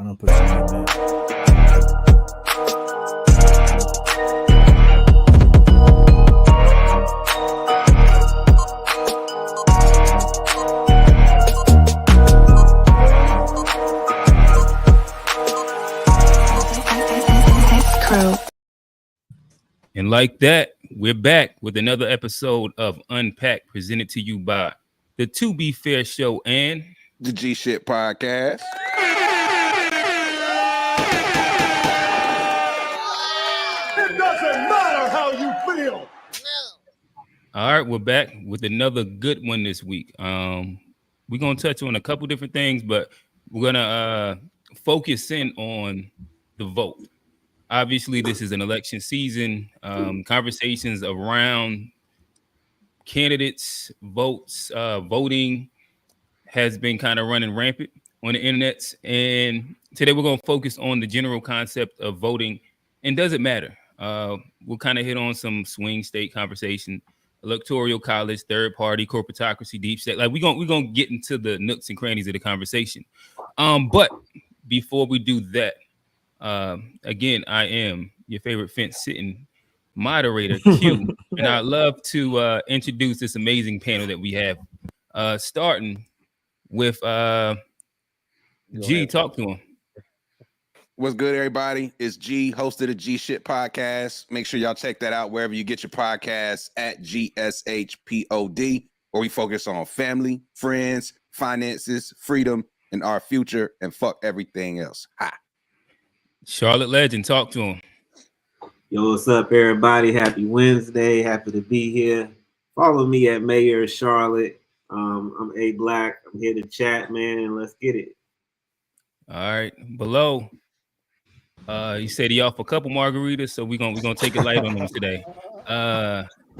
I don't put some in there. And like that, we're back with another episode of Unpacked, presented to you by the To Be Fair Show and the G Shit Podcast. It doesn't matter how you feel. All right, we're back with another good one this week. We're gonna touch on a couple different things, but we're gonna focus in on the vote. Obviously, this is an election season. Conversations around candidates, votes, voting has been kind of running rampant on the internet. And today we're going to focus on the general concept of voting. And does it matter? We'll kind of hit on some swing state conversation, electoral college, third party, corporatocracy, deep state. Like we're gonna get into the nooks and crannies of the conversation. But before we do that, again, I am your favorite fence sitting moderator, Q, and I'd love to introduce this amazing panel that we have, starting with G. Talk to him. What's good, everybody? It's G, host of the G Shit Podcast. Make sure y'all check that out wherever you get your podcasts at GSHPOD, where we focus on family, friends, finances, freedom, and our future, and fuck everything else. Ha! Charlotte Legend, talk to him. Yo, what's up, everybody? Happy Wednesday. Happy to be here. Follow me at Mayor Charlotte. I'm A Black. I'm here to chat, man, and let's get it. All right. Below, you said he off a couple margaritas, so we're gonna take it light on him today.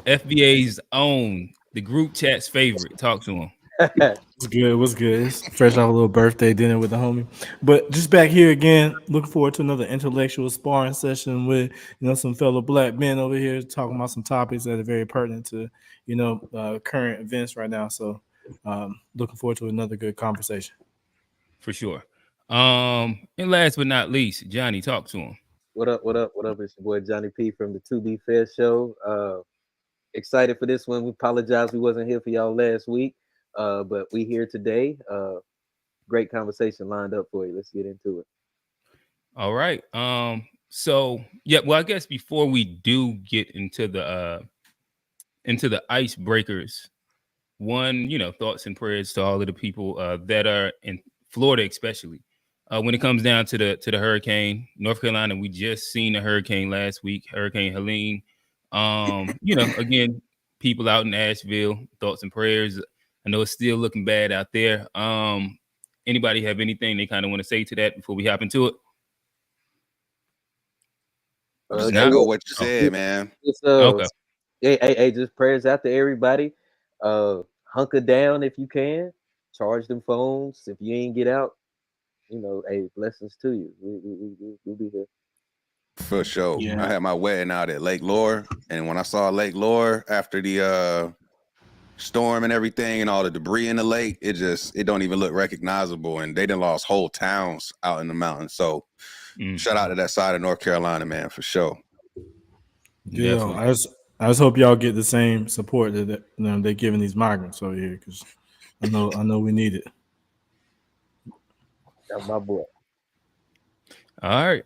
FBA's own, the group chat's favorite. Talk to him. What's good? What's good? It's fresh off a little birthday dinner with the homie, but just back here again. Looking forward to another intellectual sparring session with some fellow black men over here talking about some topics that are very pertinent to current events right now. So looking forward to another good conversation for sure. And last but not least, Johnny, talk to him. What up? It's your boy Johnny P from the To Be Fair Show. Excited for this one. We apologize we wasn't here for y'all last week. But we here today. Great conversation lined up for you. Let's get into it. All right. So yeah, well, I guess before we do get into the icebreakers, one, thoughts and prayers to all of the people that are in Florida, especially when it comes down to the hurricane. North Carolina, we just seen a hurricane last week, Hurricane Helene. Again, people out in Asheville, thoughts and prayers. I know it's still looking bad out there. Anybody have anything they kind of want to say to that before we hop into it? Just echo what you said, man. Okay. Hey, just prayers out to everybody. Hunker down if you can. Charge them phones. If you ain't get out, hey, blessings to you. We'll be here. For sure. Yeah. I had my wedding out at Lake Lure, and when I saw Lake Lure after the storm and everything and all the debris in the lake, it don't even look recognizable, and they done lost whole towns out in the mountains. So shout out to that side of North Carolina, man, for sure. Yeah, I just hope y'all get the same support that they're giving these migrants over here, because I know we need it. That's my boy. All right.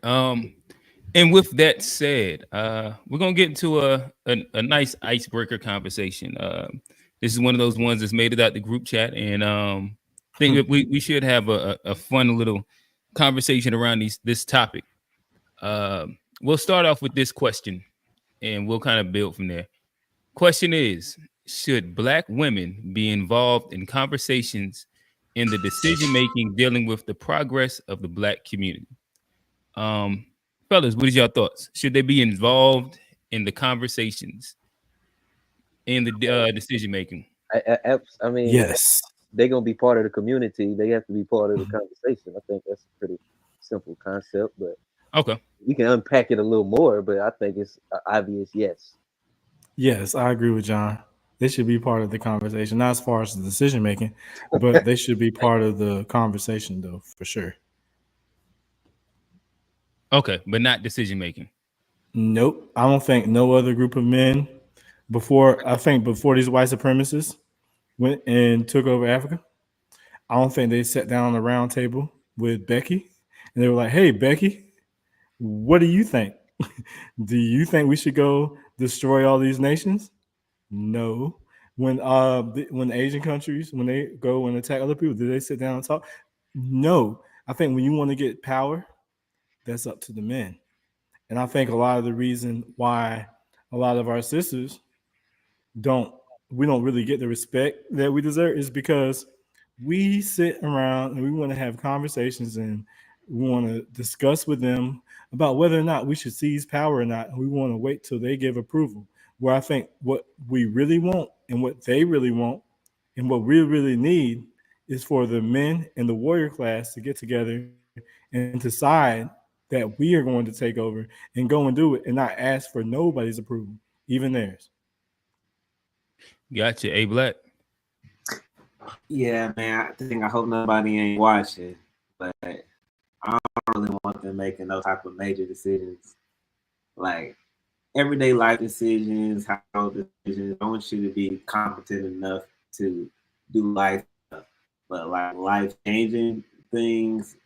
And with that said, we're gonna get into a nice icebreaker conversation. This is one of those ones that's made it out the group chat, and I think that we should have a fun little conversation around this topic. We'll start off with this question, and we'll kind of build from there. Question is, should Black women be involved in conversations in the decision-making dealing with the progress of the Black community? Fellas, what is your thoughts? Should they be involved in the conversations in the decision making? I mean, yes, they're gonna be part of the community. They have to be part of the conversation. I think that's a pretty simple concept, but okay, we can unpack it a little more. But I think it's obvious. Yes, I agree with John. They should be part of the conversation, not as far as the decision making, but they should be part of the conversation, though, for sure. Okay, but not decision making. Nope. I don't think no other group of men before these white supremacists went and took over Africa, I don't think they sat down on the round table with Becky and they were like, "Hey, Becky, what do you think? Do you think we should go destroy all these nations?" No. When Asian countries, when they go and attack other people, do they sit down and talk? No. I think when you want to get power, that's up to the men. And I think a lot of the reason why a lot of our sisters don't we don't really get the respect that we deserve is because we sit around and we want to have conversations and we want to discuss with them about whether or not we should seize power or not. And we want to wait till they give approval. Where I think what we really want and what they really want and what we really need is for the men and the warrior class to get together and decide that we are going to take over and go and do it and not ask for nobody's approval, even theirs. Gotcha. A Black. Yeah, man. I hope nobody ain't watching, but I don't really want them making those type of major decisions, like everyday life decisions, household decisions. I want you to be competent enough to do life stuff, but like life changing things,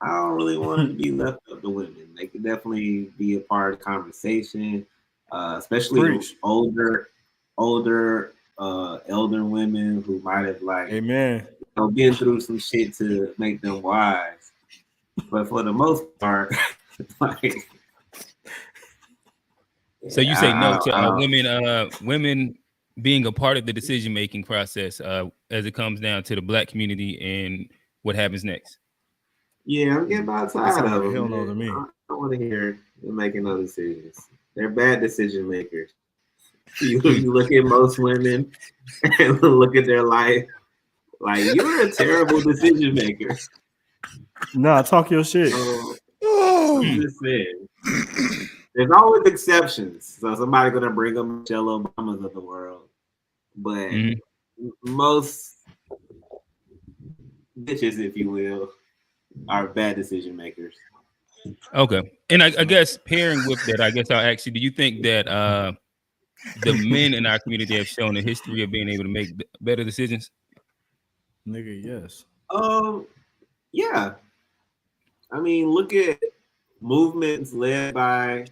I don't really want it to be left up to women. They could definitely be a part of the conversation, especially older elder women who might have Amen. Been through some shit to make them wise. But for the most part, like, so you say no to women being a part of the decision making process as it comes down to the Black community and what happens next. Yeah, I'm getting about tired of them. Hell no to me. I don't want to hear them making no decisions. They're bad decision makers. You look at most women and look at their life, like, you're a terrible decision maker. Nah, talk your shit. I'm just saying. There's always exceptions. So somebody's gonna bring up Michelle Obama's of the world, but most bitches, if you will, are bad decision makers. Okay, and I guess pairing with that, I guess I'll ask you: do you think that the men in our community have shown a history of being able to make better decisions? Nigga, yes. Yeah. I mean, look at movements led by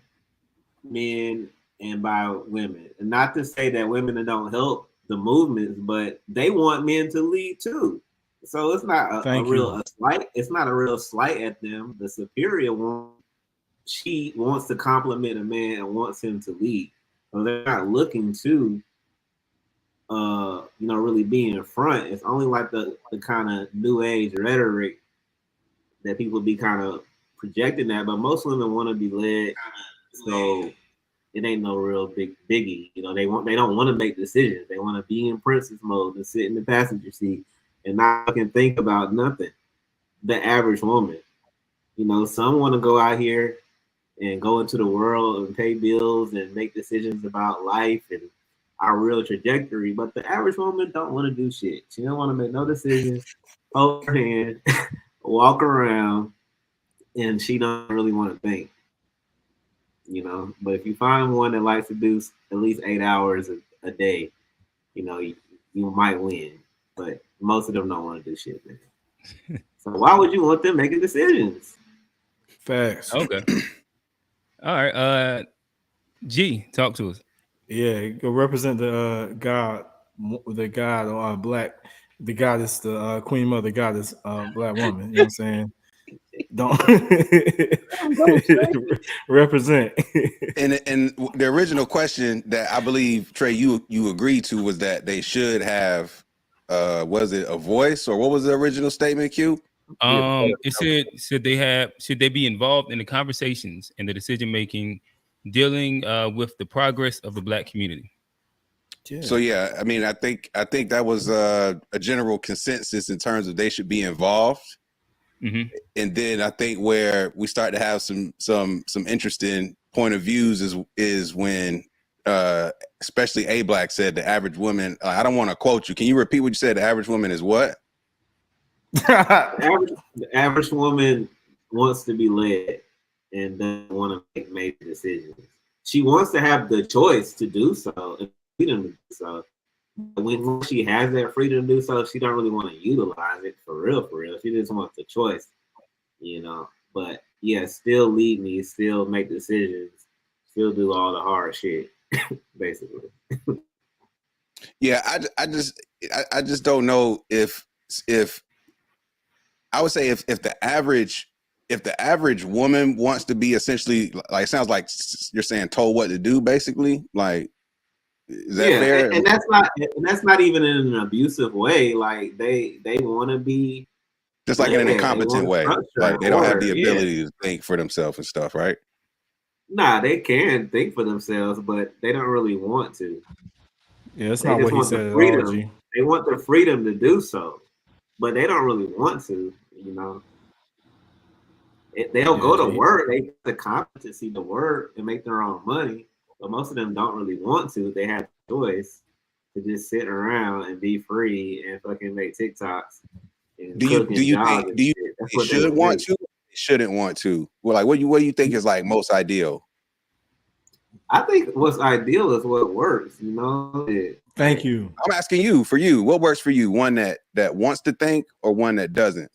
men and by women. And not to say that women don't help the movements, but they want men to lead too. So it's not a real slight. It's not a real slight at them. The superior one, she wants to compliment a man and wants him to lead. So they're not looking to really be in front. It's only like the kind of new age rhetoric that people be kind of projecting that, but most women want to be led, so it ain't no real biggie. You know, they don't want to make decisions. They want to be in princess mode and sit in the passenger seat and not can think about nothing. The average woman, you know, some want to go out here and go into the world and pay bills and make decisions about life and our real trajectory, but the average woman don't want to do shit. She don't want to make no decisions, hold her hand, walk around, and she don't really want to think, you know. But if you find one that likes to do at least 8 hours a day, you know, you might win. But most of them don't want to do shit, man. So why would you want them making decisions? Facts. Okay. All right. G, talk to us. Yeah, go represent the God, Black, the goddess, the Queen Mother goddess, Black woman. You know what I'm saying? Don't represent. And the original question that I believe, Trey, you agreed to was that they should have, was it a voice, or what was the original statement, Q? It said should they be involved in the conversations and the decision making dealing with the progress of the Black community? Yeah. So yeah, I mean, I think that was a general consensus in terms of they should be involved. Mm-hmm. And then I think where we start to have some interesting point of views is when especially A Black said the average woman. I don't want to quote you. Can you repeat what you said? The average woman is what? The average woman wants to be led. and doesn't want to make major decisions. She wants to have the choice to do so and freedom to do so. When she has that freedom to do so, she don't really want to utilize it for real. She just wants the choice, you know. But yeah, still lead me, still make decisions, still do all the hard shit, basically. Yeah, I just don't know if I would say if the average woman wants to be essentially, like, it sounds like you're saying, told what to do, basically. Like, is that fair? And that's not even in an abusive way. Like they want to be just like in an incompetent way. Like they don't have the ability to think for themselves and stuff, right? Nah, they can think for themselves, but they don't really want to. Yeah, that's not what he said at all, G. They want the freedom to do so, but they don't really want to, you know. They'll go to work, they have the competency to work and make their own money, but most of them don't really want to. They have the choice to just sit around and be free and fucking make TikToks. And do you think they should want to? They shouldn't want to? Well, like, what do you think is like most ideal? I think what's ideal is what works, you know. Thank you. I'm asking you, for you, what works for you? One that wants to think, or one that doesn't?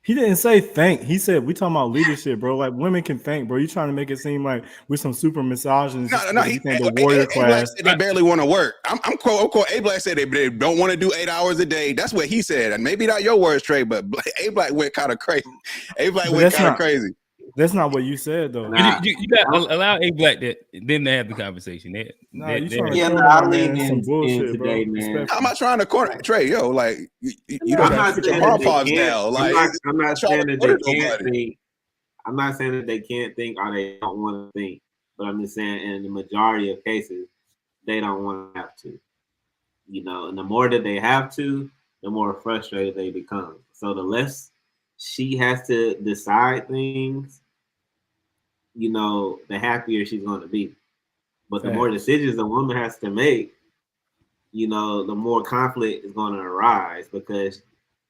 He didn't say think. He said we talking about leadership, bro. Like, women can think, bro. You trying to make it seem like we're some super misogynists. No. He think the warrior class. They barely want to work. I'm quote. A Black said they don't want to do 8 hours a day. That's what he said, and maybe not your words, Trey, but A Black went kind of crazy. A Black went kind of crazy. That's not what you said, though. You got to allow A Black them to have the conversation. You trying to I lean some bullshit, today, bro. man. How am I trying to corner Trey? Yo, like you don't have to put your pom-poms down. Like, I'm not saying that they can't think. I'm not saying that they can't think or they don't want to think, but I'm just saying in the majority of cases, they don't want to have to. You know, and the more that they have to, the more frustrated they become. So the less she has to decide things, you know, the happier she's going to be. But the more decisions the woman has to make, you know, the more conflict is going to arise because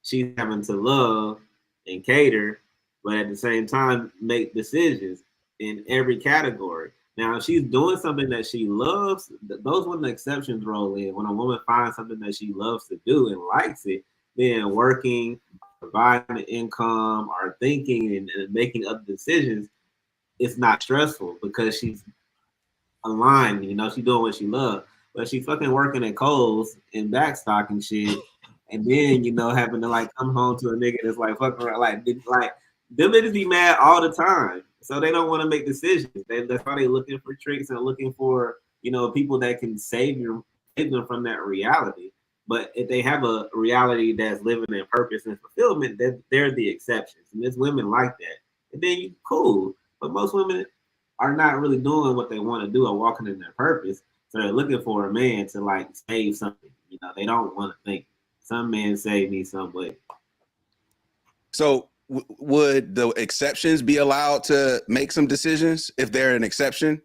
she's having to love and cater, but at the same time, make decisions in every category. Now, if she's doing something that she loves, those when the exceptions roll in. When a woman finds something that she loves to do and likes it, then working, providing income, or thinking and making other decisions, it's not stressful because she's aligned, you know, she's doing what she loves. But she's fucking working at Kohl's and backstock and shit, and then, you know, having to like come home to a nigga that's like fucking around, like them niggas be mad all the time, so they don't want to make decisions. That's why they looking for tricks and looking for, you know, people that can save them from that reality. But if they have a reality that's living in purpose and fulfillment, they're the exceptions, and there's women like that. And then you cool. But most women are not really doing what they want to do or walking in their purpose. So they're looking for a man to like save something. You know, they don't want to think. Some men save me some way. So would the exceptions be allowed to make some decisions if they're an exception?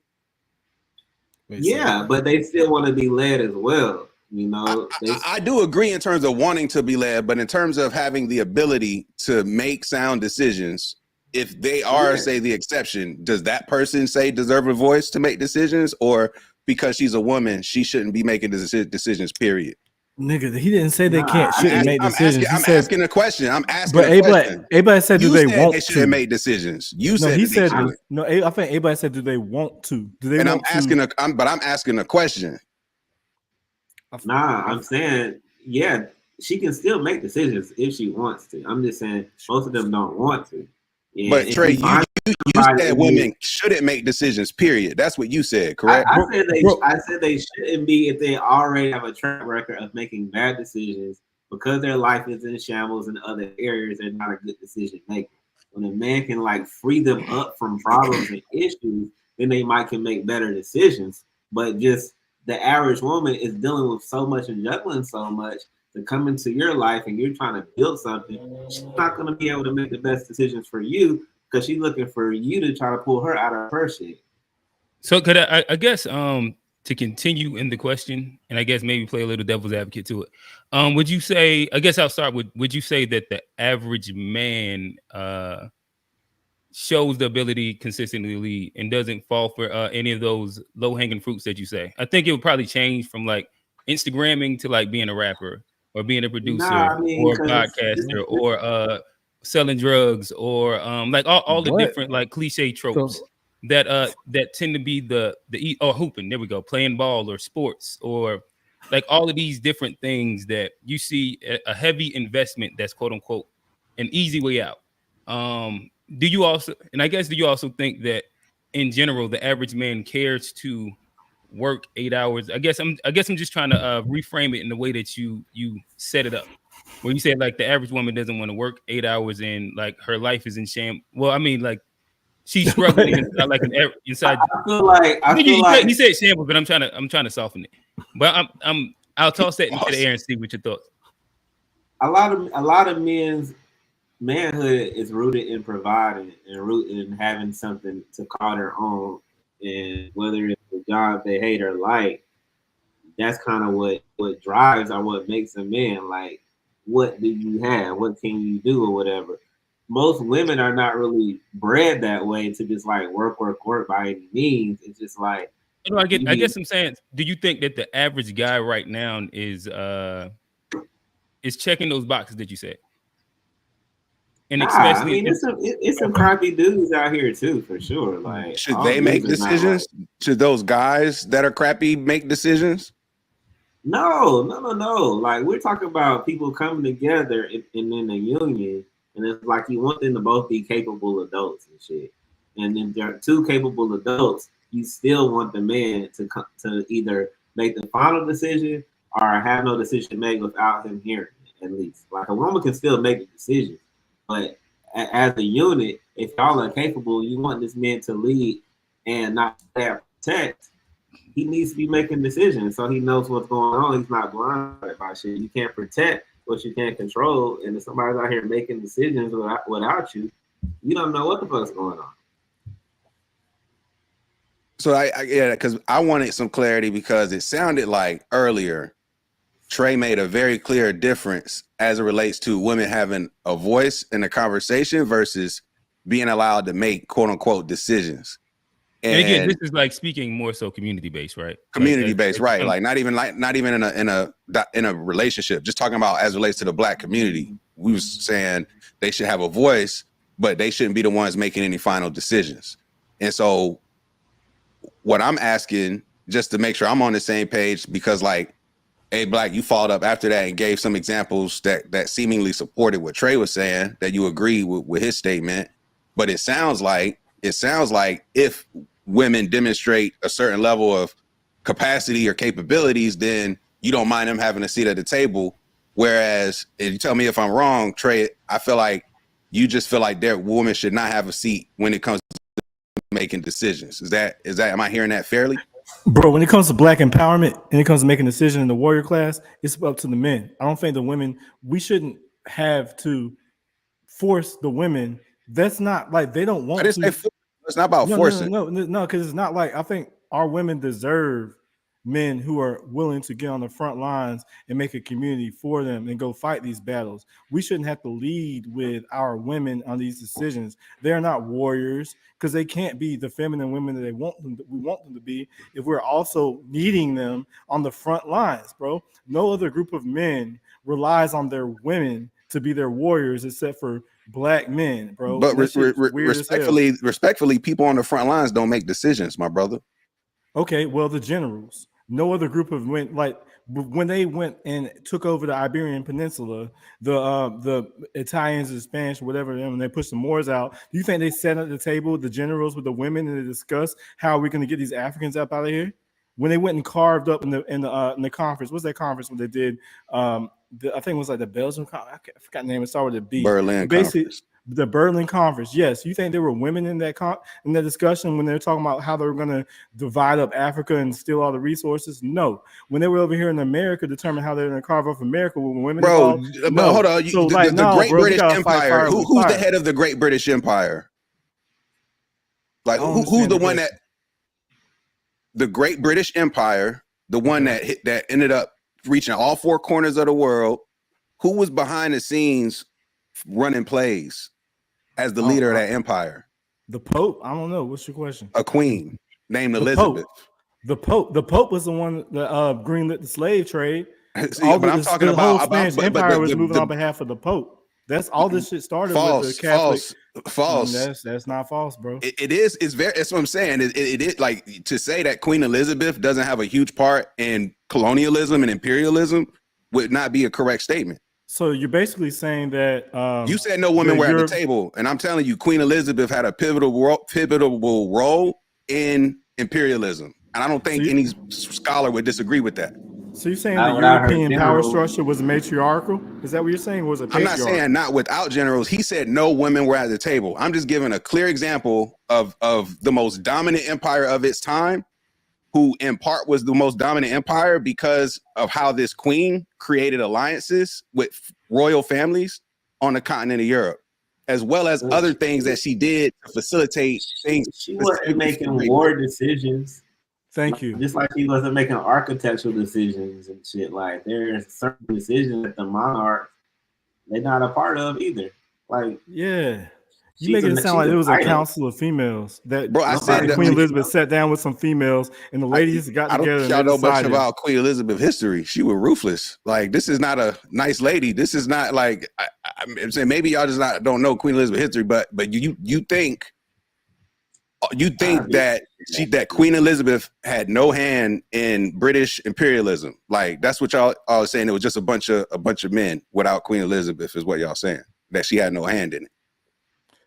Yeah, but they still want to be led as well. You know, I do agree in terms of wanting to be led, but in terms of having the ability to make sound decisions, if they are, say, the exception, does that person say deserve a voice to make decisions, or because she's a woman, she shouldn't be making decisions, period? Nigga, he didn't say they shouldn't make decisions. I'm asking a question. I'm asking a question. Everybody said, do they want to? They shouldn't make decisions. You said he said, no, I think everybody said, do they want to? Do they want to? I'm asking a question. Nah, I'm saying, yeah, she can still make decisions if she wants to. I'm just saying most of them don't want to. Yeah, but Trey, you said women shouldn't make decisions, period. That's what you said, correct? I said they shouldn't be if they already have a track record of making bad decisions because their life is in shambles in other areas. They're not a good decision maker. When a man can like free them up from problems and issues, then they can make better decisions. But just the average woman is dealing with so much and juggling so much to come into your life and you're trying to build something. She's not going to be able to make the best decisions for you because she's looking for you to try to pull her out of her shit. So could I guess to continue in the question, and I guess maybe play a little devil's advocate to it. Would you say, I guess I'll start with, would you say that the average man shows the ability consistently to lead and doesn't fall for any of those low-hanging fruits that you say. I think it would probably change from like Instagramming to like being a rapper or being a producer Nah, I mean, or a because podcaster or selling drugs or like all the What? different like cliche tropes So- that tend to be the hooping. There we go, playing ball or sports or like all of these different things that you see a heavy investment that's quote unquote an easy way out. Do you also think that in general the average man cares to work 8 hours? I guess I'm just trying to reframe it in the way that you set it up, where you said like the average woman doesn't want to work 8 hours and like her life is in shame. Well, I mean like she's struggling inside like inside. I feel like He said shambles, but I'm trying to soften it. But I'll toss that into the air and see what your thoughts. a lot of men's manhood is rooted in providing and rooted in having something to call their own, and whether it's a job they hate or like, that's kind of what drives or what makes a man. Like, what do you have? What can you do or whatever? Most women are not really bred that way to just like work by any means. It's just like I guess I'm saying, do you think that the average guy right now is checking those boxes that you said? And especially, I mean, it's some crappy dudes out here too, for sure. Like, should they make decisions? Should those guys that are crappy make decisions? No. Like, we're talking about people coming together and in a union, and it's like you want them to both be capable adults and shit. And then there are two capable adults. You still want the man to either make the final decision or have no decision made without him hearing it, at least. Like, a woman can still make a decision, but as a unit, if y'all are capable, you want this man to lead and not protect. He needs to be making decisions so he knows what's going on. He's not blinded by shit. You can't protect what you can't control, and if somebody's out here making decisions without you, you don't know what the fuck's going on. So because I wanted some clarity, because it sounded like earlier Trey made a very clear difference as it relates to women having a voice in the conversation versus being allowed to make quote unquote decisions. And again, this is like speaking more so community based, right? Community based, right? Like not even in a relationship. Just talking about as it relates to the Black community. We was saying they should have a voice, but they shouldn't be the ones making any final decisions. And so, what I'm asking, just to make sure I'm on the same page, because like, hey, Black, you followed up after that and gave some examples that seemingly supported what Trey was saying, that you agree with his statement. But it sounds like if women demonstrate a certain level of capacity or capabilities, then you don't mind them having a seat at the table. Whereas, if you tell me if I'm wrong, Trey, I feel like you just feel like their woman should not have a seat when it comes to making decisions. Is that am I hearing that fairly? Bro, when it comes to Black empowerment and it comes to making decisions in the warrior class, it's up to the men. I don't think the women, we shouldn't have to force the women. That's not like they don't want to. It's not about forcing. No, because it's not like, I think our women deserve men who are willing to get on the front lines and make a community for them and go fight these battles. We shouldn't have to lead with our women on these decisions. They're not warriors because they can't be the feminine women that we want them to be if we're also needing them on the front lines, bro. No other group of men relies on their women to be their warriors except for Black men, bro. But respectfully, people on the front lines don't make decisions, my brother. Okay, well, the generals. No other group of men, like when they went and took over the Iberian Peninsula, the Italians, the Spanish, whatever, and they pushed the Moors out. Do you think they sat at the table, the generals with the women, and they discussed how we're going to get these Africans up out of here? When they went and carved up in the conference, what's that conference when they did? I think it was like the Belgian. I forgot the name. It started with a B. Berlin Conference. The Berlin Conference. Yes, you think there were women in that discussion when they're talking about how they were going to divide up Africa and steal all the resources? No. When they were over here in America, determine how they're going to carve up America with women. Bro, no. Hold on. So the Great British Empire. Who's the head of the Great British Empire? Like who's the one that? The Great British Empire, the one that ended up reaching all four corners of the world. Who was behind the scenes running plays as the leader of that empire? The Pope? I don't know. What's your question? A queen named The Elizabeth. Pope. The Pope was the one that greenlit the slave trade. See, but I'm talking the whole about Spanish but Empire was the moving on behalf of the Pope. That's all this shit started with the Catholic. False. That's not false, bro. It is. It's very. That's what I'm saying. It is like to say that Queen Elizabeth doesn't have a huge part in colonialism and imperialism would not be a correct statement. So you're basically saying that you said no women were at the table, and I'm telling you, Queen Elizabeth had a pivotal role in imperialism, and I don't think any scholar would disagree with that. So you're saying the European power structure was matriarchal? Is that what you're saying? Was it? I'm not saying not without generals. He said no women were at the table. I'm just giving a clear example of the most dominant empire of its time, who in part was the most dominant empire because of how this queen created alliances with royal families on the continent of Europe, as well as other things that she did to facilitate things. She wasn't making war decisions. Thank you. Just like he wasn't making architectural decisions and shit. Like there's certain decisions that the monarch they're not a part of either. Like yeah. You make it sound like it was a council of females that I said that Queen Elizabeth sat down with some females and the ladies got together. Y'all know much about Queen Elizabeth history. She was ruthless. Like this is not a nice lady. This is not like I'm saying. Maybe y'all just don't know Queen Elizabeth history, but you think that Queen Elizabeth had no hand in British imperialism. Like that's what y'all are saying. It was just a bunch of men without Queen Elizabeth is what y'all saying, that she had no hand in it.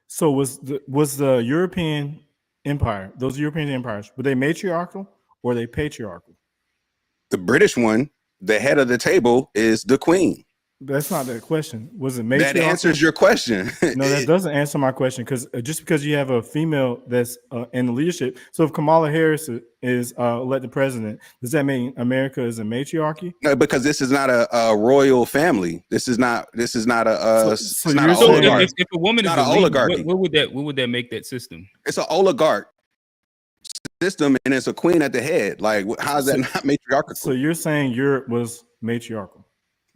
So was the European empire, those European empires, were they matriarchal or were they patriarchal? The British one, the head of the table is the queen. That's not the question. Was it matriarchal? That answers your question. No, that doesn't answer my question, because just because you have a female that's in the leadership, so if Kamala Harris is elected president, does that mean America is a matriarchy? No, because this is not a royal family. This is not a if a woman is an oligarchy, what would that make that system? It's an oligarch system, and it's a queen at the head. Like, how is that not matriarchal? So you're saying Europe was matriarchal?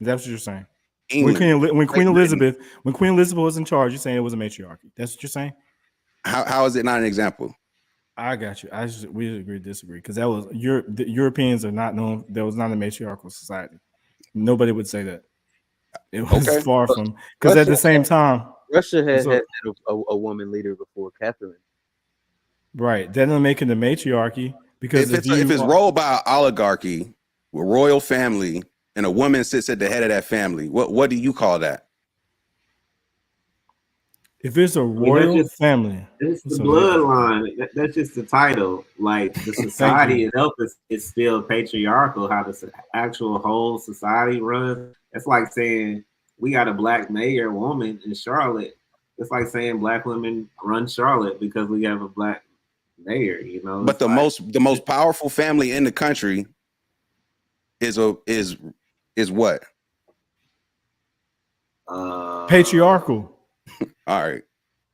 That's what you're saying. England. When Queen Elizabeth was in charge, you're saying it was a matriarchy. That's what you're saying. How is it not an example? I got you. We agree to disagree, because that was the Europeans are not known. That was not a matriarchal society. Nobody would say that. It was far from, because at the same time, Russia had a woman leader before Catherine. Right. That doesn't make it a matriarchy, because if it's ruled by an oligarchy, a royal family, and a woman sits at the head of that family, what do you call that? If it's a royal family, it's the bloodline. That's just the title. Like the society itself is still patriarchal. How the actual whole society runs. It's like saying we got a black mayor woman in Charlotte. It's like saying black women run Charlotte because we have a black mayor. You know. But the most powerful family in the country is what? Patriarchal. All right.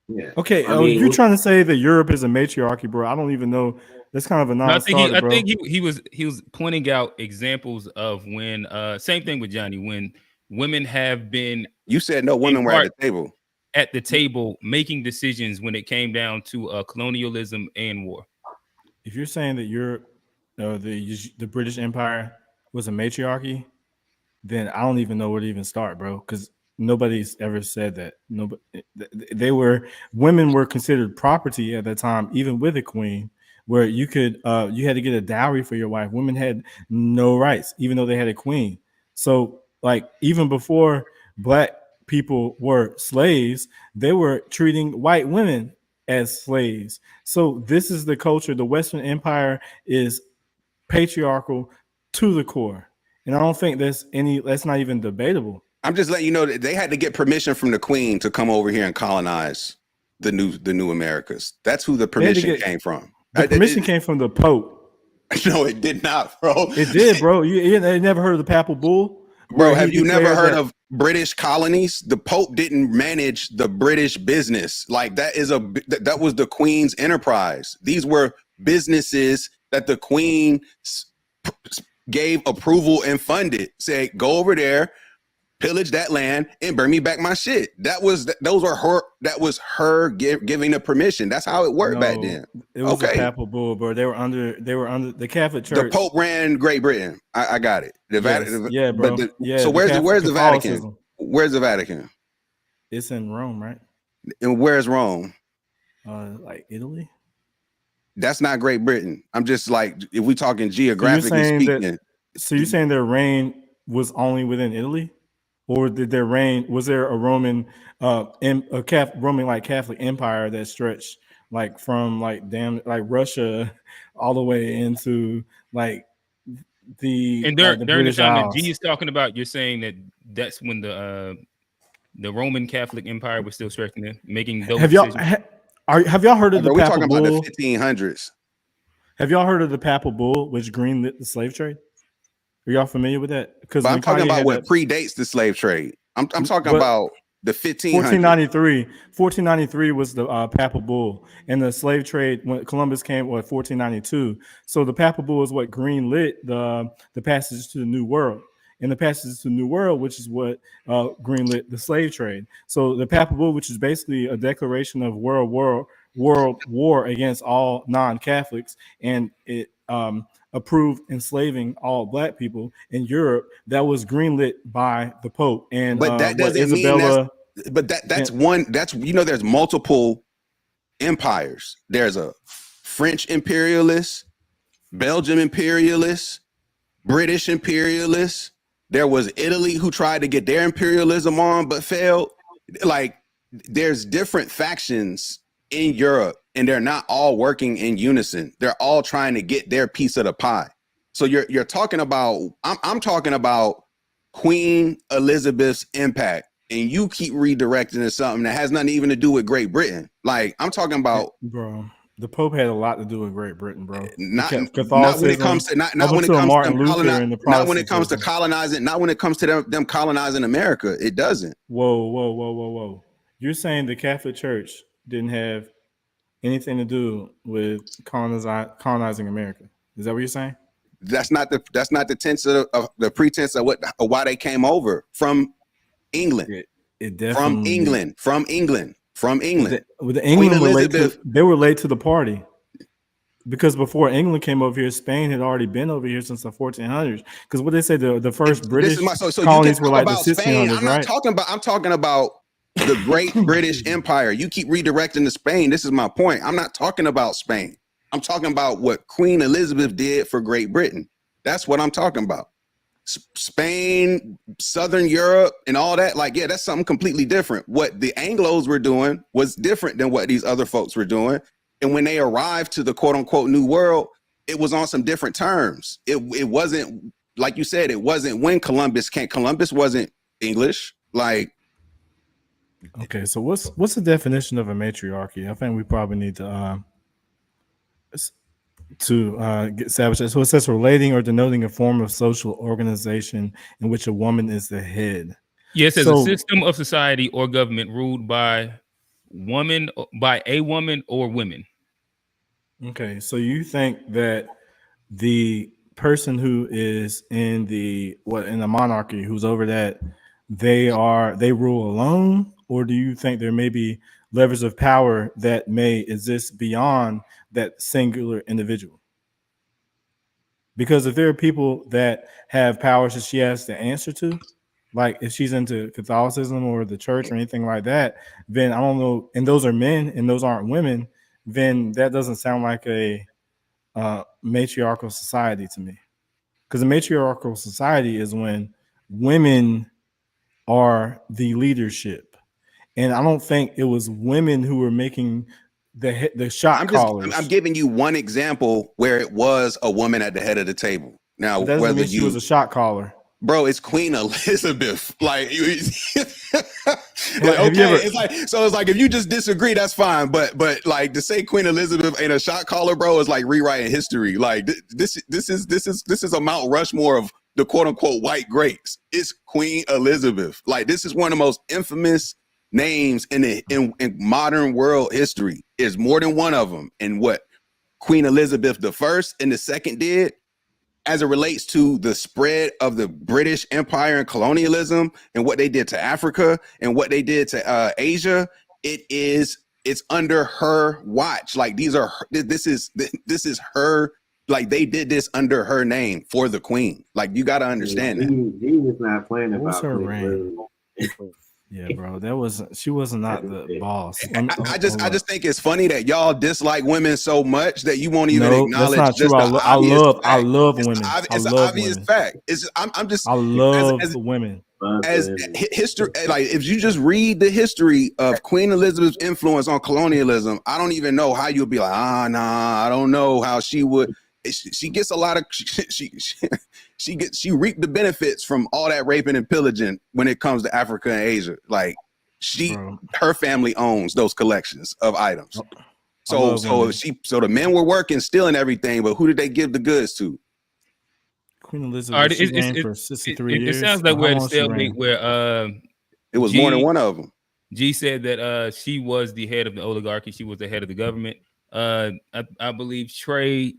Yeah. Okay. You're trying to say that Europe is a matriarchy, bro? I don't even know. That's kind of a non-starter, I think he was pointing out examples of when same thing with Johnny, when women have been. You said no women were at the table. At the table, making decisions when it came down to colonialism and war. If you're saying that Europe, the British Empire was a matriarchy, then I don't even know where to even start, bro. Because nobody's ever said that. Nobody, women were considered property at that time, even with a queen, where you had to get a dowry for your wife. Women had no rights, even though they had a queen. So, like, even before black people were slaves, they were treating white women as slaves. So this is the culture. The Western Empire is patriarchal to the core. And I don't think that's not even debatable. I'm just letting you know that they had to get permission from the queen to come over here and colonize the new Americas. That's who the permission came from. The permission came from the Pope. No, it did not, bro. It did, bro. You never heard of the Papal Bull? Bro, have you never heard of British colonies? The Pope didn't manage the British business. Like that was the Queen's enterprise. These were businesses that the Queen gave approval and funded. Say, go over there, pillage that land, and bring me back my shit. That was her giving the permission. That's how it worked back then. It was a papal bull, bro. They were under the Catholic Church. The Pope ran Great Britain. I got it. The Vatican. Yeah, bro. So where's the Vatican? Where's the Vatican? It's in Rome, right? And where's Rome? Like Italy. That's not Great Britain. I'm just like, if we talking geographically speaking. So you're saying their reign was only within Italy, or did their reign, was there a Roman Roman like Catholic empire that stretched like from like Russia all the way into like the and during British the time Isles? that G is talking about, you're saying that's when the Roman Catholic Empire was still stretching in, making those decisions. Have y'all heard of the We're Papal talking Bull? about the 1500s. Have y'all heard of the Papal Bull, which greenlit the slave trade? Are y'all familiar with that? Because I'm talking about what predates the slave trade. I'm talking about the 1500s. 1493 was the Papal Bull, and the slave trade when Columbus came, 1492. So the Papal Bull is what greenlit the passage to the New World. And the passage to the New World, which is what greenlit the slave trade. So the Papal Bull, which is basically a declaration of world war against all non-Catholics, and it approved enslaving all black people in Europe. That was greenlit by the Pope. And but that doesn't mean there's multiple empires. There's a French imperialist, Belgian imperialist, British imperialist. There was Italy who tried to get their imperialism on but failed. Like, there's different factions in Europe, and they're not all working in unison. They're all trying to get their piece of the pie. So you're talking about, I'm talking about Queen Elizabeth's impact, and you keep redirecting to something that has nothing even to do with Great Britain. Like, I'm talking about, bro. The Pope had a lot to do with Great Britain, bro. Not when it comes to colonizing. Not when it comes to them colonizing America. It doesn't. Whoa! You're saying the Catholic Church didn't have anything to do with colonizing America? Is that what you're saying? That's not the tense of the pretense of why they came over from England. It definitely from England. With England, they were late to the party, because before England came over here, Spain had already been over here since the 1400s. Because what they say, the first British colonies were like the 1600s, right? I'm talking about the Great British Empire. You keep redirecting to Spain. This is my point. I'm not talking about Spain. I'm talking about what Queen Elizabeth did for Great Britain. That's what I'm talking about. Spain, Southern Europe, and all that, like, yeah, that's something completely different. What the Anglos were doing was different than what these other folks were doing. And when they arrived to the quote unquote New World, it was on some different terms. It wasn't, like you said, it wasn't when Columbus came. Columbus wasn't English. Like, okay, so what's the definition of a matriarchy? I think we probably need to get established. So it says relating or denoting a form of social organization in which a woman is the head. Yes, as a system of society or government ruled by a woman or women. Okay, so you think that the person who is in the monarchy, who's over that, they rule alone, or do you think there may be levers of power that may exist beyond that singular individual? Because if there are people that have powers that she has to answer to, like if she's into Catholicism or the church or anything like that, then I don't know, and those are men and those aren't women, then that doesn't sound like a matriarchal society to me. Because a matriarchal society is when women are the leadership. And I don't think it was women who were making the shot callers. I'm giving you one example where it was a woman at the head of the table. Now, that doesn't mean she was a shot caller. Bro, it's Queen Elizabeth. Like, it's like if you just disagree, that's fine. But like to say Queen Elizabeth ain't a shot caller, bro, is like rewriting history. Like this is a Mount Rushmore of the quote unquote white greats. It's Queen Elizabeth. Like, this is one of the most infamous names in modern world history. There's more than one of them. And what Queen Elizabeth the first and the second did, as it relates to the spread of the British Empire and colonialism and what they did to Africa and what they did to Asia, it's under her watch. Like this is her. Like they did this under her name for the queen. Like you got to understand that. Jesus not playing What was about her Queen reign? Elizabeth. Yeah, bro, she was not the boss. I just think it's funny that y'all dislike women so much that you won't even No, acknowledge that's not just true. the obvious fact. I love women. It's I an love obvious women. fact. I'm just I love as women. as history. Like if you just read the history of Queen Elizabeth's influence on colonialism, I don't even know how you'll be like, nah, I don't know how she would. She gets a lot of she reaped the benefits from all that raping and pillaging when it comes to Africa and Asia. Like her family owns those collections of items. So the men were working, stealing everything, but who did they give the goods to? Queen Elizabeth. She reigned for 63 years. It sounds like we're at a How long she reigned? stalemate where It was more than one of them. G said that she was the head of the oligarchy. She was the head of the government. I believe Trey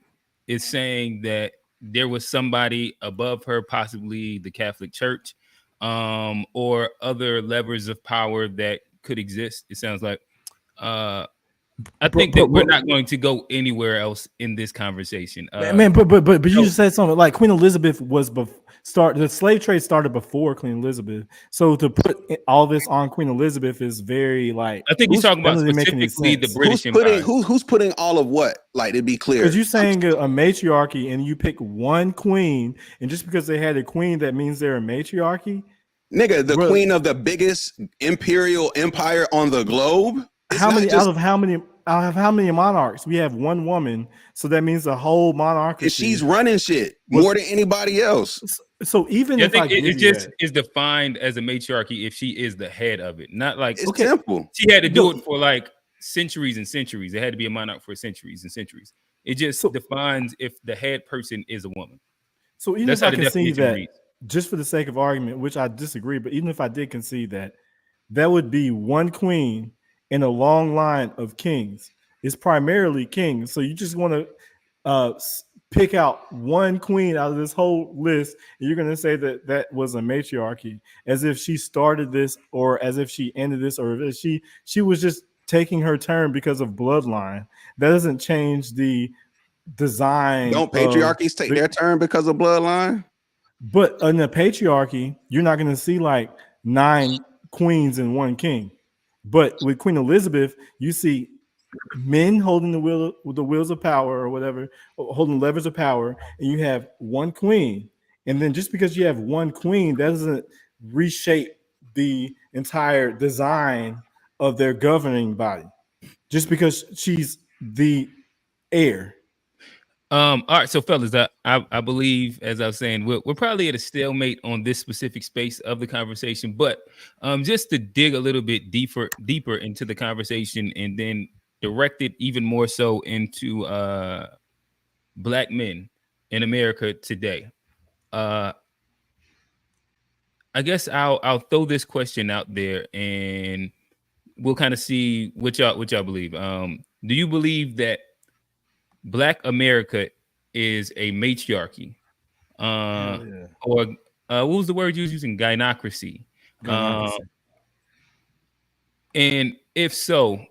is saying that there was somebody above her, possibly the Catholic Church, or other levers of power that could exist. It sounds like I think that we're not going to go anywhere else in this conversation. Man, but you just said something like Queen Elizabeth was the slave trade started before Queen Elizabeth. So to put all this on Queen Elizabeth is very like. I think he's talking about specifically the British Empire. Who's putting all of what? Like to be clear, because you're saying a matriarchy and you pick one queen, and just because they had a queen, that means they're a matriarchy. Nigga, the queen of the biggest imperial empire on the globe. How many monarchs? We have one woman, so that means the whole monarchy. And she's running shit more than anybody else. So even if it just is defined as a matriarchy if she is the head of it, not like it's simple. She had to do it for like centuries and centuries. It had to be a monarch for centuries and centuries. It just defines if the head person is a woman. So even if I concede that, just for the sake of argument, which I disagree, but even if I did concede that, that would be one queen in a long line of kings. It's primarily kings. So you just want to pick out one queen out of this whole list, and you're going to say that that was a matriarchy, as if she started this, or as if she ended this, or if she was just taking her turn because of bloodline. That doesn't change the design. Don't patriarchies take their turn because of bloodline? But in a patriarchy, you're not going to see like 9 queens and 1 king. But with Queen Elizabeth, you see men holding the wheels of power, or whatever, holding levers of power, and you have one queen. And then just because you have one queen, that doesn't reshape the entire design of their governing body. Just because she's the heir. All right, so fellas, I believe, as I was saying, we're probably at a stalemate on this specific space of the conversation, but just to dig a little bit deeper into the conversation, and then direct it even more so into Black men in America today. I guess I'll throw this question out there, and we'll kind of see what y'all believe. Do you believe that Black America is a matriarchy, or what was the word you was using? Gynocracy. And if so,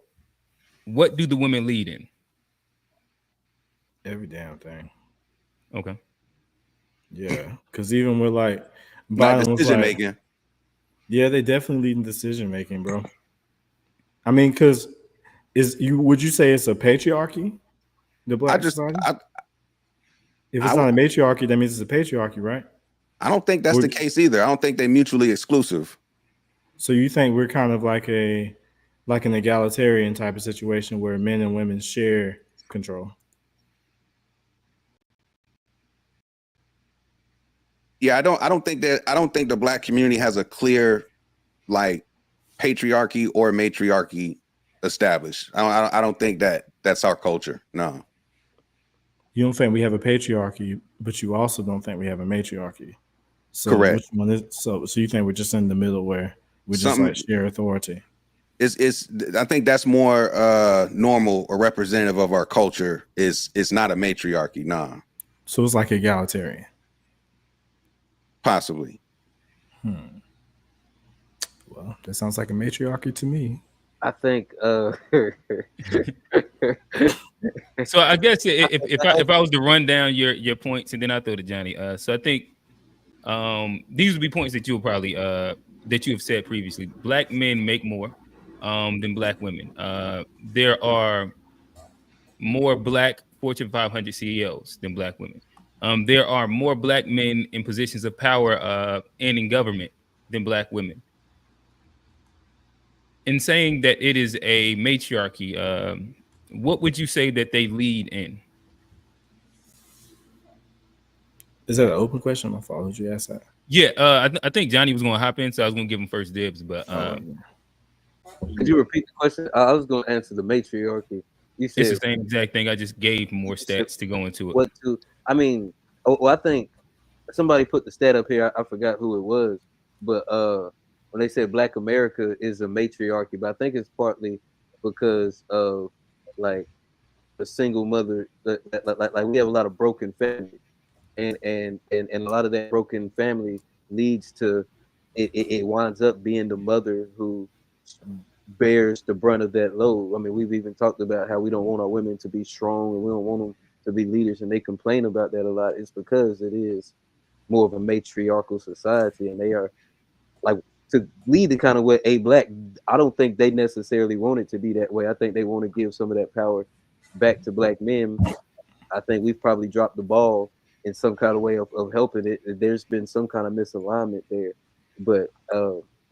what do the women lead in? Every damn thing. Okay. Yeah, because even with like decision making. Yeah, they definitely lead in decision making, bro. I mean, because would you say it's a patriarchy? The Black society? If it's not a matriarchy, that means it's a patriarchy, right? I don't think that's the case either. I don't think they're mutually exclusive. So you think we're kind of like an egalitarian type of situation where men and women share control? Yeah, I don't think the Black community has a clear like patriarchy or matriarchy established. I don't think that's our culture. No. You don't think we have a patriarchy, but you also don't think we have a matriarchy. So correct. Which one is, so you think we're just in the middle where we just like share authority? I think that's more normal or representative of our culture. It's not a matriarchy. Nah. So it's like egalitarian. Possibly. Well, that sounds like a matriarchy to me. I think So I guess if I was to run down your points and then I throw to Johnny. So I think these would be points that you will probably that you have said previously. Black men make more than black women. There are more black Fortune 500 CEOs than black women. There are more black men in positions of power and in government than black women. In saying that it is a matriarchy, what would you say that they lead in? Is that an open question? My fault. Did you ask that? Yeah, I think Johnny was going to hop in, so I was going to give him first dibs. But could you repeat the question? I was going to answer the matriarchy. You said it's the same exact thing. I just gave more stats to go into it. What to? I mean, I think somebody put the stat up here. I forgot who it was, but when they said Black America is a matriarchy, but I think it's partly because of like the single mother. Like we have a lot of broken families, and a lot of that broken family leads to it winds up being the mother who bears the brunt of that load. I mean, we've even talked about how we don't want our women to be strong and we don't want them to be leaders, and they complain about that a lot. It's because it is more of a matriarchal society, and they are like to lead the kind of way a black. I don't think they necessarily want it to be that way. I think they want to give some of that power back to black men. I think we've probably dropped the ball in some kind of way of helping it. There's been some kind of misalignment there, but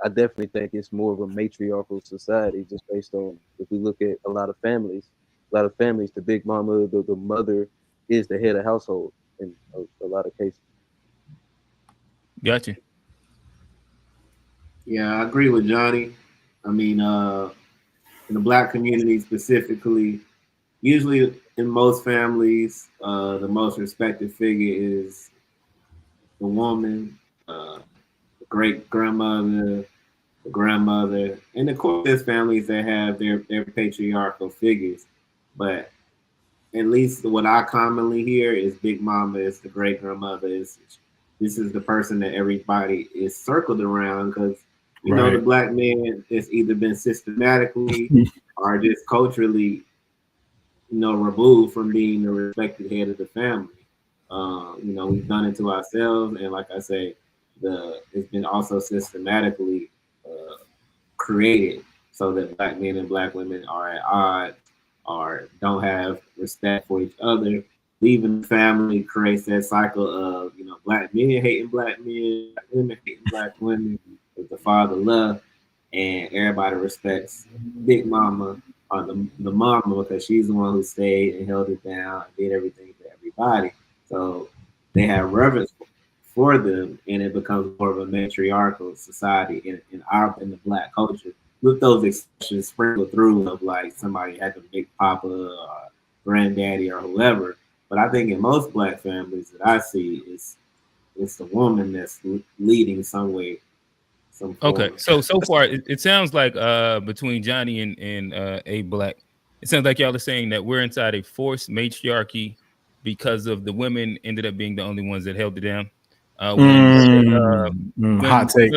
I definitely think it's more of a matriarchal society, just based on if we look at a lot of families, the big mama, the mother is the head of household in a lot of cases. Gotcha. Yeah, I agree with Johnny. I mean, in the black community specifically, usually in most families, the most respected figure is the woman, the great grandmother, the grandmother, and of course there's families that have their patriarchal figures. But at least what I commonly hear is Big Mama is the great grandmother. This is the person that everybody is circled around because you know the black man has either been systematically or just culturally, removed from being the respected head of the family. We've done it to ourselves, and like I say, it's been also systematically created so that black men and black women are at odds or don't have respect for each other. Leaving the family creates that cycle of black men hating black men, black women hating black women with the father love, and everybody respects Big Mama or the mama because she's the one who stayed and held it down and did everything for everybody. So they have reverence for them, and it becomes more of a matriarchal society in the black culture. With those exceptions sprinkled through of like somebody had the big papa or granddaddy or whoever. But I think in most black families that I see, it's the woman that's leading some way. Okay, so far it sounds like between Johnny and A Black, it sounds like y'all are saying that we're inside a forced matriarchy because of the women ended up being the only ones that held it down. Hot take.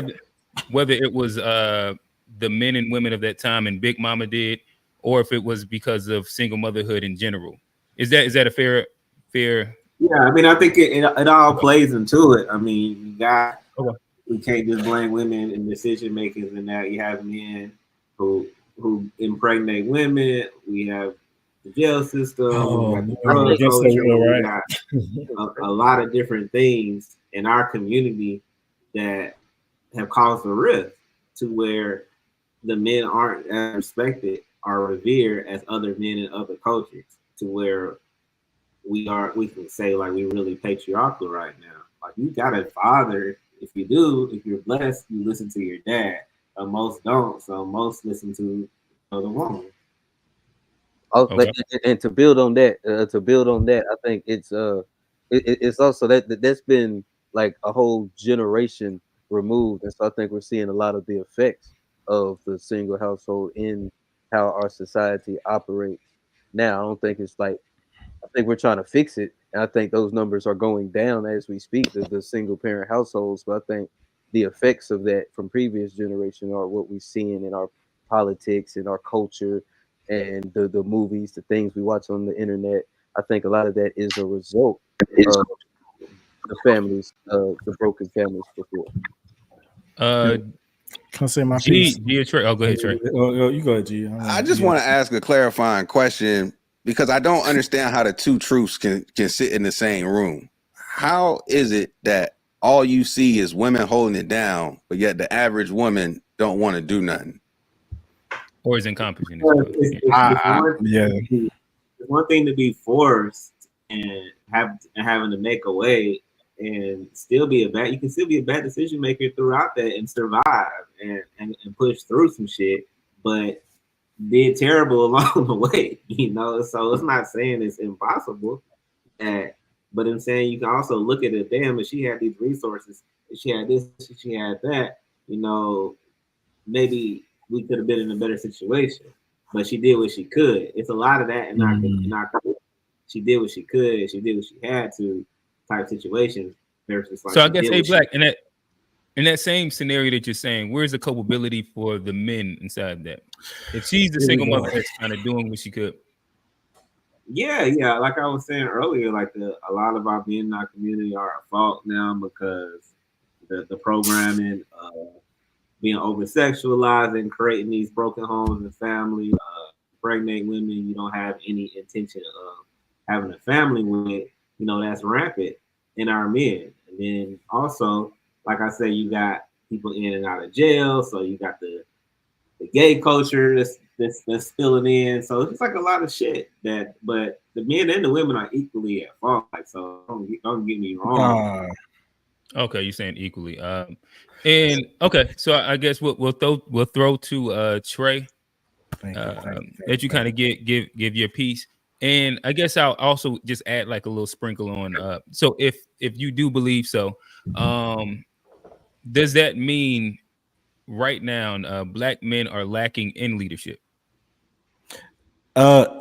Whether it was the men and women of that time and Big Mama did, or if it was because of single motherhood in general. Is that a fair? Yeah, I mean, I think it all plays into it. I mean, we can't just blame women in decision makers and that. You have men who impregnate women. We have the jail system. We got the drug culture. We got a lot of different things in our community that have caused a rift to where the men aren't as respected or revered as other men in other cultures, to where we can say like we're really patriarchal right now. Like you got a father. If you're blessed, you listen to your dad. Most don't, so most listen to the woman. Okay. And to build on that, I think it's also that's been like a whole generation removed, and so I think we're seeing a lot of the effects of the single household in how our society operates now. I don't think it's like, I think we're trying to fix it, And I think those numbers are going down as we speak, the single parent households. But I think the effects of that from previous generation are what we're seeing in our politics, in our culture, and the movies, the things we watch on the internet. I think a lot of that is a result of the families, the broken families before. Can I say my piece? Trey. Oh, go ahead, Trey. You go ahead, G. I just want to ask a clarifying question because I don't understand how the two truths can sit in the same room. How is it that all you see is women holding it down, but yet the average woman don't want to do nothing? Or is incompetent? It's one thing to be forced and having to make a way and still be you can still be a bad decision maker throughout that and survive and push through some shit, but did terrible along the way, so it's not saying it's impossible, but I'm saying you can also look at it, damn, if she had these resources, if she had this, if she had that, maybe we could have been in a better situation, but she did what she could. It's a lot of that, and not she did what she could, she did what she had to type situations versus like. So I guess, hey, Black, in that same scenario that you're saying, where's the culpability for the men inside that? If she's the single mother that's kind of doing what she could. Yeah, like I was saying earlier, like a lot of our men in our community are at fault now because the programming, being over sexualized and creating these broken homes and families, pregnant women you don't have any intention of having a family with, that's rampant in our men. And then also, like I said, you got people in and out of jail, so you got the gay culture that's spilling in. So it's like a lot of shit but the men and the women are equally at fault. Like, so don't get me wrong. Okay, you're saying equally. And okay, so I guess we'll throw to Trey. That you kind of give your piece. And I guess I'll also just add like a little sprinkle on. So if you do believe so, does that mean right now Black men are lacking in leadership?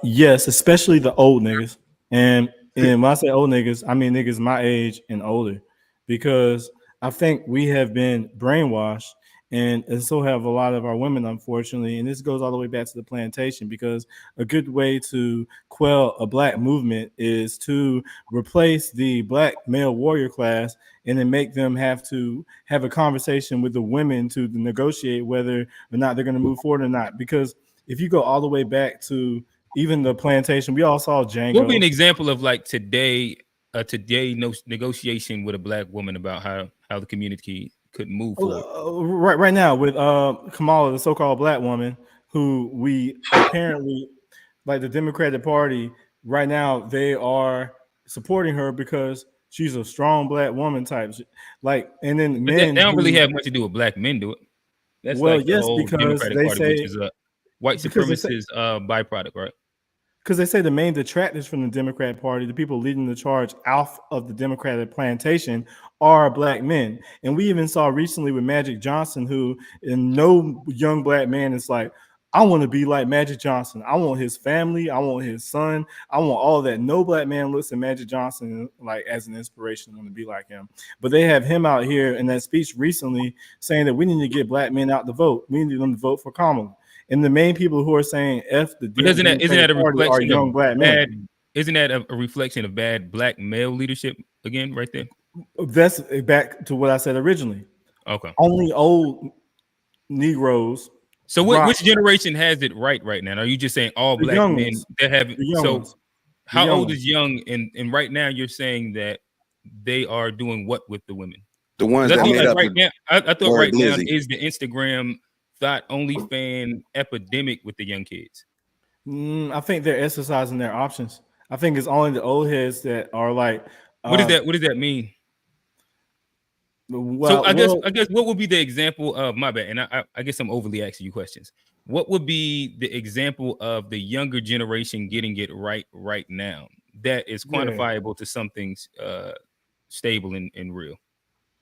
Yes, especially the old niggas. And when I say old niggas, I mean niggas my age and older, because I think we have been brainwashed, and so have a lot of our women, unfortunately. And this goes all the way back to the plantation, because a good way to quell a Black movement is to replace the Black male warrior class and then make them have to have a conversation with the women to negotiate whether or not they're going to move forward or not. Because if you go all the way back to even the plantation, we all saw Django. What would be an example of like today negotiation with a Black woman about how the community could move forward? Right now with Kamala, the so-called Black woman, who we apparently, like the Democratic Party, right now they are supporting her because she's a strong Black woman type. Like, and then men, they don't really have much to do with Black men, do it? That's like the whole Democratic Party, which is a white supremacist byproduct, right? Because they say the main detractors from the Democratic Party, the people leading the charge out of the Democratic plantation, are Black men. And we even saw recently with Magic Johnson, who, and no young Black man is like, I want to be like Magic Johnson. I want his family. I want his son. I want all that. No Black man looks at Magic Johnson like as an inspiration and want to be like him. But they have him out here in that speech recently saying that we need to get Black men out to vote. We need them to vote for Kamala. And the main people who are saying F the but isn't that a reflection young of Black men? Isn't that a reflection of bad Black male leadership again, right there? That's back to what I said originally. Okay. Only old Negroes. So which generation has it right now? Are you just saying all Black men that have it? So how old is young? And right now you're saying that they are doing what with the women? The ones that made up right now. I thought right now is the Instagram thought OnlyFans epidemic with the young kids. I think they're exercising their options. I think it's only the old heads that are like. What does that mean? Well, so I guess what would be the example of my bad? And I guess I'm overly asking you questions. What would be the example of the younger generation getting it right now that is quantifiable to something stable and real?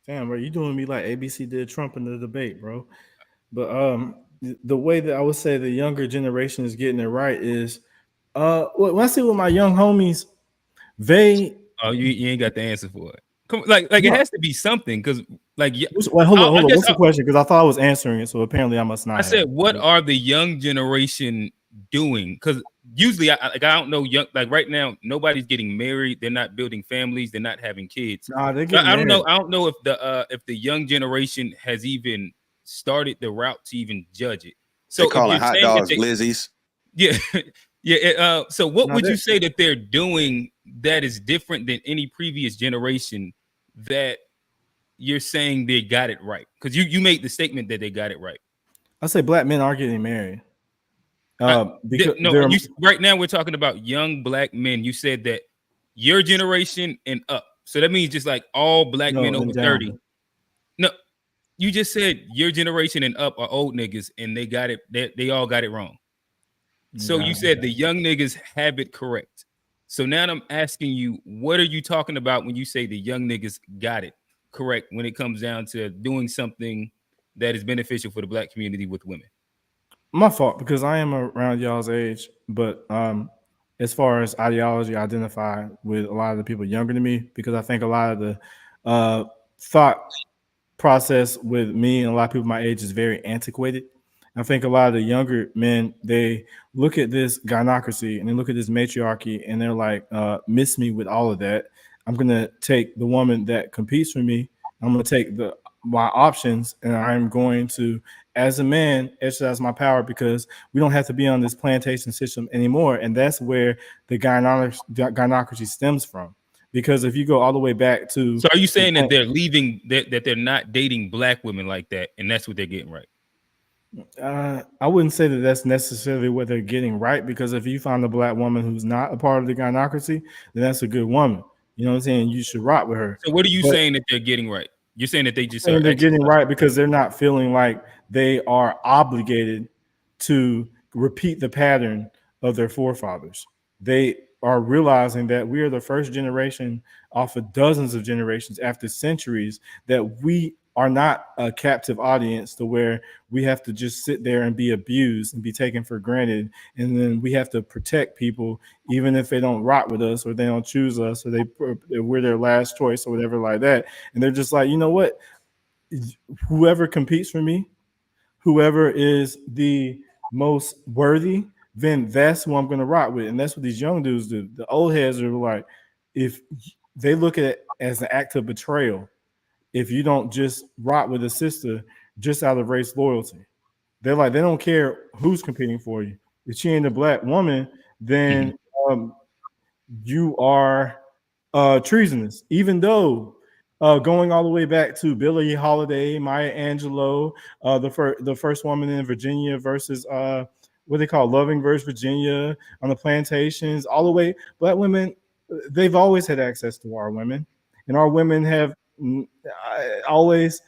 Damn, bro, you doing me like ABC did Trump in the debate, bro. But the way that I would say the younger generation is getting it right is when I see with my young homies, they Oh, you ain't got the answer for it. Come, like it has to be something because like Wait, hold on. guess What's the question? Because I thought I was answering it, so apparently I must not. I said, what are the young generation doing? Because usually, I don't know young. Like right now, nobody's getting married. They're not building families. They're not having kids. Nah, they're getting I don't know. married. I don't know if the young generation has even started the route to even judge it. So They're calling if you're hot saying dogs that glizzies. yeah, yeah. So what Now would you say that they're doing that is different than any previous generation that you're saying they got it right? Because you made the statement that they got it right. I say black men are getting married. Because right now we're talking about young black men. You said that your generation and up. So that means just like all black men over 30. No, you just said your generation and up are old niggas and they got it. They all got it wrong. So you said the young niggas have it correct. So now I'm asking you, what are you talking about when you say the young niggas got it correct when it comes down to doing something that is beneficial for the black community with women? My fault, because I am around y'all's age, but as far as ideology, I identify with a lot of the people younger than me because I think a lot of the thought process with me and a lot of people my age is very antiquated. I think a lot of the younger men, they look at this gynocracy and they look at this matriarchy and they're like, miss me with all of that. I'm going to take the woman that competes for me. I'm going to take my options and I'm going to, as a man, exercise my power because we don't have to be on this plantation system anymore. And that's where the gynocracy stems from. Because if you go all the way back to... So are you saying that they're leaving, that they're not dating black women like that, and that's what they're getting right? I wouldn't say that that's necessarily what they're getting right, because if you find a black woman who's not a part of the gynocracy, then that's a good woman. You know what I'm saying? You should rock with her. So what are you saying that they're getting right? You're saying that they just are getting right because they're not feeling like they are obligated to repeat the pattern of their forefathers. They are realizing that we are the first generation off of dozens of generations after centuries that we are not a captive audience to where we have to just sit there and be abused and be taken for granted. And then we have to protect people, even if they don't rock with us or they don't choose us or we're their last choice or whatever like that. And they're just like, you know what? Whoever competes for me, whoever is the most worthy, then that's who I'm going to rock with. And that's what these young dudes do. The old heads are like, if they look at it as an act of betrayal, if you don't just rock with a sister just out of race loyalty. They're like, they don't care who's competing for you. If she ain't a black woman, then you are treasonous. Even though going all the way back to Billie Holiday, Maya Angelou, the first woman in Virginia versus what they call Loving versus Virginia on the plantations, all the way, black women, they've always had access to our women, and our women have always,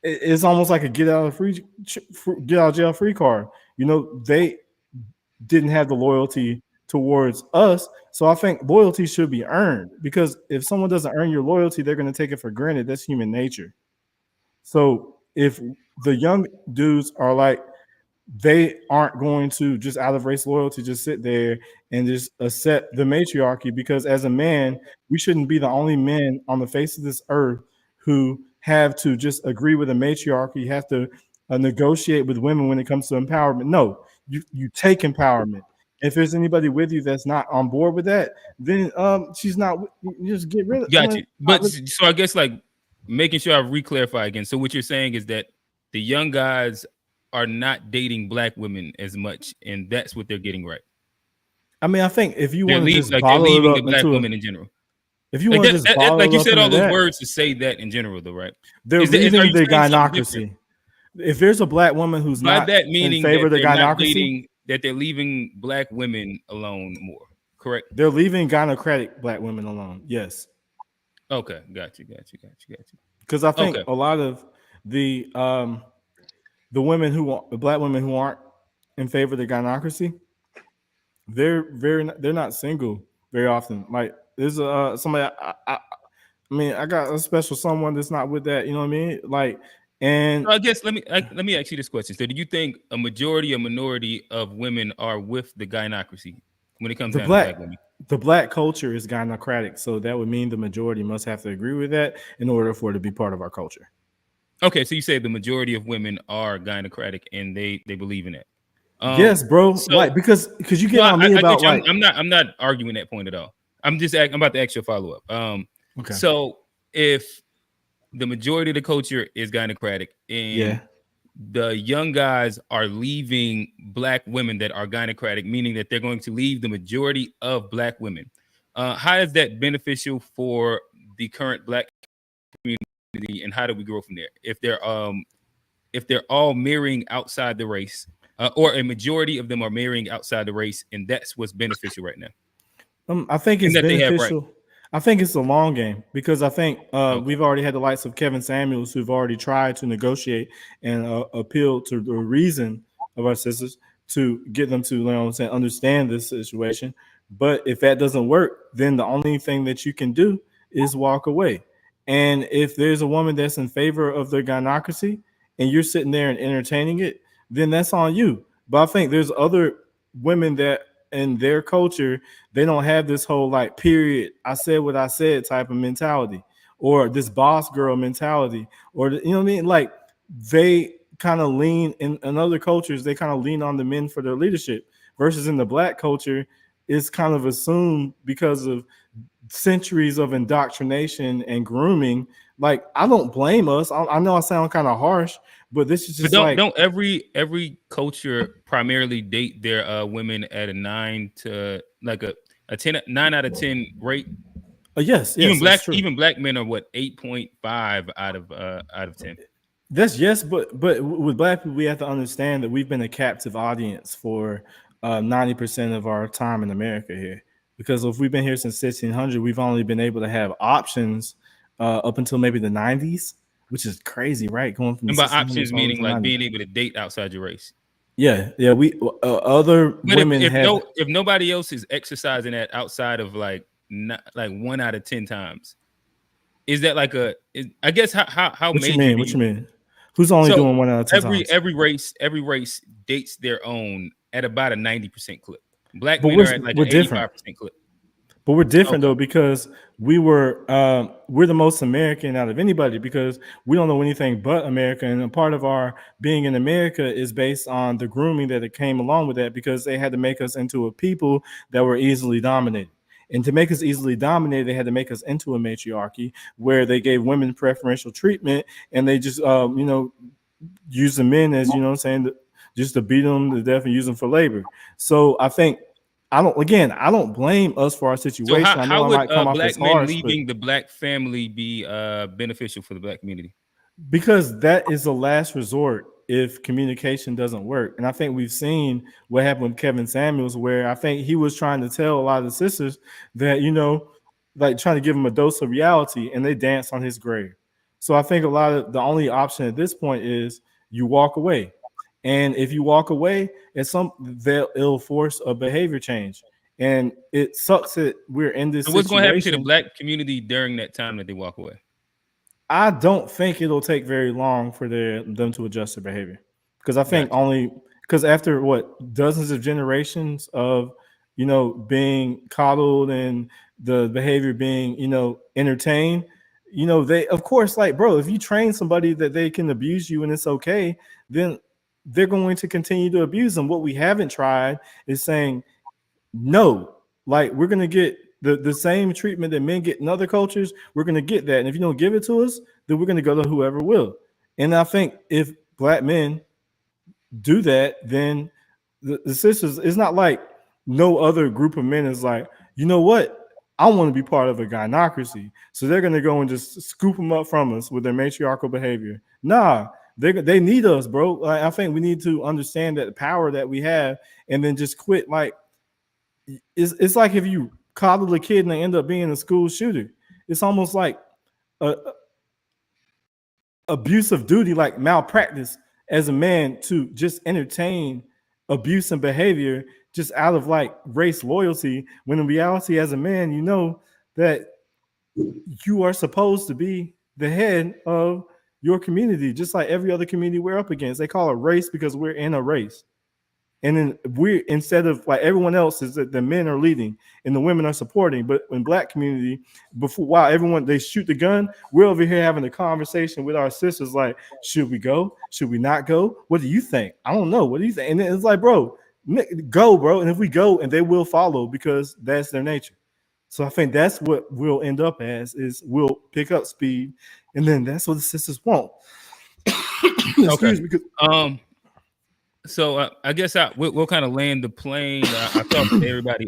it's almost like a get out of jail free card. You know, they didn't have the loyalty towards us. So I think loyalty should be earned, because if someone doesn't earn your loyalty, they're going to take it for granted. That's human nature. So if the young dudes are like, they aren't going to just out of race loyalty just sit there and just accept the matriarchy, because as a man, we shouldn't be the only men on the face of this earth who have to just agree with a matriarchy, have to negotiate with women when it comes to empowerment. No, you take empowerment. If there's anybody with you that's not on board with that, then she's not. You just get rid of. Got you. But so I guess like making sure I re-clarify again. So what you're saying is that the young guys are not dating black women as much, and that's what they're getting right. I mean, I think if you want to just they're bottle leaving it the up black into women in general. If you want to just bottle like you it up said all into those that, words to say that in general, though, right? They're leaving the gynocracy. If there's a black woman who's by not that meaning in favor of the they're not gynocracy, dating, that they're leaving black women alone more, correct? They're leaving gynocratic black women alone. Yes. Okay, got you. Because I think a lot of the women the black women who aren't in favor of the gynocracy, they're not single very often. Like there's somebody I mean, I got a special someone that's not with that. You know what I mean? Like, and so I guess let me ask you this question. So, do you think a minority of women are with the gynocracy when it comes down to black women? the black culture is gynocratic, so that would mean the majority must have to agree with that in order for it to be part of our culture. Okay, so you say the majority of women are gynocratic and they believe in it. Yes, bro. So, like because you get no, on me I about get you. like I'm not arguing that point at all. I'm about to ask you a follow up. okay. So if the majority of the culture is gynocratic and Yeah. the young guys are leaving black women that are gynocratic, meaning that they're going to leave the majority of black women. How is that beneficial for the current black community, and how do we grow from there? If they're all marrying outside the race, or a majority of them are marrying outside the race, and that's what's beneficial right now. I think it's And that they have right. beneficial. I think it's a long game because I think Okay. we've already had the likes of Kevin Samuels who've already tried to negotiate and appeal to the reason of our sisters to get them to, you know what I'm saying, understand this situation. But if that doesn't work, then the only thing that you can do is walk away. And if there's a woman that's in favor of their gynocracy and you're sitting there and entertaining it, then that's on you. But I think there's other women that in their culture, they don't have this whole like period, I said what I said type of mentality, or this boss girl mentality, or you know what I mean? Like they kind of lean in other cultures, they kind of lean on the men for their leadership, versus in the black culture, it's kind of assumed because of centuries of indoctrination and grooming. Like I don't blame us. I know I sound kind of harsh, but this is just don't every culture primarily date their women at a 9 to like a 9 out of 10 rate? Yes, even black men are what 8.5 out of 10. That's yes, but with black people, we have to understand that we've been a captive audience for 90% of our time in America here. Because if we've been here since 1600, we've only been able to have options up until maybe the 90s, which is crazy, right? Going from and by options meaning like being able to date outside your race. Yeah. We other but women if nobody else is exercising that outside of like 1 out of 10 times, is that like I guess how what major you mean? What you mean? Who's only doing 1 out of 10 times? Every race dates their own at about a 90% clip. Black But men are at like an 85% clip. But we're different though, because we're the most American out of anybody, because we don't know anything but America, and a part of our being in America is based on the grooming that it came along with that, because they had to make us into a people that were easily dominated. And to make us easily dominated, they had to make us into a matriarchy where they gave women preferential treatment, and they just use the men as, you know what I'm saying, just to beat them to death and use them for labor. So I think I don't blame us for our situation. So I know I might come off black as men harsh, leaving the black family be beneficial for the black community? Because that is the last resort if communication doesn't work. And I think we've seen what happened with Kevin Samuels, where I think he was trying to tell a lot of the sisters that, like trying to give them a dose of reality, and they danced on his grave. So I think a lot of the only option at this point is you walk away. And if you walk away, it'll force a behavior change. And it sucks that we're in this So what's going to happen to the situation. black community during that time that they walk away? I don't think it'll take very long for them to adjust their behavior, because I think because after dozens of generations of being coddled and the behavior being entertained, they, of course, like, bro, if you train somebody that they can abuse you and it's okay, then they're going to continue to abuse them. What we haven't tried is saying no, like we're gonna get the same treatment that men get in other cultures. We're gonna get that, and if you don't give it to us, then we're gonna go to whoever will. And I think if black men do that, then the sisters, it's not like no other group of men is like, you know what, I want to be part of a gynocracy, so they're gonna go and just scoop them up from us with their matriarchal behavior. Nah, they need us, bro. Like, I think we need to understand that power that we have, and then just quit. Like, it's like if you coddle a kid and they end up being a school shooter. It's almost like a abuse of duty, like malpractice as a man, to just entertain abuse and behavior just out of like race loyalty, when in reality, as a man, you know that you are supposed to be the head of your community, just like every other community we're up against. They call it race because we're in a race. And then we, instead of like everyone else, is that the men are leading and the women are supporting. But in Black community, while everyone they shoot the gun, we're over here having a conversation with our sisters like, should we go? Should we not go? What do you think? I don't know. What do you think? And then it's like, bro, go, bro. And if we go, and they will follow because that's their nature. So I think that's what we'll end up as is we'll pick up speed, and then that's what the sisters want. Excuse me. So I guess we'll kind of land the plane. I talked to everybody.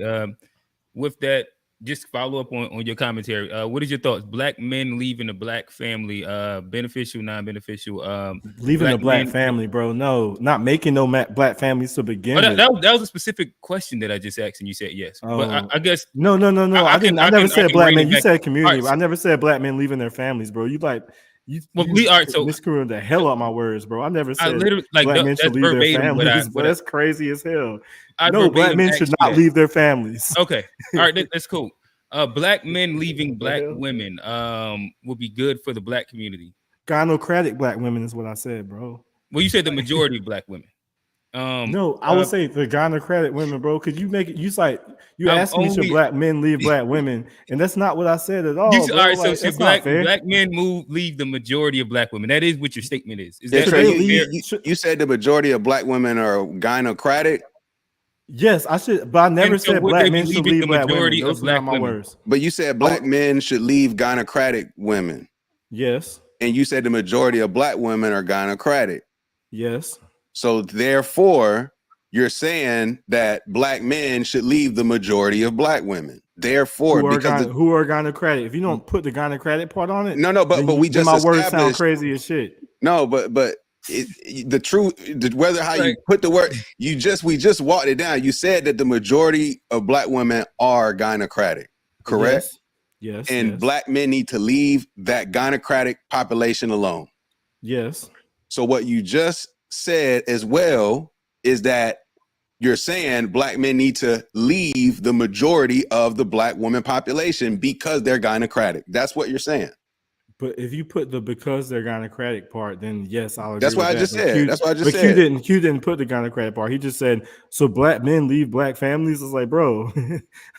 With that, just follow up on your commentary. What is your thoughts? Black men leaving the Black family, beneficial, non-beneficial? Leaving the Black family, bro. No, not making no Black families to begin with. That was a specific question that I just asked, and you said yes. But I guess no. I never said Black men. You said community. I never said Black men leaving their families, bro. Miscrewing the hell out my words, bro. I never said Black men should leave their families, but that's crazy as hell. No, Black men should not leave their families. Okay, all right, that's cool. Black men leaving Black women will be good for the Black community. Gynocratic Black women is what I said, bro. Well, you said the majority of Black women. No, I would say the gynocratic women, bro. Could you make it? You asked me should Black men leave Black women, and that's not what I said at all. All right, so should Black men leave the majority of Black women? That is what your statement is. Is that you said the majority of Black women are gynocratic? Yes, I should, but I never said Black men should leave Black women. Those are not my words. But you said Black men should leave gynocratic women. Yes. And you said the majority of Black women are gynocratic. Yes. So therefore, you're saying that Black men should leave the majority of Black women. Therefore, who are gynocratic? If you don't put the gynocratic part on it, but we just my words sound crazy as shit. No, but the truth, whether how you put the word, we just walked it down. You said that the majority of Black women are gynocratic, correct? Yes. And Black men need to leave that gynocratic population alone. Yes. So what you just said as well is that you're saying Black men need to leave the majority of the Black woman population because they're gynocratic. That's what you're saying. But if you put the because they're gynocratic part, then yes, I'll agree. That's what I just said. That's what I just said. But Q didn't put the gynocratic part. He just said, so Black men leave Black families. It's like, bro,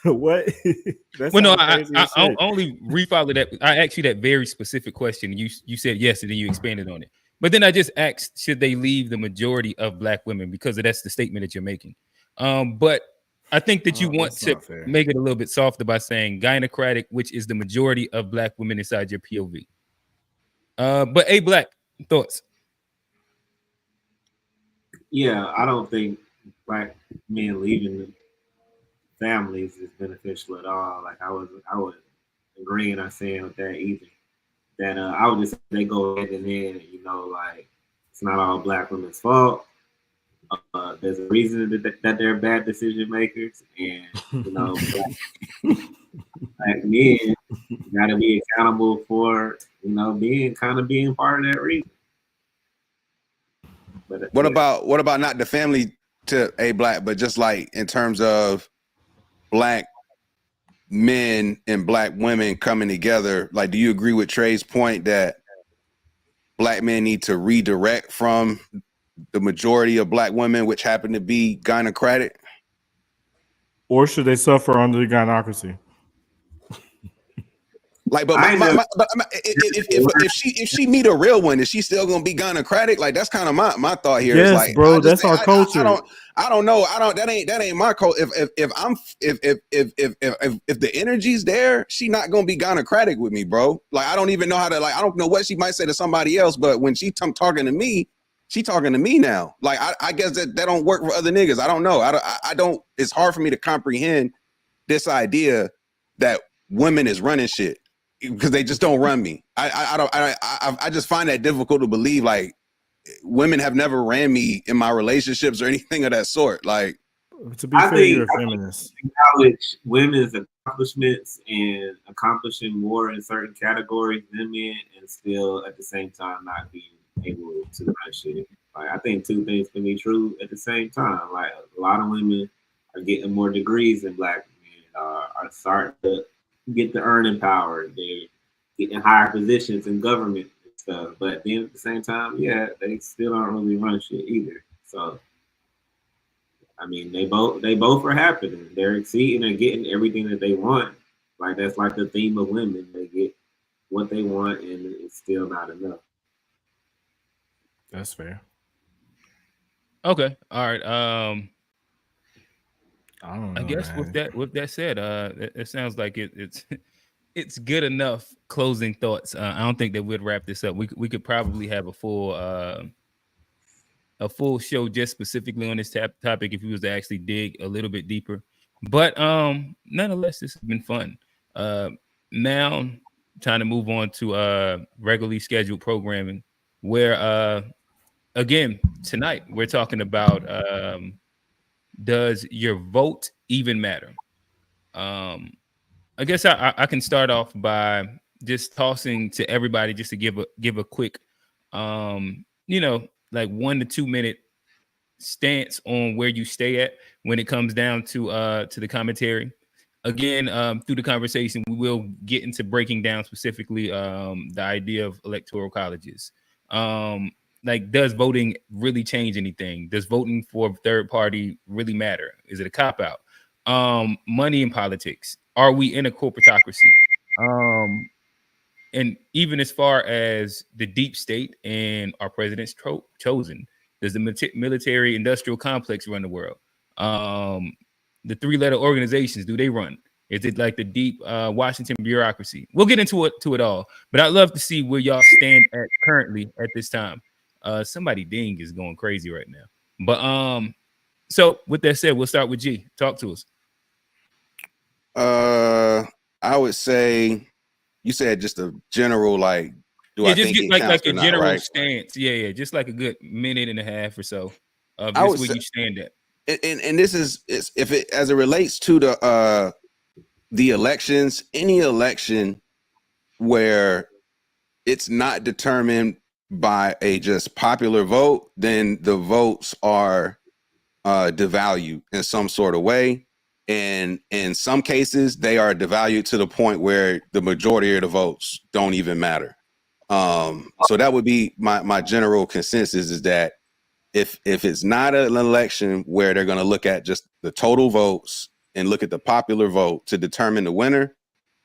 what? Well, no, I only refollowed that. I asked you that very specific question. You said yes, and then you expanded on it. But then I just asked, should they leave the majority of Black women? Because that's the statement that you're making. But I think that you want to make it a little bit softer by saying gynocratic, which is the majority of Black women inside your POV. But Black, thoughts? Yeah, I don't think Black men leaving the families is beneficial at all. Like I would agree and I'm saying with that either. That I would just say they go ahead and then, like it's not all Black women's fault. There's a reason that they're bad decision makers, and Black men gotta be accountable for being part of that reason. But what about not the family to Black, but just like in terms of Black men and Black women coming together? Like, do you agree with Trey's point that Black men need to redirect from the majority of Black women, which happen to be gynocratic? Or should they suffer under the gynocracy? Like, if she meet a real one, is she still gonna be gynocratic? Like, that's kind of my thought here. Yes, like, bro, that's our culture. I don't know. That ain't my culture. If the energy's there, she not gonna be gynocratic with me, bro. Like, I don't even know how to, like, I don't know what she might say to somebody else, but when she talking to me, she talking to me now. Like, I guess that don't work for other niggas. I don't know. I don't. It's hard for me to comprehend this idea that women is running shit because they just don't run me. I just find that difficult to believe. Like, women have never ran me in my relationships or anything of that sort. Like, to be fair, you're a feminist. Acknowledge women's accomplishments and accomplishing more in certain categories than men, and still at the same time not being able to run shit. Like, I think two things can be true at the same time. Like, a lot of women are getting more degrees than Black men, are starting to get the earning power. They're getting higher positions in government and stuff. But then at the same time, yeah, they still don't really run shit either. So I mean, they both are happening. They're exceeding and getting everything that they want. Like that's like the theme of women. They get what they want, and it's still not enough. That's fair. Okay. All right. I don't know, I guess man. with that said, it sounds like it's it's good enough closing thoughts. I don't think that we'd wrap this up. We could probably have a full show just specifically on this topic if we was to actually dig a little bit deeper. But nonetheless, this has been fun. Now time to move on to regularly scheduled programming, where again tonight we're talking about does your vote even matter? I guess I can start off by just tossing to everybody just to give a quick like 1 to 2 minute stance on where you stay at when it comes down to the commentary. Again, through the conversation, we will get into breaking down specifically the idea of electoral colleges. Like, does voting really change anything? Does voting for a third party really matter? Is it a cop out? Money in politics. Are we in a corporatocracy? And even as far as the deep state and our president's chosen, does the military industrial complex run the world? The three-letter organizations, do they run? Is it like the deep Washington bureaucracy? We'll get into it all, but I'd love to see where y'all stand at currently at this time. Somebody ding is going crazy right now. But so with that said, we'll start with G. Talk to us. I would say you said just a general like, do I just think get it like counts a or not, general right? stance. Yeah, just like a good minute and a half or so of I just would where say, you stand at. and this is if it as it relates to the elections, any election where it's not determined by a just popular vote, then the votes are devalued in some sort of way. And in some cases, they are devalued to the point where the majority of the votes don't even matter. So that would be my general consensus, is that if it's not an election where they're going to look at just the total votes and look at the popular vote to determine the winner,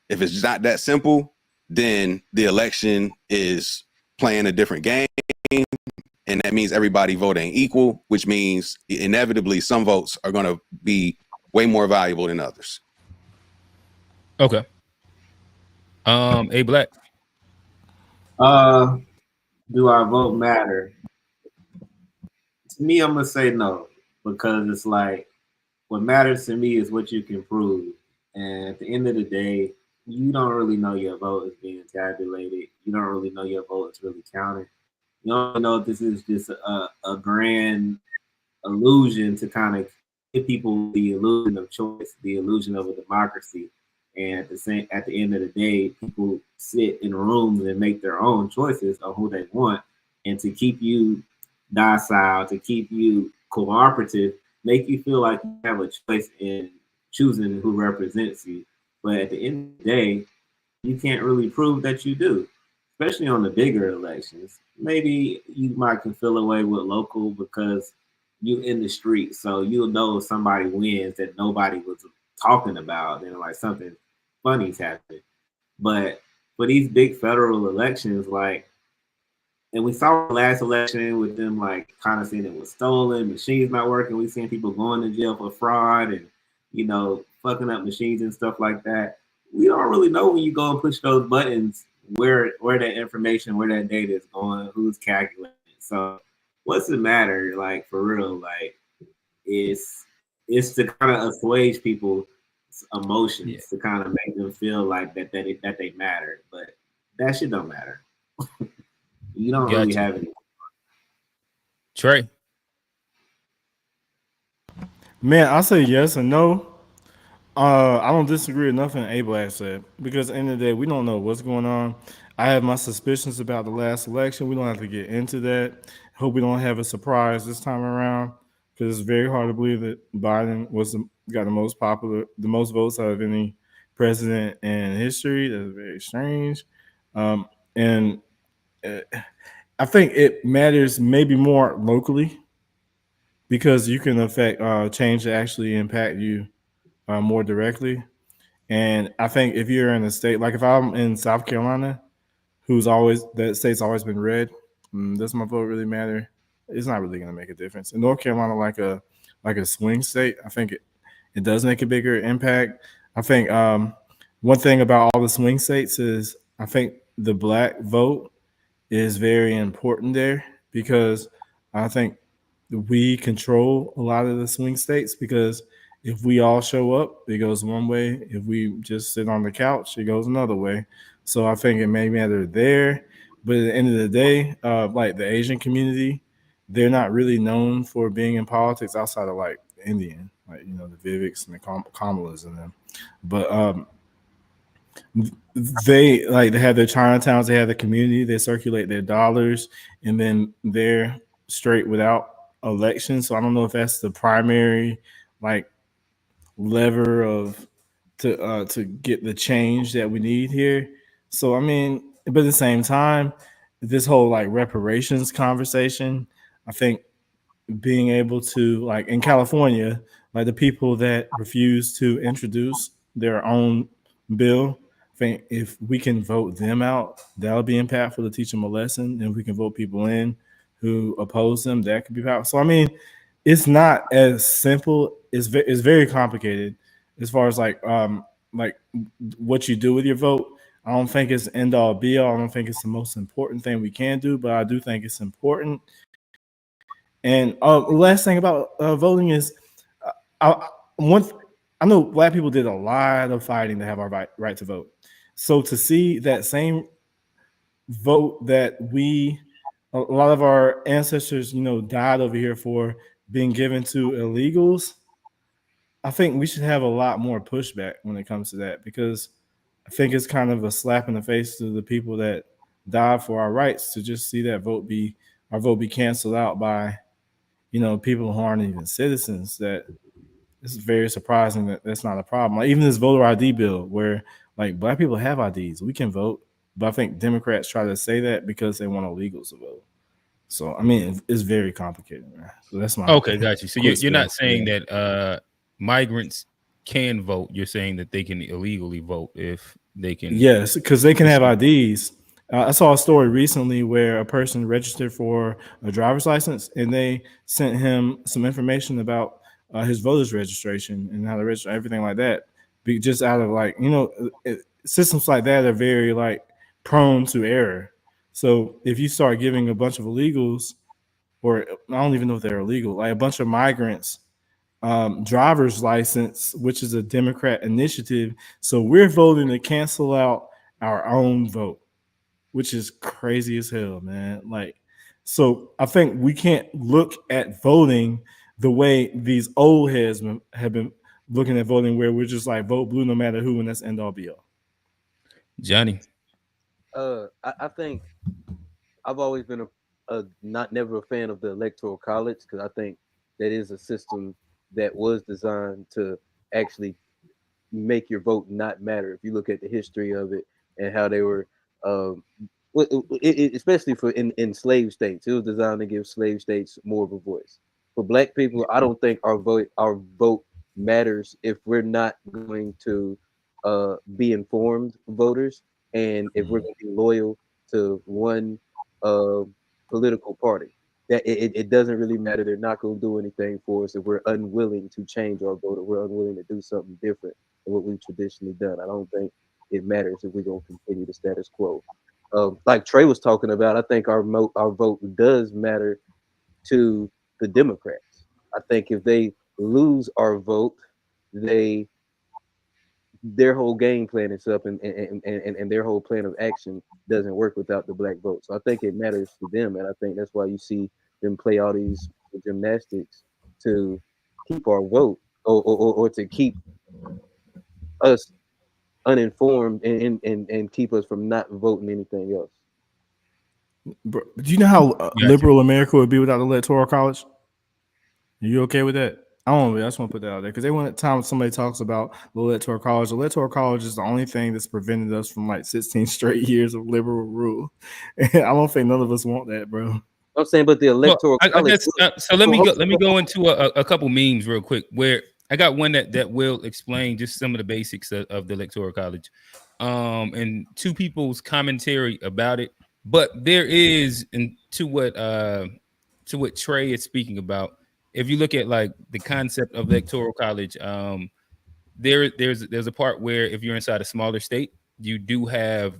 if it's not that simple, then the election is playing a different game. And that means everybody voting equal, which means inevitably some votes are going to be way more valuable than others. Okay. A Black. Do our vote matter? To me, I'm gonna say no, because it's like what matters to me is what you can prove. And at the end of the day, you don't really know your vote is being tabulated. You don't really know your vote is really counted. You don't know if this is just a grand illusion to kind of give people the illusion of choice, the illusion of a democracy. And at the end of the day, people sit in rooms and make their own choices of who they want. And to keep you docile, to keep you cooperative, make you feel like you have a choice in choosing who represents you. But at the end of the day, you can't really prove that you do, especially on the bigger elections. Maybe you might can feel away with local because you in the street, so you'll know if somebody wins that nobody was talking about, and like something funny's happened. But for these big federal elections, like, and we saw the last election with them like kind of saying it was stolen, machines not working. We seen people going to jail for fraud and fucking up machines and stuff like that. We don't really know when you go and push those buttons where that information, where that data is going, who's calculating. So what's the matter? Like, for real, like it's to kind of assuage people's emotions, to kind of make them feel like that they matter, but that shit don't matter. You don't really have any. Trey. Man, I say yes and no. I don't disagree with nothing Abel said, because at the end of the day, we don't know what's going on. I have my suspicions about the last election. We don't have to get into that. Hope we don't have a surprise this time around, because it's very hard to believe that Biden got the most votes out of any president in history. That's very strange. And I think it matters maybe more locally, because you can affect change that actually impact you more directly. And I think if you're in a state like if I'm in South Carolina, who's always that state's always been red, does my vote really matter? It's not really going to make a difference. In North Carolina, like a swing state, I think it does make a bigger impact. I think one thing about all the swing states is I think the black vote is very important there because I think we control a lot of the swing states because if we all show up, it goes one way. If we just sit on the couch, it goes another way. So I think it may matter there. But at the end of the day, like the Asian community, they're not really known for being in politics outside of like Indian, like the Viviks and the Kamalas and them. But they have their Chinatowns, they have the community, they circulate their dollars, and then they're straight without elections. So I don't know if that's the primary like lever of to get the change that we need here. So I mean, but at the same time, this whole like reparations conversation, I think being able to like in California, like the people that refuse to introduce their own bill, I think if we can vote them out, that'll be impactful to teach them a lesson. And if we can vote people in who oppose them, that could be powerful. So I mean, it's not as simple. It's very complicated as far as like what you do with your vote. I don't think it's end all be all. I don't think it's the most important thing we can do, but I do think it's important. And last thing about voting is, I, one, I know black people did a lot of fighting to have our right to vote. So to see that same vote that a lot of our ancestors, died over here for being given to illegals, I think we should have a lot more pushback when it comes to that because I think it's kind of a slap in the face to the people that died for our rights to just see that our vote be canceled out by people who aren't even citizens. That it's very surprising that that's not a problem. Like even this voter ID bill, where like black people have IDs, we can vote, but I think Democrats try to say that because they want illegals to vote. So I mean, it's very complicated, man. So that's my Okay, got you. So you're not saying that migrants can vote. You're saying that they can illegally vote if they can. Yes, because they can have IDs. I saw a story recently where a person registered for a driver's license and they sent him some information about his voter's registration and how to register, everything like that. Just out of like, systems like that are very like prone to error. So if you start giving a bunch of illegals, or I don't even know if they're illegal, like a bunch of migrants, driver's license, which is a Democrat initiative. So we're voting to cancel out our own vote, which is crazy as hell, man. Like, so I think we can't look at voting the way these old heads have been looking at voting, where we're just like vote blue no matter who, and that's end all be all. Johnny, I think I've always been never a fan of the electoral college because I think that is a system that was designed to actually make your vote not matter. If you look at the history of it and how they were, especially for in slave states, it was designed to give slave states more of a voice. For black people, I don't think our vote matters if we're not going to be informed voters and if we're going to be loyal to one political party. That it doesn't really matter. They're not going to do anything for us if we're unwilling to change our vote or we're unwilling to do something different than what we've traditionally done. I don't think it matters if we're going to continue the status quo. Like Trey was talking about, I think our vote does matter to the Democrats. I think if they lose our vote, their whole game plan is up and their whole plan of action doesn't work without the black vote. So I think it matters to them, and I think that's why you see them play all these gymnastics to keep our vote or to keep us uninformed and keep us from not voting anything else. Bro, do you know how liberal America would be without the electoral college? Are you okay with that? I just want to put that out there because time somebody talks about the electoral college is the only thing that's prevented us from like 16 straight years of liberal rule. And I don't think none of us want that, bro. I'm saying, but the electoral I college. guess, so let me go into a couple memes real quick. Where I got one that will explain just some of the basics of the electoral college, and two people's commentary about it. But there is, and to what Trey is speaking about, if you look at like the concept of electoral college, there's a part where if you're inside a smaller state, you do have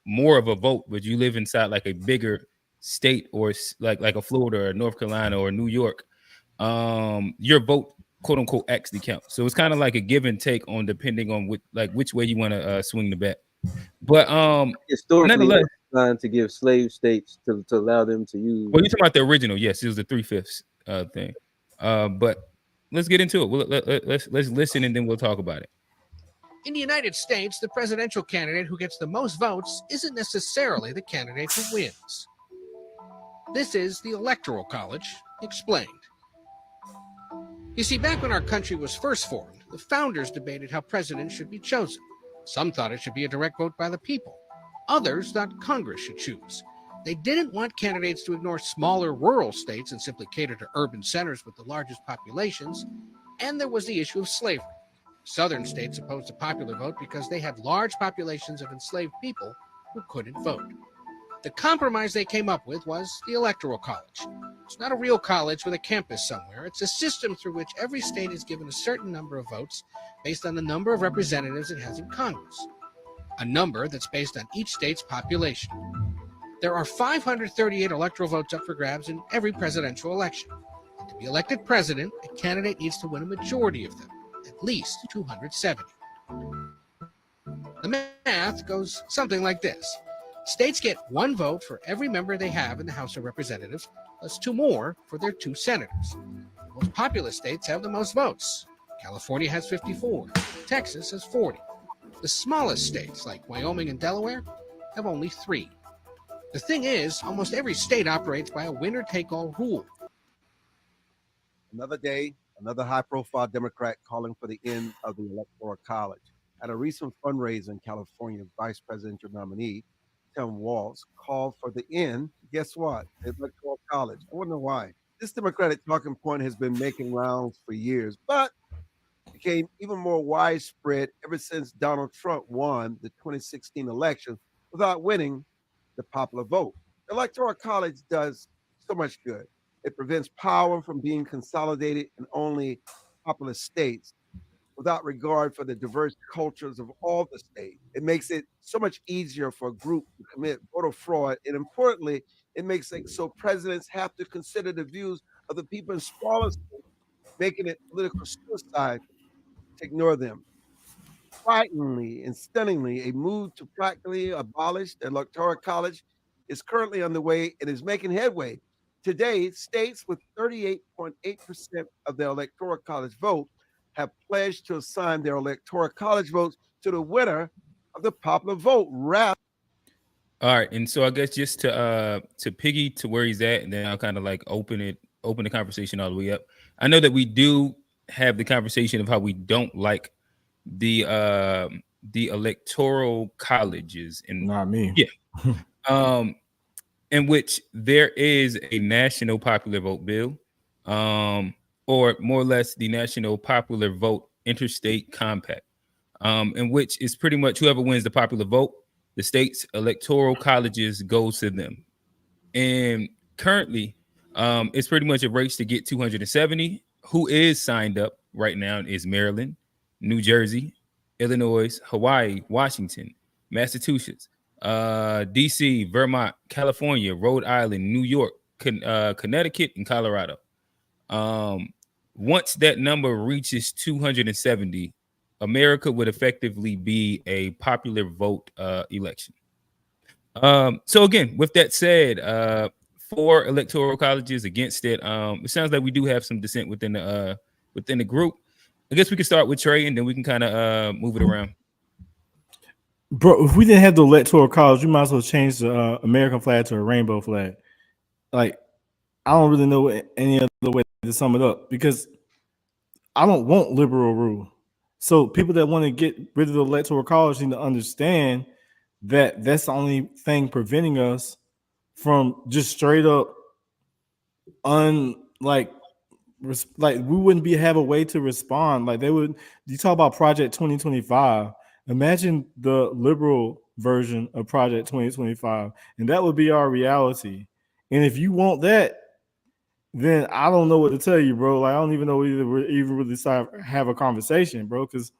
more of a vote, but you live inside like a bigger state or like a Florida or North Carolina or New York, your vote quote unquote actually counts. So it's kind of like a give and take on depending on which way you want to swing the bet. But historically nonetheless, designed to give slave states to allow them to use. Well, you're talking about the original, yes, it was the 3/5 thing. But let's get into it. Let's listen and then we'll talk about it. In the United States, the presidential candidate who gets the most votes isn't necessarily the candidate who wins. This is the Electoral College explained. You see, back when our country was first formed, the founders debated how presidents should be chosen. Some thought it should be a direct vote by the people. Others thought Congress should choose. They didn't want candidates to ignore smaller rural states and simply cater to urban centers with the largest populations. And there was the issue of slavery. Southern states opposed the popular vote because they had large populations of enslaved people who couldn't vote. The compromise they came up with was the Electoral College. It's not a real college with a campus somewhere. It's a system through which every state is given a certain number of votes based on the number of representatives it has in Congress, a number that's based on each state's population. There are 538 electoral votes up for grabs in every presidential election. And to be elected president, a candidate needs to win a majority of them, at least 270. The math goes something like this. States get one vote for every member they have in the House of Representatives, plus two more for their two senators. The most populous states have the most votes. California has 54. Texas has 40. The smallest states, like Wyoming and Delaware, have only 3. The thing is, almost every state operates by a winner-take-all rule. Another day, another high-profile Democrat calling for the end of the Electoral College. At a recent fundraiser in California, Vice Presidential nominee Tim Walz called for the end. Guess what? The Electoral College. I wonder why. This Democratic talking point has been making rounds for years, but became even more widespread ever since Donald Trump won the 2016 election without winning the popular vote. The Electoral College does so much good. It prevents power from being consolidated in only populous states without regard for the diverse cultures of all the states. It makes it so much easier for a group to commit voter fraud. And importantly, it makes it so presidents have to consider the views of the people in smaller states, making it political suicide to ignore them. Frighteningly and stunningly, a move to practically abolish the Electoral College is currently underway and is making headway. Today, states with 38.8% of their Electoral College vote have pledged to assign their Electoral College votes to the winner of the popular vote. All right, and so I guess just to piggy to where he's at, and then I'll kind of like open the conversation all the way up. I know that we do have the conversation of how we don't like the electoral colleges, and not me. Yeah, in which there is a national popular vote bill, or more or less the national popular vote interstate compact, in which is pretty much whoever wins the popular vote, the state's electoral colleges goes to them. And currently, it's pretty much a race to get 270. Who is signed up right now is Maryland, New Jersey, Illinois, Hawaii, Washington, Massachusetts, DC, Vermont, California, Rhode Island, New York, Connecticut, and Colorado. Once that number reaches 270, America would effectively be a popular vote election. So again, with that said, 4 electoral colleges against it. It sounds like we do have some dissent within the group. I guess we can start with Trey, and then we can kind of move it around. Bro, if we didn't have the Electoral College, you might as well change the American flag to a rainbow flag. Like, I don't really know any other way to sum it up, because I don't want liberal rule. So people that want to get rid of the Electoral College need to understand that that's the only thing preventing us from just straight up like we wouldn't have a way to respond. Like they would. You talk about Project 2025. Imagine the liberal version of Project 2025, and that would be our reality. And if you want that, then I don't know what to tell you, bro. Like I don't even know whether we're even really have a conversation, bro, because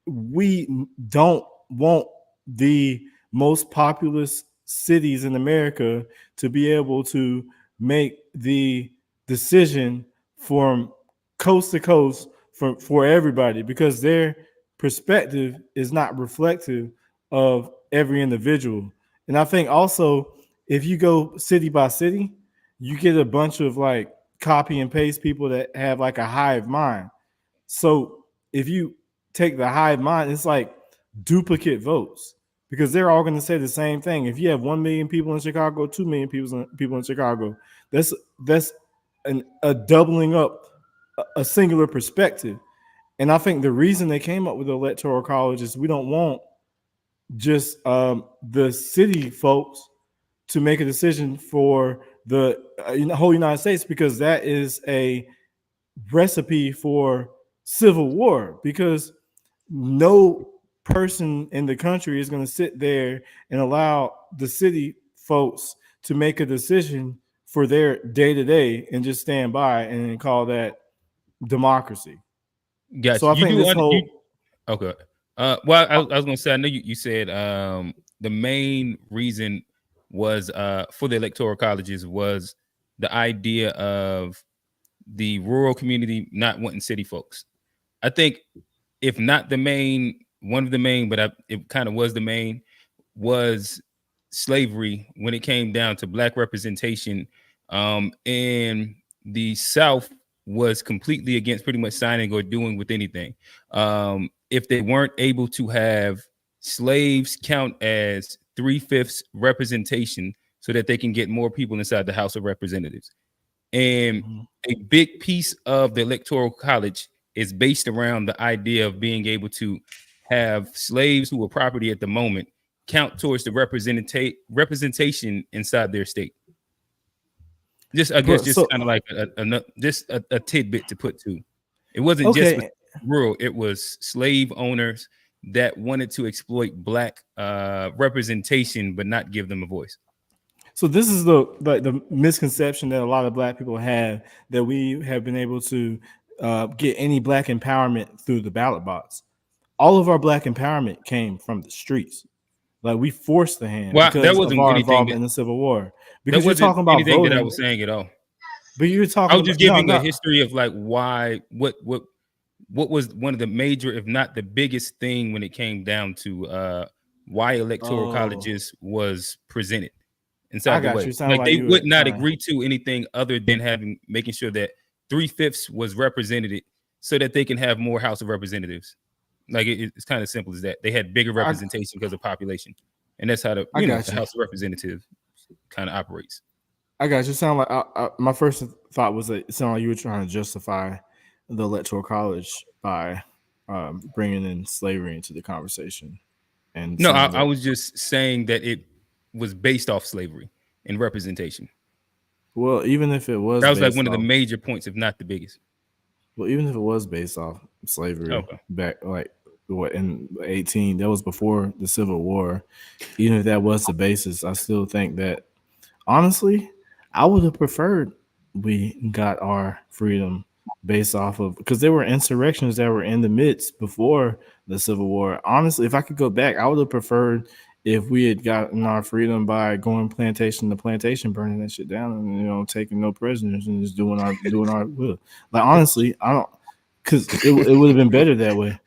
we don't want the most populous cities in America to be able to make the decision from coast to coast for everybody, because their perspective is not reflective of every individual. And I think also if you go city by city, you get a bunch of like copy and paste people that have like a hive mind. So if you take the hive mind, it's like duplicate votes, because they're all going to say the same thing. If you have 1 million people in Chicago, 2 million people in Chicago, that's a doubling up a singular perspective. And I think the reason they came up with the electoral college is we don't want just the city folks to make a decision for the whole United States, because that is a recipe for civil war, because no person in the country is going to sit there and allow the city folks to make a decision for their day-to-day and just stand by and call that democracy. Gotcha. So I think this whole okay. Well, I was gonna say, I know you said the main reason was for the electoral colleges was the idea of the rural community not wanting city folks. I think if not the main, one of the main, but it kind of was the main, was slavery when it came down to Black representation. And the South was completely against pretty much signing or doing with anything. If they weren't able to have slaves count as 3/5 representation so that they can get more people inside the House of Representatives. And a big piece of the Electoral College is based around the idea of being able to have slaves who are property at the moment count towards the representation inside their state. I guess kind of like a tidbit to put to. It wasn't just rural, it was slave owners that wanted to exploit Black representation but not give them a voice. So this is the misconception that a lot of Black people have, that we have been able to get any Black empowerment through the ballot box. All of our Black empowerment came from the streets. Like we forced the hand because of our involvement in the Civil War. Because you're talking about anything voting, that I was saying at all. But you're talking. I was just giving a history of like why what was one of the major, if not the biggest thing when it came down to why electoral colleges was presented. Inside the way. Like they would not agree to anything other than making sure that 3/5 was represented so that they can have more House of Representatives. Like it's kind of simple as that. They had bigger representation because of population, and that's how the House of Representatives kind of operates. I got you. Sound like my first thought was that it sounded like you were trying to justify the electoral college by bringing in slavery into the conversation. And no, I was just saying that it was based off slavery and representation. Well, even if it was, that was like one of the major points, if not the biggest. Well, even if it was based off slavery back like in 18, that was before the Civil War. Even if that was the basis, I still think that honestly, I would have preferred we got our freedom based off of, because there were insurrections that were in the midst before the Civil War. Honestly, if I could go back, I would have preferred if we had gotten our freedom by going plantation to plantation, burning that shit down, and taking no prisoners and just doing our will. Like honestly, I don't, because it would have been better that way.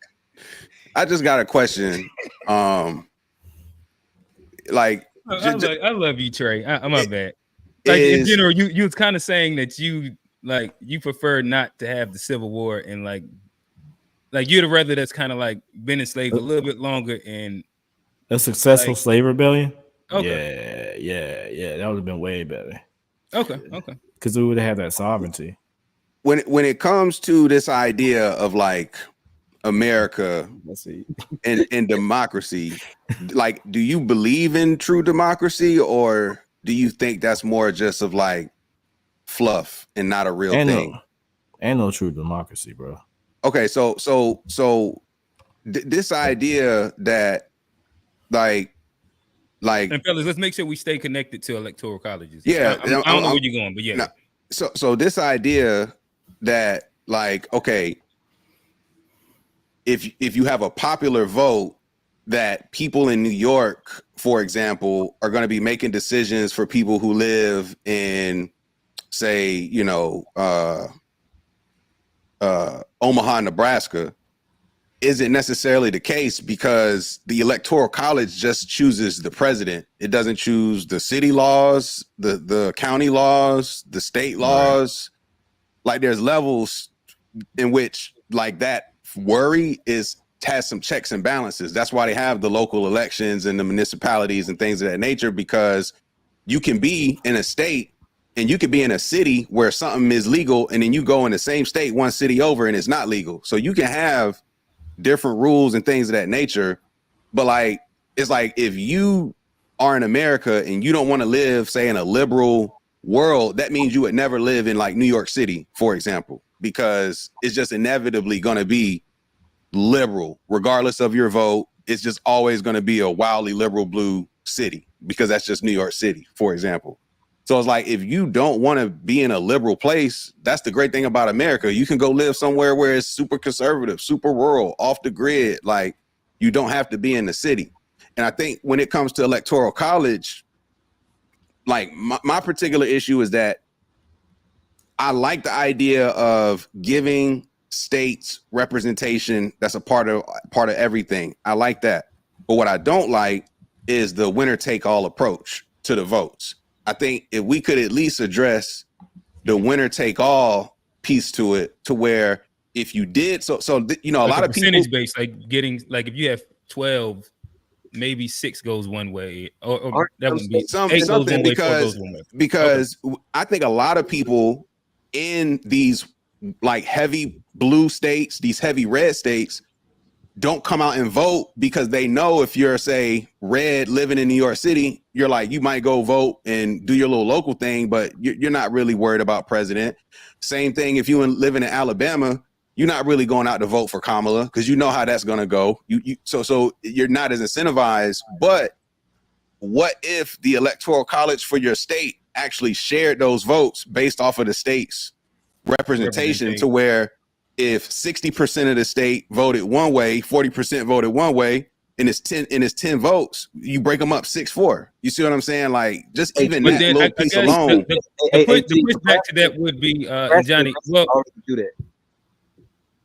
I just got a question. Like I love you, Trey. I'm my bad. Like in general, you was kind of saying that you prefer not to have the Civil War, and like you'd rather that's kind of like been enslaved a little bit longer and a successful slave rebellion. Okay. Yeah, that would have been way better. Okay. Because we would have had that sovereignty. When it comes to this idea of like America and democracy, like, do you believe in true democracy, or do you think that's more just of like fluff and not a real Ain't thing. No true democracy, bro. Okay, so this idea that like And fellas, let's make sure we stay connected to electoral colleges. Yeah, I don't know where you're going, but yeah. No, so this idea that like, okay, if you have a popular vote, that people in New York, for example, are going to be making decisions for people who live in, say, you know, Omaha, Nebraska, isn't necessarily the case, because the Electoral College just chooses the president. It doesn't choose the city laws, the county laws, the state laws. Right. Like there's levels in which like that worry has some checks and balances. That's why they have the local elections and the municipalities and things of that nature, because you can be in a state and you could be in a city where something is legal, and then you go in the same state one city over and it's not legal. So you can have different rules and things of that nature. But like, it's like, if you are in America and you don't want to live, say, in a liberal world, that means you would never live in like New York City, for example, because it's just inevitably going to be liberal, regardless of your vote. It's just always going to be a wildly liberal blue city, because that's just New York City, for example. So it's like, if you don't want to be in a liberal place, that's the great thing about America. You can go live somewhere where it's super conservative, super rural, off the grid. Like, you don't have to be in the city. And I think when it comes to Electoral College, like my particular issue is that I like the idea of giving states representation that's a part of everything. I like that. But what I don't like is the winner take all approach to the votes. I think if we could at least address the winner take all piece to it, to where if you did you know, a lot of percentage people based, like getting, like if you have 12, maybe 6 goes one way, or that wouldn't be something goes one way, 4 because goes one way. Because okay. I think a lot of people in these like heavy blue states, these heavy red states, don't come out and vote because they know if you're, say, red living in New York City, you're like, you might go vote and do your little local thing, but you're not really worried about president. Same thing if you living in Alabama, you're not really going out to vote for Kamala because you know how that's going to go. So you're not as incentivized. But what if the Electoral College for your state actually shared those votes based off of the state's representation, to where if 60% of the state voted one way, 40% voted one way, and it's 10 votes, you break them up 6-4. You see what I'm saying? Like, just even that little piece alone. The pushback to that would be, Johnny. Well, already do that.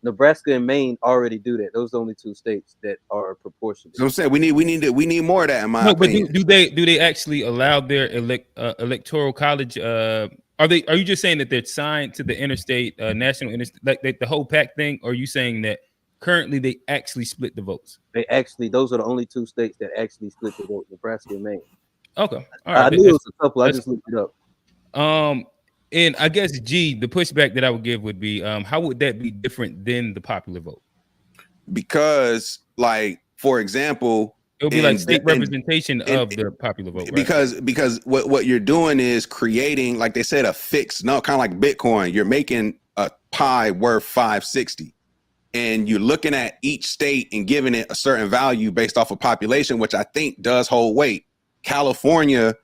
Nebraska and Maine already do that. Those are the only 2 states that are proportional. So I'm saying we need more of that in my opinion. But do they actually allow their electoral college? Are you just saying that they're signed to the interstate, national interstate, like the whole pack thing? Or are you saying that currently they actually split the votes? Those are the only 2 states that actually split the vote, Nebraska and Maine. Okay. All right. I knew it was a couple. I just looked it up. And I guess, the pushback that I would give would be, how would that be different than the popular vote? Because, like, for example, it would be like state representation of the popular vote, right? Because what you're doing is creating, like they said, a fixed, kind of like Bitcoin. You're making a pie worth 560, and you're looking at each state and giving it a certain value based off of population, which I think does hold weight. California,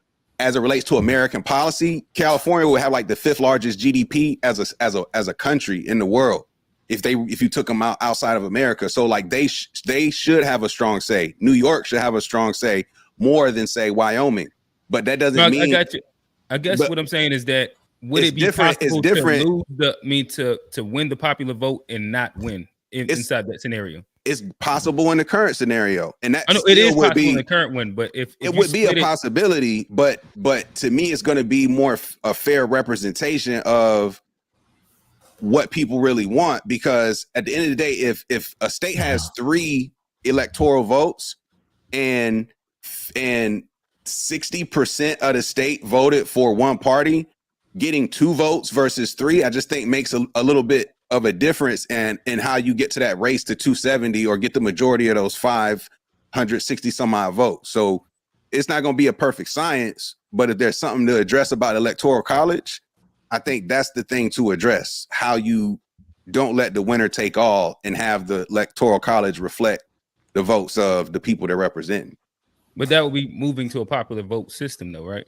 as it relates to American policy, California will have like the 5th largest GDP as a country in the world if you took them outside of America. So like they should have a strong say. New York should have a strong say, more than, say, Wyoming. But that doesn't mean. I got you. I guess what I'm saying is that would it be possible to lose to win the popular vote and not win inside that scenario? It's possible in the current scenario, and that it is possible in the current one. But if it would be a possibility, but to me, it's going to be more a fair representation of what people really want. Because at the end of the day, if a state has 3 electoral votes and 60% of the state voted for one party, getting 2 votes versus 3, I just think makes a little bit of a difference in how you get to that race to 270 or get the majority of those 560 some odd votes. So it's not going to be a perfect science, but if there's something to address about Electoral College, I think that's the thing to address, how you don't let the winner take all and have the electoral college reflect the votes of the people they're representing. But that would be moving to a popular vote system, though, right?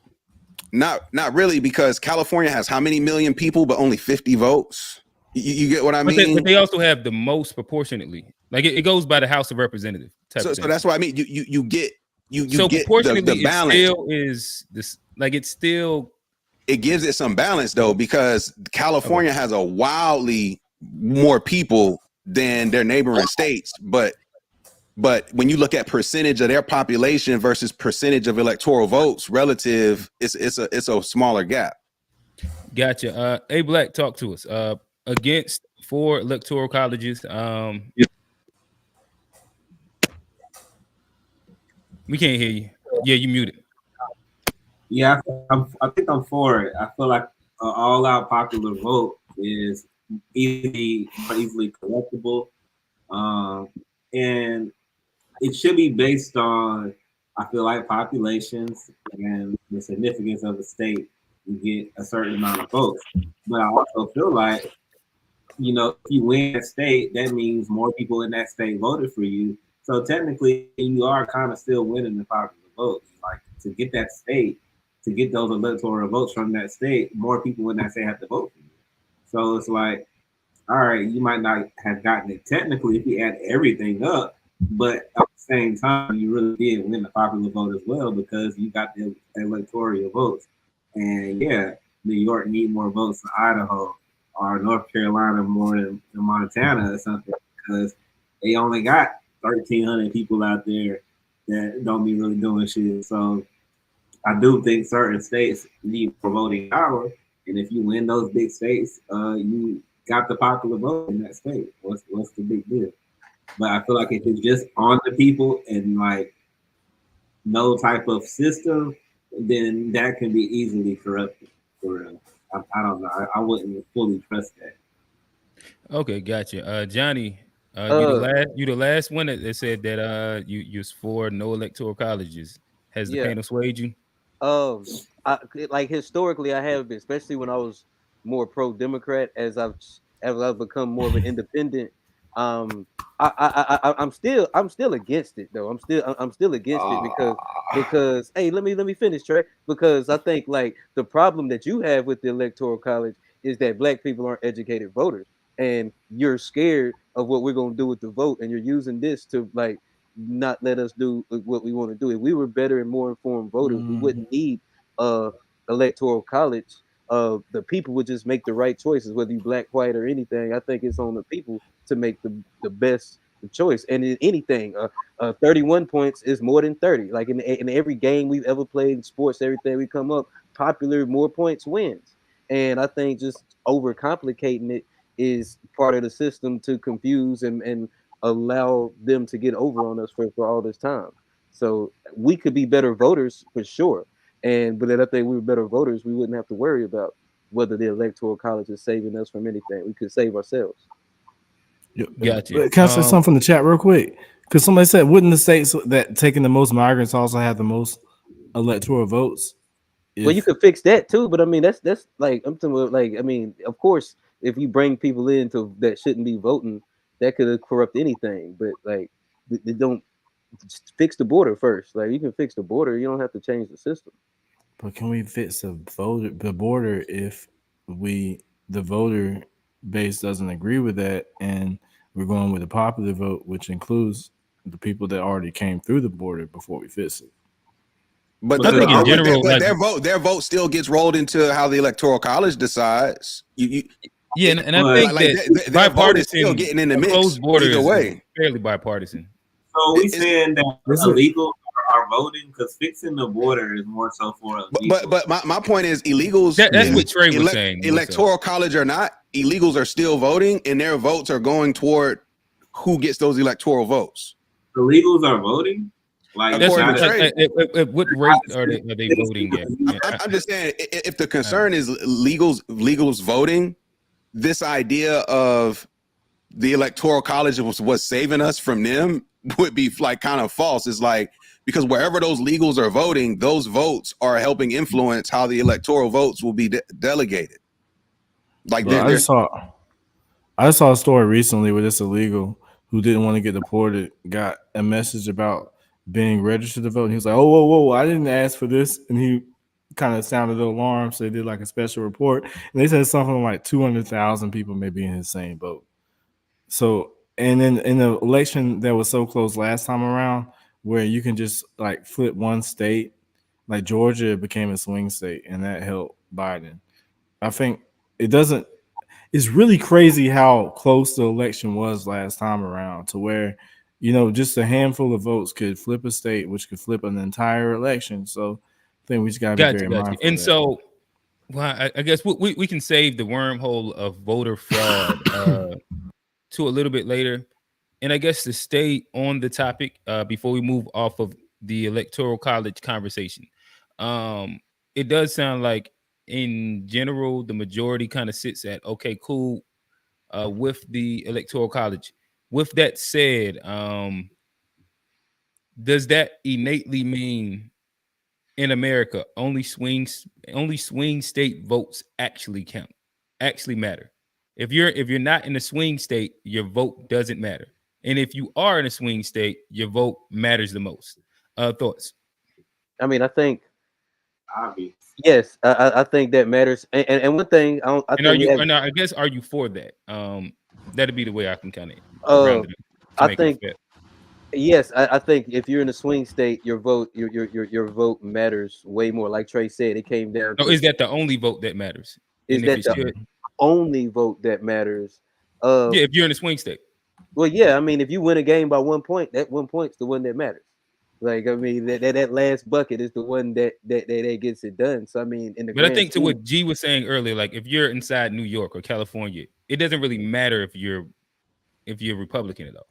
Not really, because California has how many million people, but only 50 votes. You get what I mean? But they also have the most proportionately. Like it goes by the House of Representatives. So that's what I mean. You get so get proportionally, the balance. it still is this. Like it's still. It gives it some balance though, because California has a wildly more people than their neighboring states, but when you look at percentage of their population versus percentage of electoral votes relative, it's a smaller gap. Gotcha. A Black, talk to us. Against 4 electoral colleges. We can't hear you. Yeah, you muted. Yeah, I think I'm for it. I feel like an all-out popular vote is easily collectible, and it should be based on, I feel like, populations and the significance of the state. You get a certain amount of votes, but I also feel like, you know, if you win a state, that means more people in that state voted for you. So technically, you are kind of still winning the popular vote. Like, to get that state, to get those electoral votes from that state, more people in that state have to vote for you. So it's like, all right, you might not have gotten it technically if you add everything up, but at the same time, you really did win the popular vote as well, because you got the electoral votes. And yeah, New York need more votes than Idaho, or North Carolina more than Montana or something, because they only got 1,300 people out there that don't be really doing shit. So I do think certain states need more voting power, and if you win those big states, you got the popular vote in that state. What's the big deal? But I feel like if it's just on the people and like no type of system, then that can be easily corrupted. For real, I don't know. I wouldn't fully trust that. Okay, gotcha. Johnny, you the last one that said that you're for no electoral colleges. Has the panel swayed you? Like historically, I have been, especially when I was more pro-Democrat. As I've become more of an independent, I'm still against it though. I'm still against it because hey, let me finish, Trey. Because I think like the problem that you have with the electoral college is that Black people aren't educated voters, and you're scared of what we're gonna do with the vote, and you're using this to like not let us do what we want to do. If we were better and more informed voters, we wouldn't need electoral college. The people would just make the right choices, whether you Black, white, or anything. I think it's on the people to make the best choice. And in anything, 31 points is more than 30. Like in every game we've ever played in sports, everything we come up, popular, more points wins. And I think just overcomplicating it is part of the system to confuse and allow them to get over on us for all this time. So we could be better voters for sure. But then I think we were better voters, we wouldn't have to worry about whether the electoral college is saving us from anything. We could save ourselves. Gotcha. Can I say something from the chat real quick? Because somebody said, wouldn't the states that taking the most migrants also have the most electoral votes? Well, you could fix that too, but I mean that's like I'm talking about, like, I mean, of course, if you bring people into that shouldn't be voting, that could corrupt anything. But like, they don't fix the border first. Like, you can fix the border, you don't have to change the system. But can we fix the border if the voter base doesn't agree with that, and we're going with the popular vote, which includes the people that already came through the border before we fix it? But I think in general, their vote still gets rolled into how the electoral college decides. And I think that bipartisan, still getting in the mix. Closed border either way, fairly bipartisan. So we saying that illegals are voting, because fixing the border is more so for illegals. But my point is, illegals. That's what Trey was saying. Electoral college or not, illegals are still voting, and their votes are going toward who gets those electoral votes. Illegals are voting. Like, at what rate are they voting at? I'm just saying, if the concern is legals voting, this idea of the electoral college was saving us from them would be like kind of false. It's like, because wherever those legals are voting, those votes are helping influence how the electoral votes will be delegated. Like Well, they're I just saw a story recently where this illegal who didn't want to get deported got a message about being registered to vote. And he was like, "Oh, whoa, whoa, I didn't ask for this," and he kind of sounded the alarm. So they did like a special report, and they said something like 200,000 people may be in his same boat. So, and then in the election that was so close last time around, where you can just like flip one state, like Georgia became a swing state, and that helped Biden. I think it doesn't. It's really crazy how close the election was last time around, to where just a handful of votes could flip a state, which could flip an entire election. So, I think we just got to be Gotcha, very gotcha. mindful of And that. so, well, I guess we can save the wormhole of voter fraud to a little bit later. And I guess to stay on the topic before we move off of the electoral college conversation, it does sound like in general the majority kind of sits at okay, cool with the electoral college. With that said, does that innately mean in America only swing state votes actually count, actually matter? If you're not in a swing state, your vote doesn't matter. And if you are in a swing state, your vote matters the most. Thoughts? I mean, I think Obvious. yes, I think that matters. And one thing I And are think we you? have. And I guess are you for that? That'd be the way I can kind of Uh, round it up to I make it think fit. yes, I think if you're in a swing state, your vote matters way more. Like Trey said, it came down So to is that the only vote that matters? is And if that it the should, only vote that matters? Uh, yeah, if you're in a swing state. well, yeah, I mean, if you win a game by 1 point, that 1 point's the one that matters. Like, I mean, that last bucket is the one that gets it done. So, I mean, in the But I grand think to scheme, what G was saying earlier, like if you're inside New York or California, it doesn't really matter if you're Republican at all.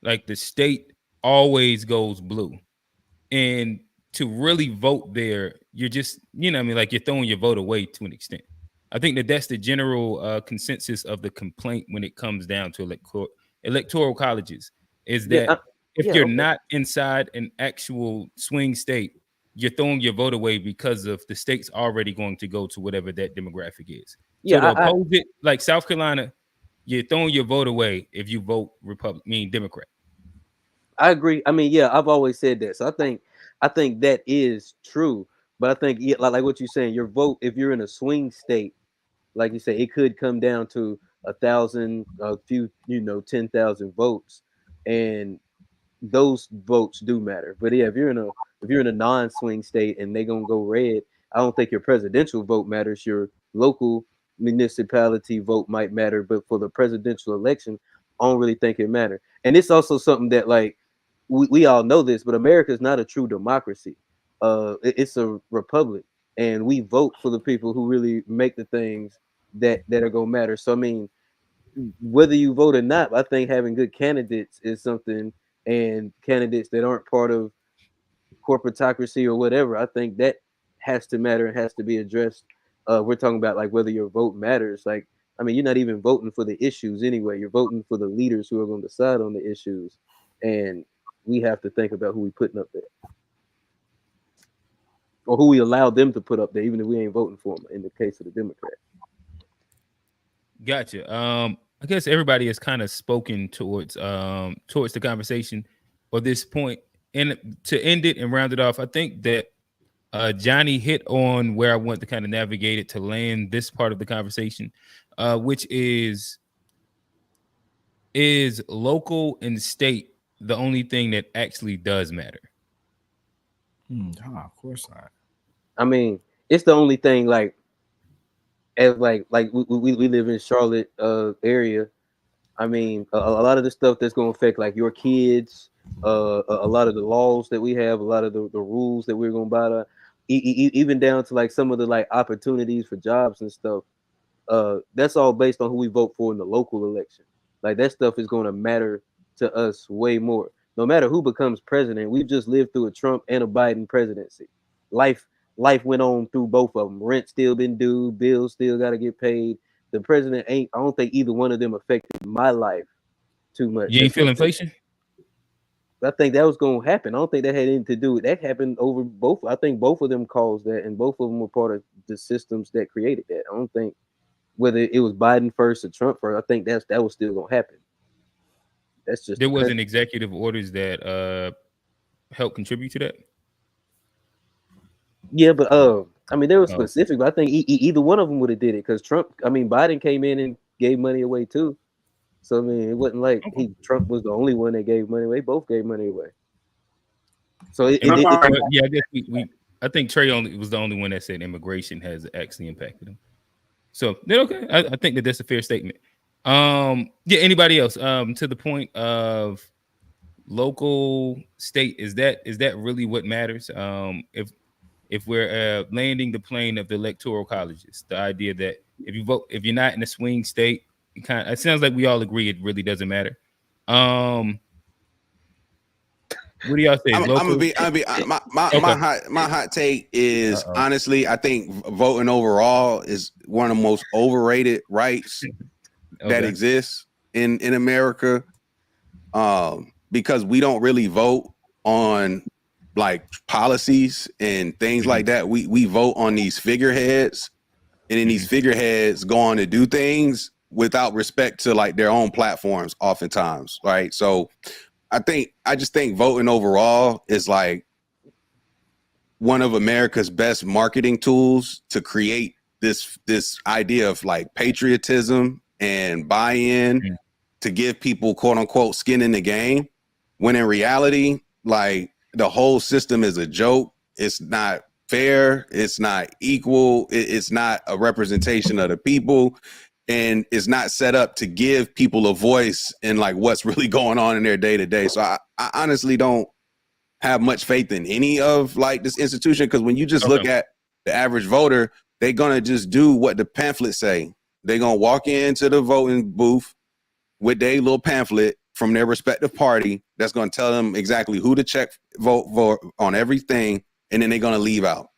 Like the state always goes blue. And to really vote there, you're just, what I mean, like you're throwing your vote away to an extent. I think that's the general consensus of the complaint when it comes down to electoral colleges is yeah, that if yeah, you're okay, not inside an actual swing state, you're throwing your vote away because of the state's already going to go to whatever that demographic is. So to yeah, oppose it, like South Carolina, you're throwing your vote away if you vote Democrat. I agree. I mean, yeah, I've always said that. So I think that is true. But I think, yeah, like what you're saying, your vote, if you're in a swing state, like you say, it could come down to 1,000, a few, 10,000 votes, and those votes do matter. But yeah, if you're in a non-swing state and they're gonna go red, I don't think your presidential vote matters. Your local municipality vote might matter, but for the presidential election, I don't really think it matter. And it's also something that like we all know this, but America is not a true democracy. It's a republic, and we vote for the people who really make the things that are gonna matter. So I mean, whether you vote or not, I think having good candidates is something, and candidates that aren't part of corporatocracy or whatever, I think that has to matter and has to be addressed. We're talking about like whether your vote matters. Like, I mean, you're not even voting for the issues anyway. You're voting for the leaders who are going to decide on the issues, and we have to think about who we putting up there, or who we allow them to put up there, even if we ain't voting for them. In the case of the Democrats. Gotcha. I guess everybody has kind of spoken towards the conversation or this point. And to end it and round it off, I think that Johnny hit on where I want to kind of navigate it to land this part of the conversation, which is local and state the only thing that actually does matter? Of course not. I mean, it's the only thing like as like we live in Charlotte area. I mean, a lot of the stuff that's going to affect like your kids, a lot of the laws that we have, a lot of the rules that we're going to buy, even down to like some of the like opportunities for jobs and stuff. That's all based on who we vote for in the local election. Like that stuff is going to matter to us way more. No matter who becomes president, we've just lived through a Trump and a Biden presidency. Life life went on through both of them. Rent still been due, bills still got to get paid. The president ain't. I don't think either one of them affected my life too much. You ain't feel inflation? I think that was going to happen. I don't think that had anything to do with that. Happened over both. I think both of them caused that, and both of them were part of the systems that created that. I don't think whether it was Biden first or Trump first, I think that was still gonna happen. That's just there wasn't executive orders that help contribute to that. Yeah, but I mean, they were specific, but I think either one of them would have did it because Biden came in and gave money away too. So I mean, it wasn't like Trump was the only one that gave money away. Both gave money away. So yeah, I guess I think Trey was the only one that said immigration has actually impacted him. So they're okay. I think that's a fair statement. Yeah. Anybody else? To the point of local, state, is that really what matters? If we're landing the plane of the electoral colleges, the idea that if you vote, if you're not in a swing state, it sounds like we all agree it really doesn't matter. What do y'all say? My hot take is honestly, I think voting overall is one of the most overrated rights that exists in America. Because we don't really vote on like policies and things like that. We vote on these figureheads, and then these figureheads go on to do things without respect to like their own platforms oftentimes, right? So I just think voting overall is like one of America's best marketing tools to create this idea of like patriotism and buy-in to give people quote unquote skin in the game, when in reality, like the whole system is a joke. It's not fair. It's not equal. It's not a representation of the people. And it's not set up to give people a voice in like what's really going on in their day to day. So I honestly don't have much faith in any of like this institution, because when you just look at the average voter, they're gonna just do what the pamphlets say. They're gonna walk into the voting booth with their little pamphlet from their respective party that's gonna tell them exactly who to vote on everything, and then they're gonna leave out.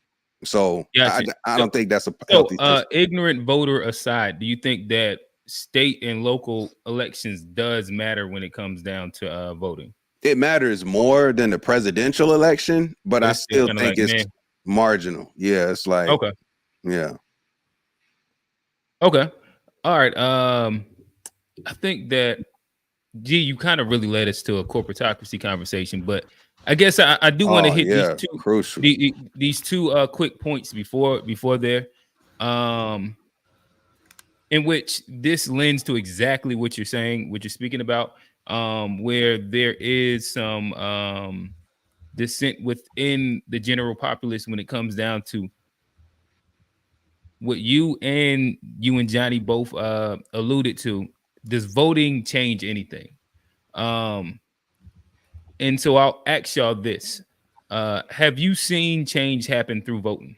So I don't think that's a healthy system. Ignorant voter aside, do you think that state and local elections does matter when it comes down to voting? It matters more than the presidential election, but I still think it's marginal. Yeah, it's like yeah. Okay. All right. I think that you kind of really led us to a corporatocracy conversation, but I guess I do want to hit these two quick points before there, in which this lends to exactly what you're saying, what you're speaking about, where there is some dissent within the general populace when it comes down to what you and Johnny both alluded to. Does voting change anything? And so I'll ask y'all this. Have you seen change happen through voting?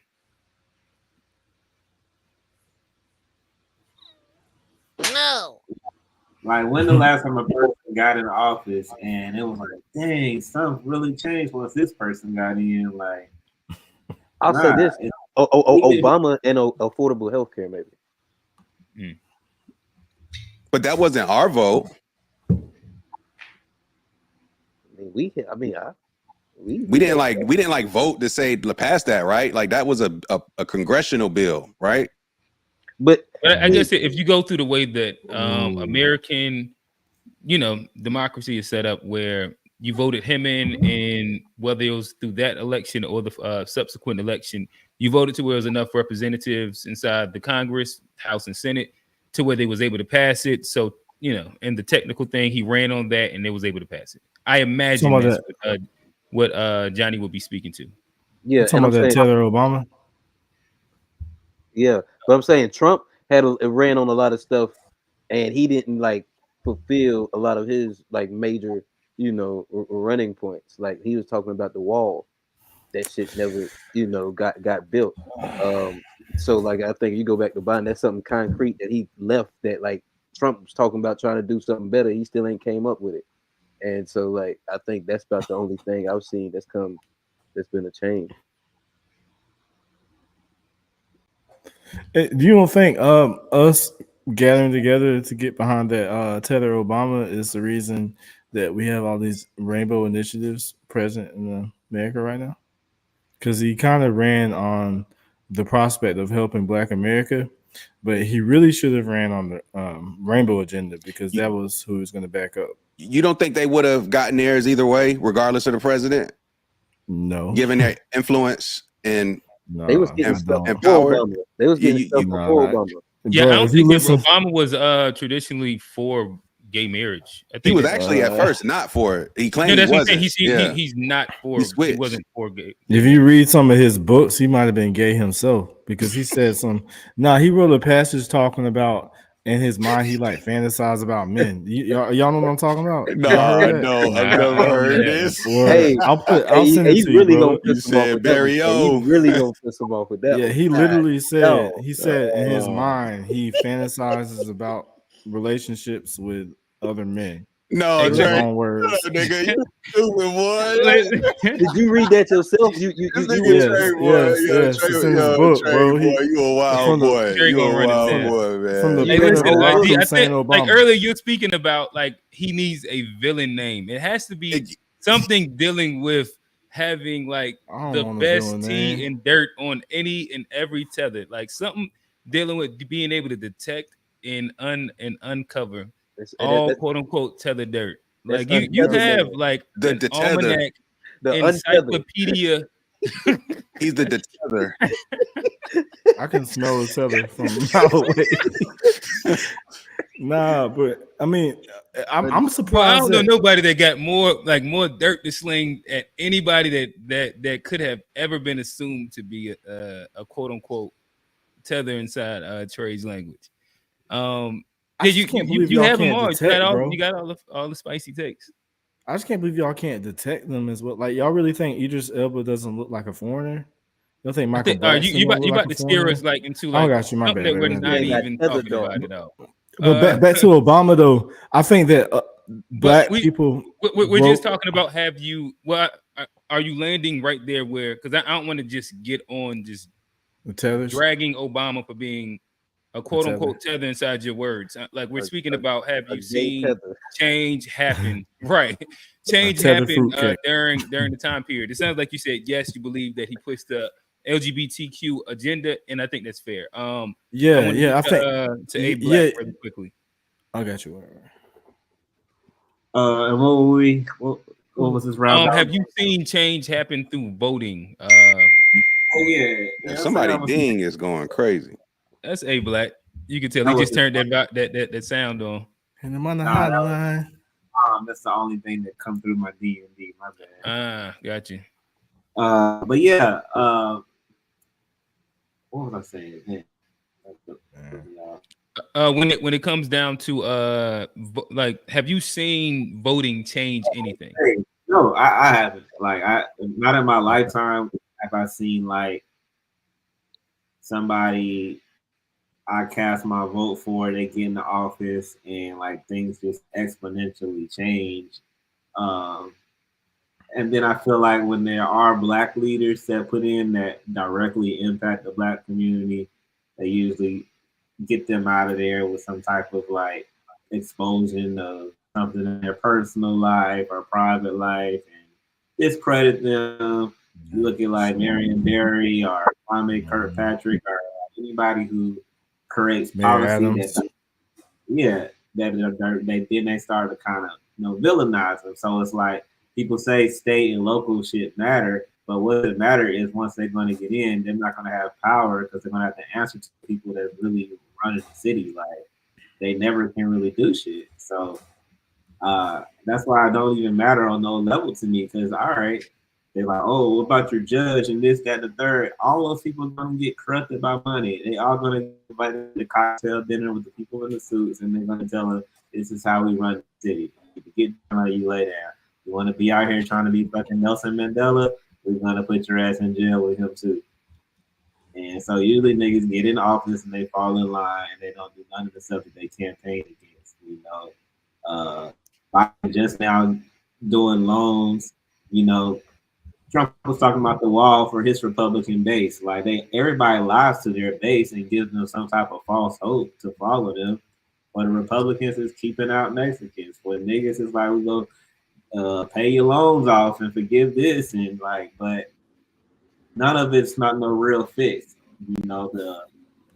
No. Like, when the last time a person got in office and it was like, dang, something really changed once this person got in? Like, I'll say this: Obama and affordable health care, maybe. But that wasn't our vote. We didn't like vote to say to pass that, right? Like that was a congressional bill, right? But I guess if you go through the way that American, democracy is set up, where you voted him in, and whether it was through that election or the subsequent election, you voted to where there was enough representatives inside the Congress, House and Senate, to where they was able to pass it. So, and the technical thing, he ran on that and they was able to pass it. I imagine that's what Johnny would be speaking to. Yeah, talking about that Tether Obama. Yeah, but I'm saying Trump ran on a lot of stuff, and he didn't like fulfill a lot of his like major, running points. Like he was talking about the wall, that shit never, got built. So like I think you go back to Biden, that's something concrete that he left that like Trump was talking about trying to do something better. He still ain't came up with it. And so like I think that's about the only thing I've seen that's been a change. You don't think us gathering together to get behind that Tether Obama is the reason that we have all these rainbow initiatives present in America right now? Because he kind of ran on the prospect of helping Black America, But he really should have ran on the rainbow agenda because that was who he was going to back up. You don't think they would have gotten theirs either way, regardless of the president? No, given their influence and They was getting stuff and before power. Obama. They was getting stuff before Obama. Yeah, Bro, I don't if you think listen, Obama was traditionally for gay marriage. I think he was actually at first not for it. He claimed that's he what I'm wasn't. saying. He's not for. He wasn't for gay. If you read some of his books, he might have been gay himself because he said some. He wrote a passage talking about in his mind he like fantasized about men. Y'all know what I'm talking about? No, I've never heard this. Hey, I'll send it to really you, bro. gonna piss him off with Barry that one. He really gonna piss him off with that. Yeah, one. he literally said No. he said in his mind he fantasizes about relationships with other men. No, His Trey, own words. nigga, you stupid boy. Did you read that yourself? You yes. It's in his book, bro. You a wild boy. You a wild boy, man. From the Hey, pen of listen, like, Barack I Hussein think, Obama. like earlier you're speaking about like he needs a villain name. It has to be something dealing with having like the best tea and dirt on any and every tether, like something dealing with being able to detect and uncover all quote unquote tether dirt. Like you have like an almanac, the encyclopedia. He's the tether. I can smell the tether from a mile away. Nah, but I mean, I'm surprised. Well, I don't know nobody that got more dirt to sling at anybody that could have ever been assumed to be a quote unquote tether inside Trey's language. You have them all. You got all the spicy takes. I just can't believe y'all can't detect them as well. Like y'all really think Idris Elba doesn't look like a foreigner? You think Michael Blackson you look about like to steer us like into like got you, my bad, that we're not even talking about it out. But back to Obama though, I think that black people. We're just talking about are you landing right there where? Because I don't want to just get on just dragging Obama for being a quote unquote tether inside your words. Like we're speaking about have you seen change happen? Right. Change happened during the time period. It sounds like you said yes, you believe that he pushed the LGBTQ agenda, and I think that's fair. I think to A Black really quickly. I got you. And what was this round? Have you seen change happen through voting? Somebody ding is going crazy. That's A Black. You can tell he just turned that sound on. And I'm on the hotline. That's the only thing that come through my D&D. My bad. Got you. But yeah. What was I saying? When it comes down to like, have you seen voting change anything? No, I haven't. Like, not in my lifetime have I seen like somebody I cast my vote for, they get in the office and like things just exponentially change. And then I feel like when there are Black leaders that put in that directly impact the Black community, they usually get them out of there with some type of like explosion of something in their personal life or private life and discredit them. You look at like Marion Barry or Kwame Kirkpatrick or anybody who creates policy they start to kind of villainize them. So it's like people say state and local shit matter, but what it matter is once they're going to get in, they're not going to have power because they're going to have to answer to people that really running the city. Like they never can really do shit. So that's why I don't even matter on no level to me because all right. They're like, oh, what about your judge and this, that, and the third? All those people are going to get corrupted by money. They all going to invite the cocktail dinner with the people in the suits, and they're going to tell them, this is how we run the city. You get down or you lay down. You want to be out here trying to be fucking Nelson Mandela, we're going to put your ass in jail with him too. And so usually niggas get in office and they fall in line and they don't do none of the stuff that they campaign against. Biden just now doing loans, Trump was talking about the wall for his Republican base. Like everybody lies to their base and gives them some type of false hope to follow them. But the Republicans is keeping out Mexicans. When niggas is like, we go pay your loans off and forgive this but none of it's not no real fix. The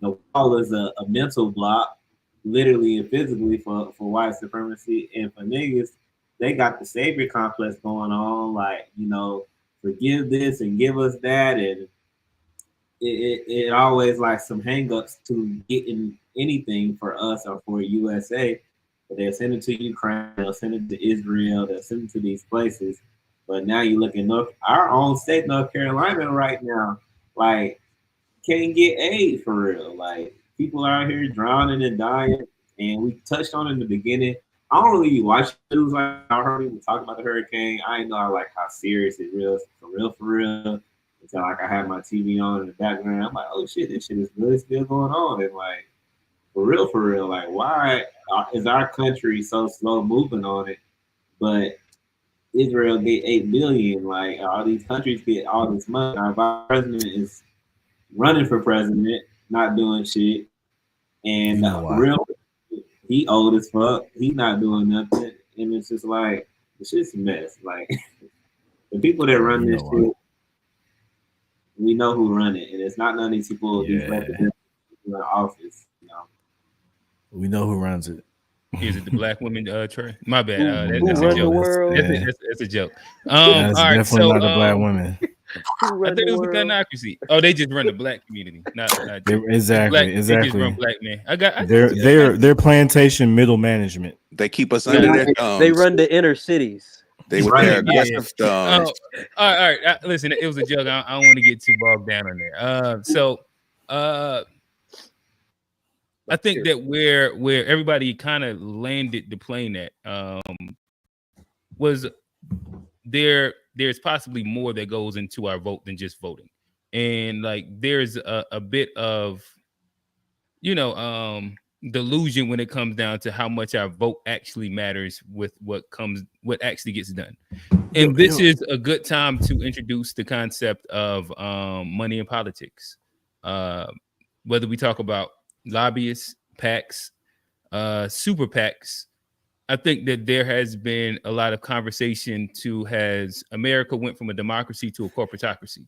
the wall is a mental block, literally and physically for white supremacy, and for niggas, they got the savior complex going on, like, you know, forgive this and give us that, and it always like some hangups to getting anything for us or for USA. But they'll send it to Ukraine, they'll send it to Israel, they'll send it to these places. But now you look at our own state, North Carolina, right now, like, can't get aid for real. Like, people out here drowning and dying. And we touched on it in the beginning. I don't really watch news like I heard people talk about the hurricane. I didn't know like how serious it is for real. Until like I had my TV on in the background. I'm like, oh shit, this shit is really still going on. And like, for real, like, why is our country so slow moving on it? But Israel get 8 billion. Like, all these countries get all this money. Our vice president is running for president, not doing shit. And real, he old as fuck. He's not doing nothing. And it's just like, it's just a mess. Like, the people that run this shit, we know who run it. And it's not none of these people, these representatives in the office, you know. We know who runs it. Is it the black women, Trey? My bad. Who That's run a joke. the world? That's a joke. That's all right, definitely so, not the black women. I think it was a gunocracy. Oh, they just run the black community, not exactly. They just run black men. They're plantation middle management. They keep us under their thumbs. They run the inner cities. They with their aggressive thumbs. All right. Listen, it was a joke. I don't want to get too bogged down on there. I think that where everybody kind of landed the plane at was there's possibly more that goes into our vote than just voting. And like there's a bit of, delusion when it comes down to how much our vote actually matters with what actually gets done. And this is a good time to introduce the concept of money in politics. Whether we talk about lobbyists, PACs, super PACs, I think that there has been a lot of conversation has America went from a democracy to a corporatocracy,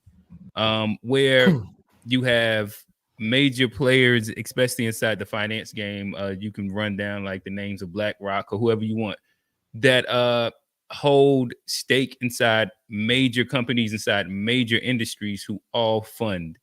where you have major players, especially inside the finance game. You can run down like the names of BlackRock or whoever you want that hold stake inside major companies, inside major industries, who all fund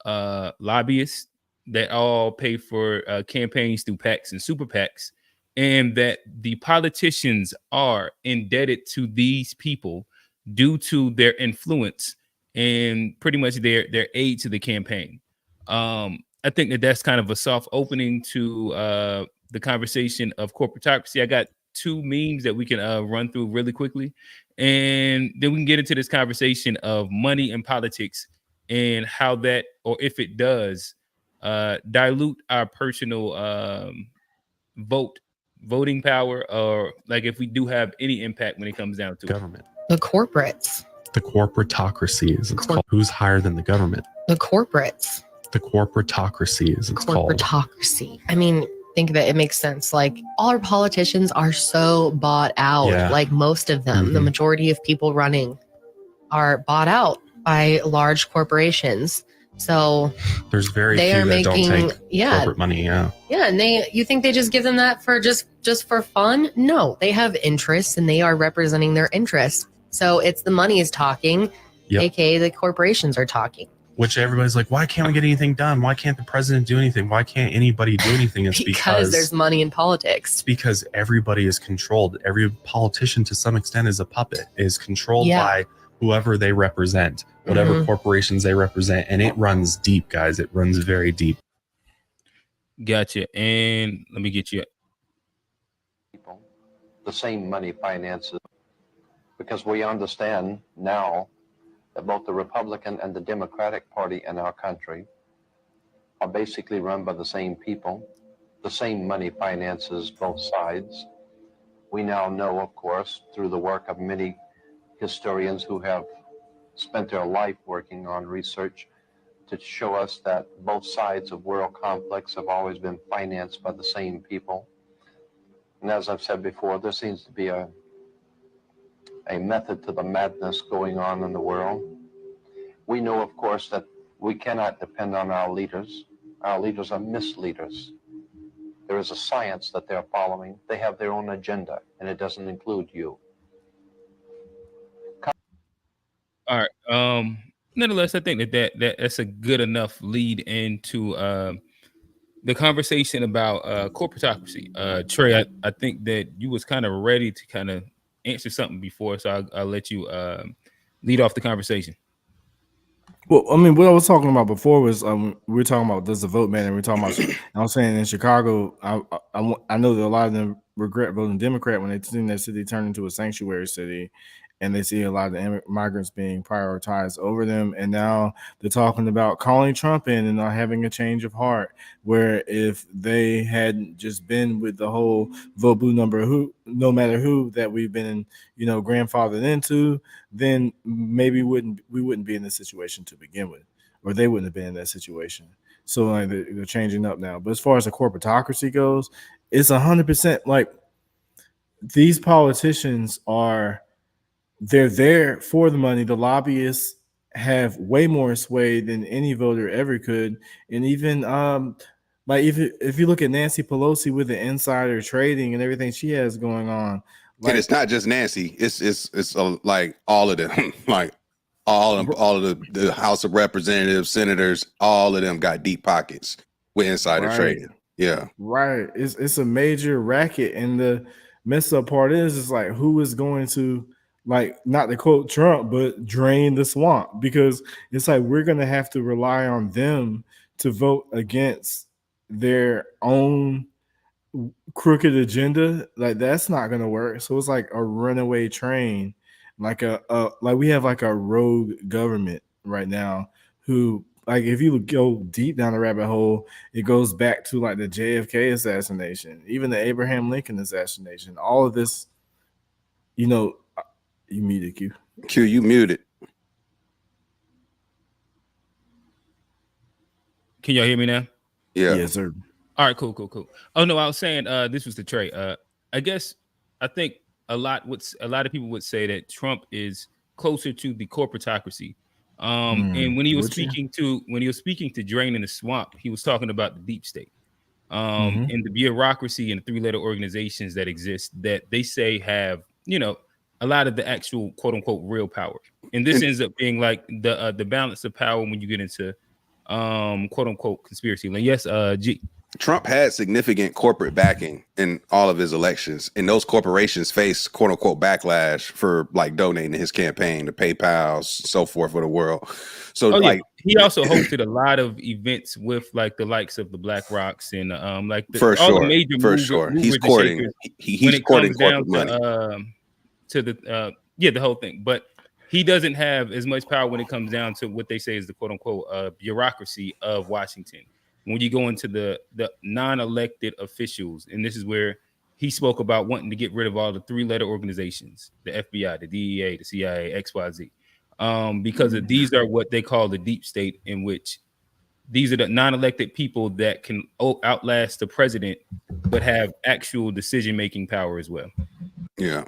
lobbyists, that all pay for campaigns through PACs and super PACs, and that the politicians are indebted to these people due to their influence and pretty much their aid to the campaign. I think that that's kind of a soft opening to the conversation of corporatocracy. I got 2 memes that we can run through really quickly, and then we can get into this conversation of money and politics and how that, or if it does, dilute our personal voting power, or like if we do have any impact when it comes down to government. The corporates. The corporatocracy is it's called. Who's higher than the government? The corporates. The corporatocracy is it's called. Corporatocracy. I mean, think of it. It makes sense. Like, all our politicians are so bought out. Yeah. Like, most of them, the majority of people running are bought out by large corporations. So there's very few that don't take corporate money. Yeah. And you think they just give them that for just for fun? No, they have interests and they are representing their interests. So it's the money is talking, aka the corporations are talking. Which everybody's like, why can't we get anything done? Why can't the president do anything? Why can't anybody do anything? It's because there's money in politics. It's because everybody is controlled. Every politician to some extent is a puppet, is controlled by whoever they represent, whatever corporations they represent. And it runs deep, guys. It runs very deep. Gotcha. And let me get you. People, the same money finances, because we understand now that both the Republican and the Democratic Party in our country are basically run by the same people. The same money finances both sides. We now know, of course, through the work of many historians who have spent their life working on research to show us that both sides of world conflicts have always been financed by the same people. And as I've said before, there seems to be a method to the madness going on in the world. We know, of course, that we cannot depend on our leaders. Our leaders are misleaders. There is a science that they're following. They have their own agenda, and it doesn't include you. All right. Nonetheless, I think that's a good enough lead into the conversation about corporatocracy. Trey, I think that you was kind of ready to kind of answer something before, so I'll let you lead off the conversation. Well, I mean, what I was talking about before was we were talking about does the vote matter, and we're talking about. I'm saying in Chicago, I know that a lot of them regret voting Democrat when they seen their city turn into a sanctuary city, and they see a lot of the migrants being prioritized over them, and now they're talking about calling Trump in and not having a change of heart. Where if they hadn't just been with the whole vote blue no matter who that we've been, grandfathered into, then maybe we wouldn't be in this situation to begin with, or they wouldn't have been in that situation. So like they're changing up now. But as far as the corporatocracy goes, it's 100% like these politicians they're there for the money. The lobbyists have way more sway than any voter ever could. And even like if you look at Nancy Pelosi with the insider trading and everything she has going on, like, and it's not just Nancy. It's like all of them, like all of the House of Representatives, senators, all of them got deep pockets with insider trading. Yeah, right. It's a major racket, and the messed up part is like who is going to, like, not to quote Trump, but drain the swamp, because it's like we're going to have to rely on them to vote against their own crooked agenda. Like that's not going to work. So it's like a runaway train, like like we have like a rogue government right now who, like, if you go deep down the rabbit hole, it goes back to like the JFK assassination, even the Abraham Lincoln assassination, all of this, you muted Q. Q, you muted. Can y'all hear me now? Yeah. Yes, sir. All right, cool. Oh no, I was saying this was the Trey. I think a lot of people would say that Trump is closer to the corporatocracy. And when he was speaking to draining the swamp, he was talking about the deep state. And the bureaucracy and the three-letter organizations that exist that they say have, a lot of the actual quote unquote real power. And this ends up being like the balance of power when you get into quote unquote conspiracy. And yes, G. Trump had significant corporate backing in all of his elections, and those corporations face quote unquote backlash for like donating to his campaign, to PayPal, so forth for the world. So he also hosted a lot of events with like the likes of the Black Rocks and like all the major movers he's courting he's courting corporate money to the whole thing. But he doesn't have as much power when it comes down to what they say is the quote unquote bureaucracy of Washington. When you go into the non-elected officials, and this is where he spoke about wanting to get rid of all the three-letter organizations, the FBI, the DEA, the CIA, XYZ, because these are what they call the deep state, in which these are the non-elected people that can outlast the president, but have actual decision-making power as well. Yeah.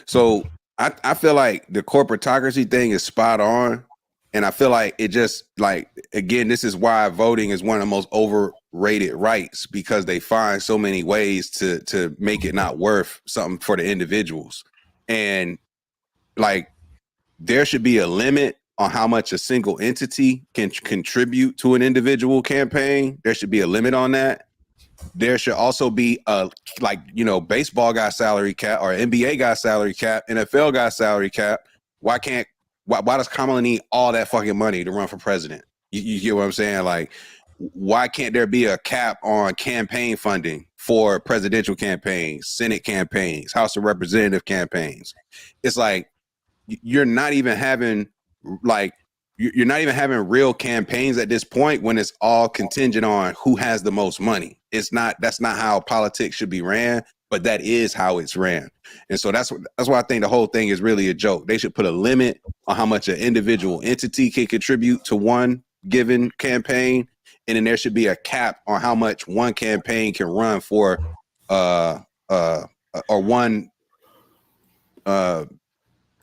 So I feel like the corporatocracy thing is spot on. And I feel like it just, like, again, this is why voting is one of the most overrated rights, because they find so many ways to make it not worth something for the individuals. And like, there should be a limit on how much a single entity can contribute to an individual campaign. There should be a limit on that. There should also be baseball got salary cap, or NBA got salary cap, NFL got salary cap. Why does Kamala need all that fucking money to run for president? You get what I'm saying? Like, why can't there be a cap on campaign funding for presidential campaigns, Senate campaigns, House of Representative campaigns? It's like you're not even having real campaigns at this point, when it's all contingent on who has the most money. That's not how politics should be ran, but that is how it's ran. And so that's why I think the whole thing is really a joke. They should put a limit on how much an individual entity can contribute to one given campaign. And then there should be a cap on how much one campaign can run for or one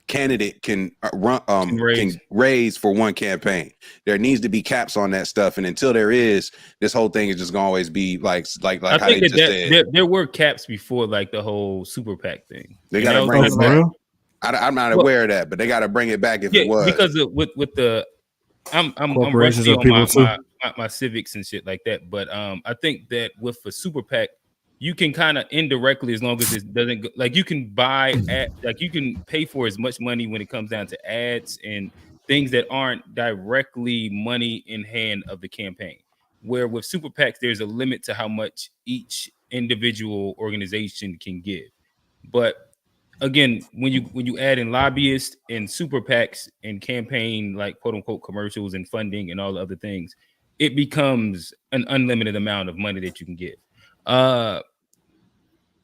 candidate can raise for one campaign. There needs to be caps on that stuff, and until there is, this whole thing is just gonna always be like I how think they just said. there were caps before, like the whole super PAC thing. They got to bring it back. I'm not aware of that, but they got to bring it back if it was. Because with the I'm corporations rusty are people too. on my civics and shit like that. But I think that with a super PAC, you can kind of indirectly, as long as it doesn't go, like you can buy like you can pay for as much money when it comes down to ads and things that aren't directly money in hand of the campaign. Where with super PACs, there's a limit to how much each individual organization can give. But again, when you add in lobbyists and super PACs and campaign, like quote unquote commercials and funding and all the other things, it becomes an unlimited amount of money that you can give.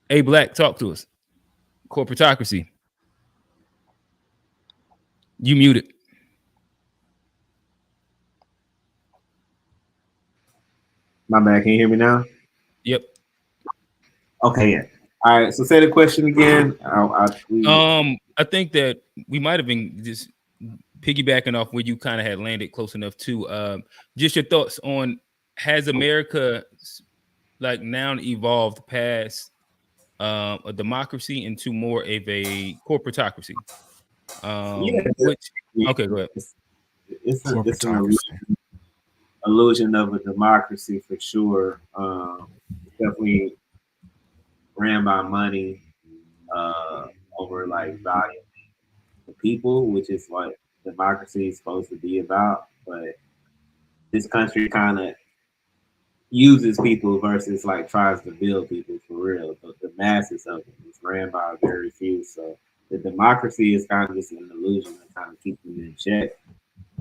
Hey, Black, talk to us. Corporatocracy. You muted. My bad. Can you hear me now? Yep. Okay. Yeah. All right. So say the question again. I think that we might have been just piggybacking off where you kind of had landed close enough to just your thoughts on, has America like now evolved past a democracy into more of a corporatocracy? Okay, go ahead. It's an illusion of a democracy for sure. Definitely ran by money over like value the people, which is what democracy is supposed to be about. But this country kind of uses people versus like tries to build people for real. But the masses of it is ran by very few. So the democracy is kind of just an illusion to kind of keep them in check.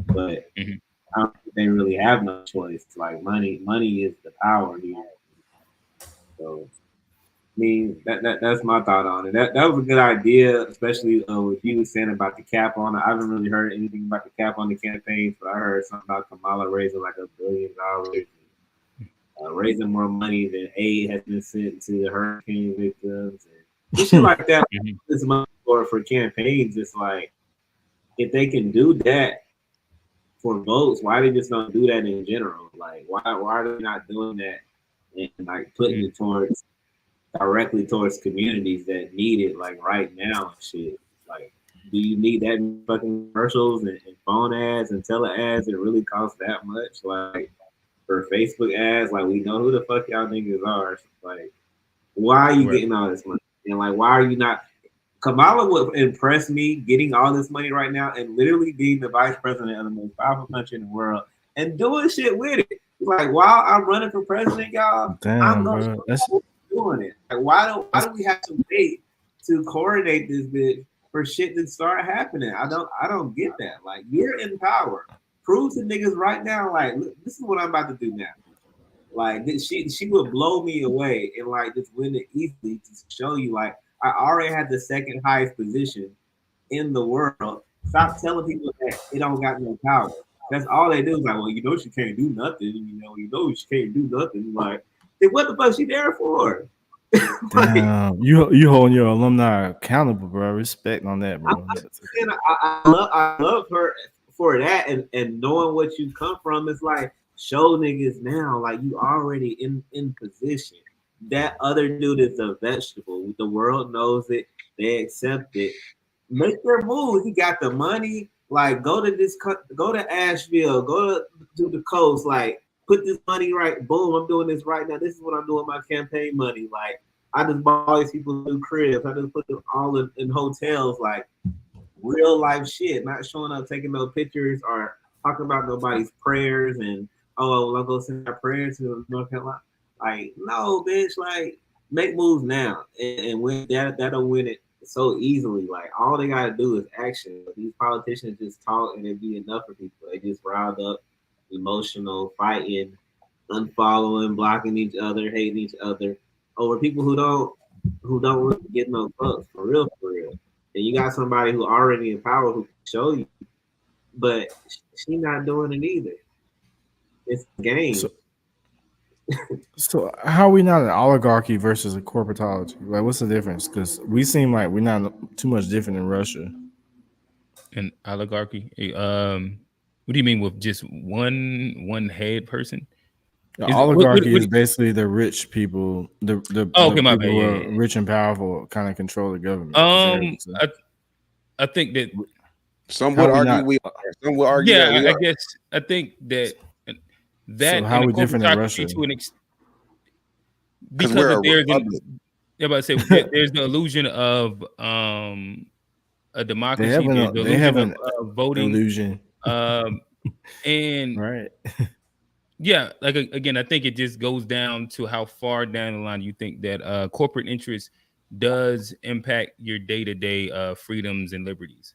But I don't think they really have no choice. Like money is the power here. So I mean, that's my thought on it. That was a good idea, especially what you were saying about the cap on it. I haven't really heard anything about the cap on the campaigns, but I heard something about Kamala raising like $1 billion, raising more money than aid has been sent to the hurricane victims and shit like that. This money for campaigns, it's like if they can do that for votes, why they just don't do that in general? Like why are they not doing that and like putting it directly towards communities that need it, like right now and shit? Like, do you need that fucking commercials and phone ads and tele ads? It really costs that much? Like for Facebook ads, like we know who the fuck y'all niggas are. Like, why are you getting all this money? And like, why are you not? Kamala would impress me getting all this money right now and literally being the vice president of the most powerful country in the world and doing shit with it. Like while I'm running for president, y'all, I'm gonna doing it. Like why do we have to wait to coordinate this bitch for shit to start happening? I don't get that. Like you're in power. Prove to niggas right now, like look, this is what I'm about to do now. Like she would blow me away and like just win it easily to show you like I already had the second highest position in the world. Stop telling people that it don't got no power. That's all they do is like, well, you know she can't do nothing. You know she can't do nothing. Like, then what the fuck she there for? Damn, you holding your alumni accountable, bro. Respect on that, bro. I love her for that and knowing what you come from. It's like show niggas now, like you already in position. That other dude is a vegetable. The world knows it. They accept it. Make their move. You got the money. Like go to Asheville. Go to the coast. Like put this money right. Boom. I'm doing this right now. This is what I'm doing with my campaign money. Like I just bought all these people new cribs. I just put them all in hotels. Like real life shit. Not showing up, taking no pictures, or talking about nobody's prayers and I'll go send my prayers to North Carolina. Like, no, bitch, like, make moves now. And win that'll win it so easily. Like, all they gotta do is action. But these politicians just talk and it'd be enough for people. They just riled up, emotional, fighting, unfollowing, blocking each other, hating each other over people who don't really get no fucks, for real. And you got somebody who already in power who can show you, but she not doing it either. It's a game. So how are we not an oligarchy versus a corporatology? Like, what's the difference? Because we seem like we're not too much different in Russia. An oligarchy. What do you mean with just one head person? The oligarchy is basically the rich people. The people who are rich and powerful kind of control the government. I think that some would argue we are. Some would argue that we are. I guess I think that so how are we different in Russia? Because we're there's the illusion of a democracy. They have an voting illusion. And right. Yeah, like again, I think it just goes down to how far down the line you think that corporate interest does impact your day-to-day freedoms and liberties.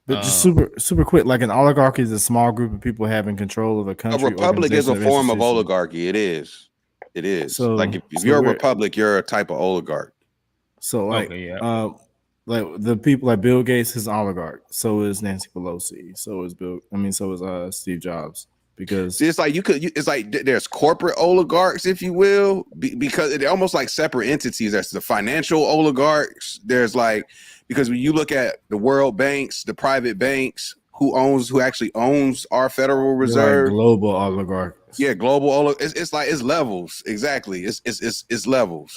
But just super quick, like an oligarchy is a small group of people having control of a country. A republic is a form of oligarchy. It is. So, like if you're a republic, you're a type of oligarch. So like, like the people like Bill Gates is an oligarch. So is Nancy Pelosi. So is Steve Jobs. Because it's like it's like there's corporate oligarchs, if you will, because they're almost like separate entities. There's the financial oligarchs. There's like, because when you look at the world banks, the private banks, who actually owns our Federal Reserve, like global oligarchs. Yeah, global oligarchs. It's like it's levels. Exactly. It's levels.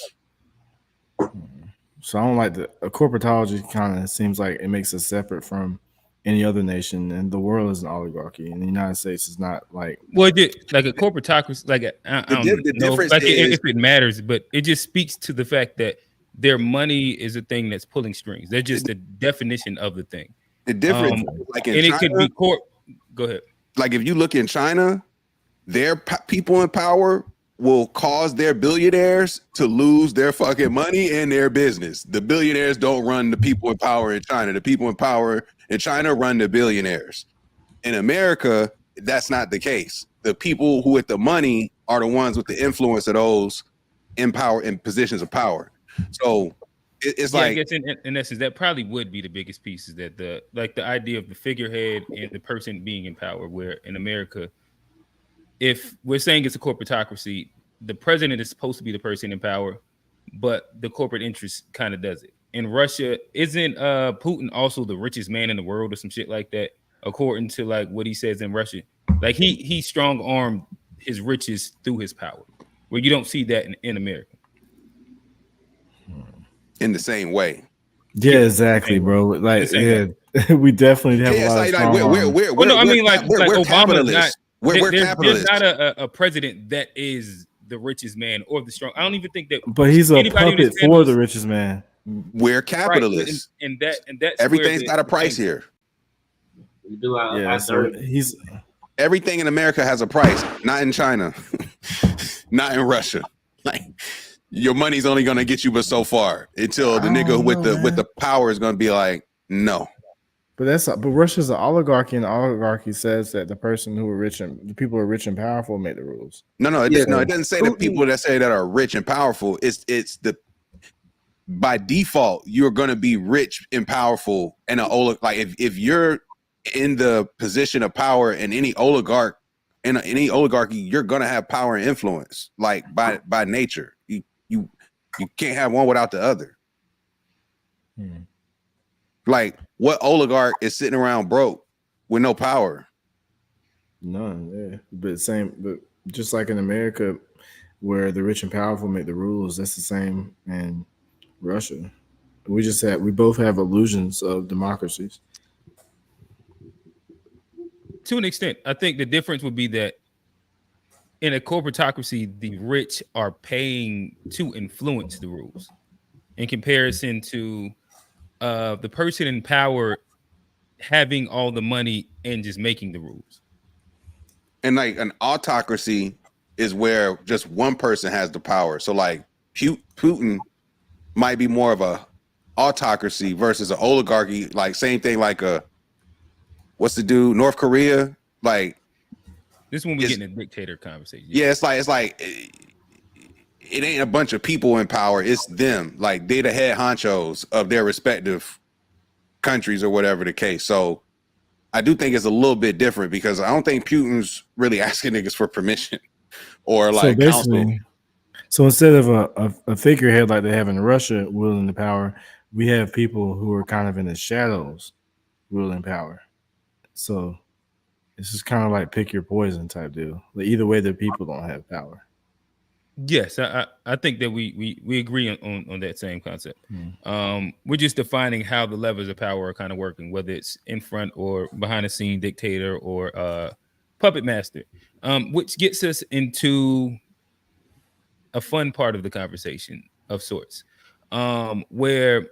So I don't like a corporatology kind of seems like it makes us separate from any other nation, and the world is an oligarchy, and the United States is not like. Well, like a corporatocracy, like I don't know, like if it matters, but it just speaks to the fact that their money is a thing that's pulling strings. They're just the definition of the thing. The difference, like in China, it could be Go ahead. Like if you look in China, their people in power will cause their billionaires to lose their fucking money and their business. The billionaires don't run the people in power in China. The people in power in China run the billionaires. In America, that's not the case. The people who with the money are the ones with the influence of those in power, in positions of power. So it's like, I guess in essence, that probably would be the biggest piece, is that the idea of the figurehead and the person being in power, where in America, if we're saying it's a corporatocracy, the president is supposed to be the person in power, but the corporate interest kind of does it. In Russia, isn't Putin also the richest man in the world or some shit like that, according to like what he says in Russia? Like he strong-armed his riches through his power, where you don't see that in America. In the same way. Yeah, exactly, bro. Like, yeah, we definitely have a lot of strong arms. we're capitalists. We're capitalists. There's not a president that is the richest man or the strong. I don't even think that. But he's a puppet for the richest man. We're capitalists, right, and that's everything's got a price here. We do he's everything in America has a price, not in China, not in Russia. Like your money's only gonna get you but so far until the nigga with the power is gonna be like, no. But Russia's an oligarchy, and the oligarchy says that the person who are rich and the people who are rich and powerful make the rules. No, it doesn't say the people that say that are rich and powerful. It's the by default you're gonna be rich and powerful and an oligarch. Like if you're in the position of power in any oligarchy, you're gonna have power and influence. Like by nature, you can't have one without the other. Like what oligarch is sitting around broke with no power? None. Yeah, but just like in America, where the rich and powerful make the rules, that's the same in Russia. We both have illusions of democracies. To an extent, I think the difference would be that in a corporatocracy, the rich are paying to influence the rules, in comparison to the person in power having all the money and just making the rules. And like an autocracy is where just one person has the power. So like Putin might be more of a autocracy versus an oligarchy. Like same thing, like what's the dude, North Korea? Like this one we get in a dictator conversation. Yeah, it's like it ain't a bunch of people in power. It's them. Like they the head honchos of their respective countries or whatever the case. So I do think it's a little bit different because I don't think Putin's really asking niggas for permission or like counsel. So instead of a figurehead like they have in Russia wielding the power, we have people who are kind of in the shadows wielding power. So it's just kind of like pick your poison type deal. But either way, the people don't have power. Yes, I think that we agree on that same concept. We're just defining how the levers of power are kind of working, whether it's in front or behind the scene dictator or puppet master, which gets us into a fun part of the conversation of sorts, where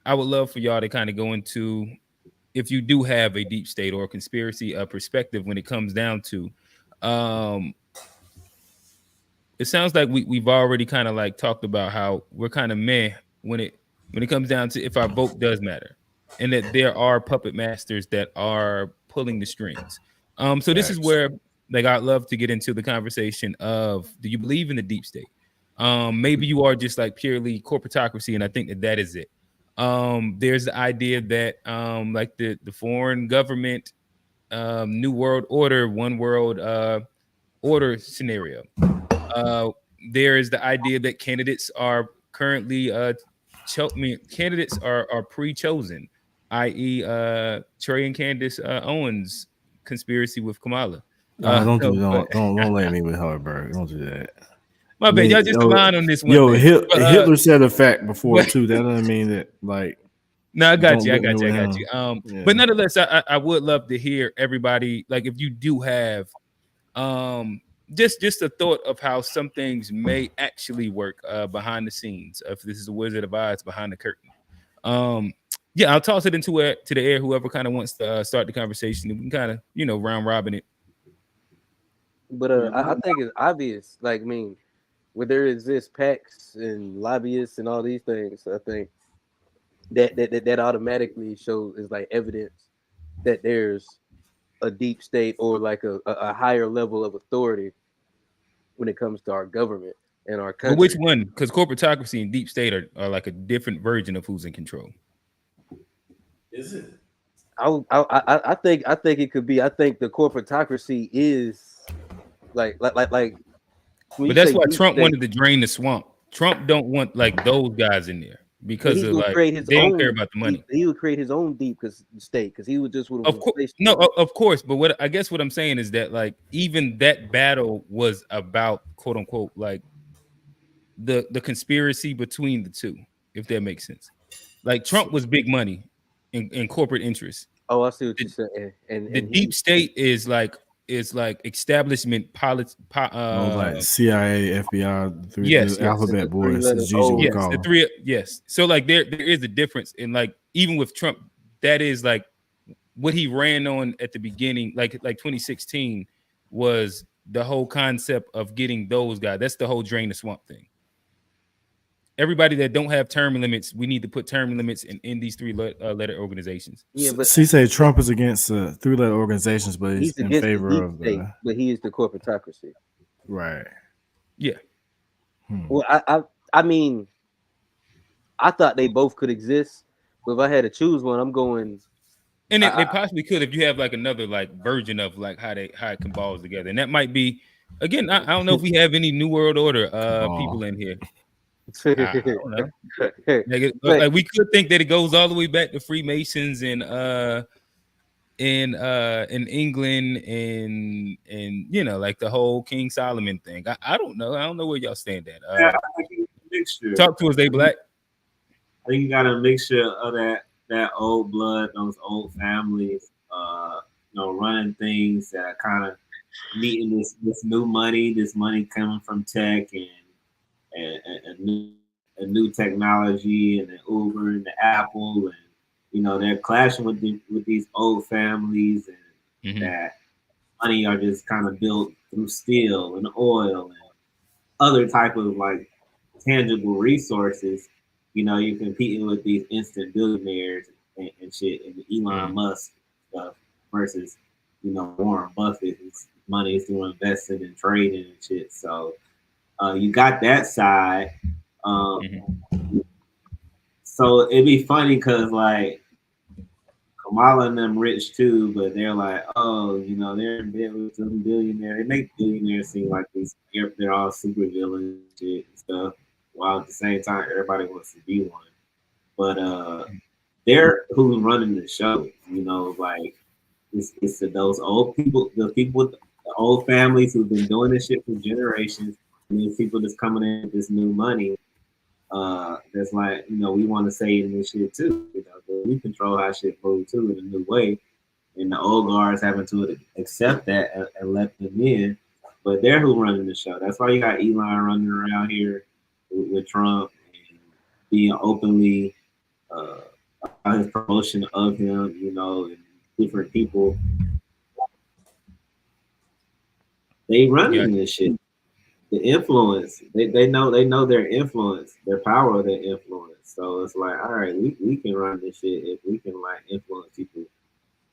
I would love for y'all to kind of go into, if you do have a deep state or conspiracy perspective when it comes down to, it sounds like we've already kind of like talked about how we're kind of meh when it comes down to if our vote does matter, and that there are puppet masters that are pulling the strings. So this is where, like, I'd love to get into the conversation of, do you believe in the deep state? Maybe you are just like purely corporatocracy, and I think that is it. There's the idea that like the foreign government, new world order, one world order scenario. There is the idea that candidates are currently candidates are pre-chosen, i.e. Trey and Candace Owens conspiracy with Kamala. Don't let me with Harburg. Don't do that. My bad, y'all just aligned on this one. Yo, Hitler said a fact before too. That doesn't mean that, like. No, I got you. But nonetheless, I would love to hear everybody, like, if you do have just a thought of how some things may actually work behind the scenes. If this is a Wizard of Oz behind the curtain. Yeah, I'll toss it to the air. Whoever kind of wants to start the conversation, we can kind of round robin it. But I think it's obvious. Like, I mean, where there exists PACs and lobbyists and all these things, I think that automatically shows is like evidence that there's a deep state or like a higher level of authority when it comes to our government and our country. But which one? Because corporatocracy and deep state are like a different version of who's in control. Is it? I think it could be. I think the corporatocracy is like. But that's why Trump wanted to drain the swamp. Trump don't want like those guys in there because of like they don't care about the money. He would create his own deep state because he would just would. Of course. But what I'm saying is that like even that battle was about quote unquote like the conspiracy between the two, if that makes sense. Like Trump was big money in corporate interests. Oh, I see what you're saying. And the deep state is like establishment politics, like CIA, FBI, the alphabet boys. The three. Yes. So like there is a difference in like even with Trump, that is like what he ran on at the beginning, like 2016 was the whole concept of getting those guys. That's the whole drain the swamp thing. Everybody that don't have term limits, we need to put term limits in these three letter organizations. Yeah, but she said Trump is against 3-letter organizations, but he's in favor of the. But he is the corporatocracy, right? Yeah. Well, I mean, I thought they both could exist, but if I had to choose one, I'm going. And they possibly could if you have like another like version of like how it combines together, and that might be again. I don't know if we have any New World Order people in here. I don't know. Like we could think that it goes all the way back to Freemasons in England and like the whole King Solomon thing. I don't know. I don't know where y'all stand at. I think it's a mixture. Talk to us, they black. I think you got a mixture of that old blood, those old families, running things that are kind of meeting this new money, this money coming from tech and new technology and the Uber and the Apple, and they're clashing with these old families, and that money are just kind of built through steel and oil and other type of like tangible resources. You're competing with these instant billionaires and shit, and Elon Musk stuff versus Warren Buffett, whose money is through investing and trading and shit. So. You got that side. So it'd be funny because like Kamala and them rich too, but they're like, oh, they're in bed with some billionaire. They make billionaires seem like they're all super villains and shit and stuff, while at the same time everybody wants to be one. But they're who's running the show, like It's those old people, the people with the old families who've been doing this shit for generations, and then people that's coming in with this new money. That's like, we want to say in this shit too. We control how shit moves too in a new way, and the old guards having to accept that and let them in. But they're who running the show. That's why you got Elon running around here with Trump and being openly about his promotion of him, and different people. They running this shit. The influence. They know their influence, their power of their influence. So it's like, all right, we can run this shit if we can like influence people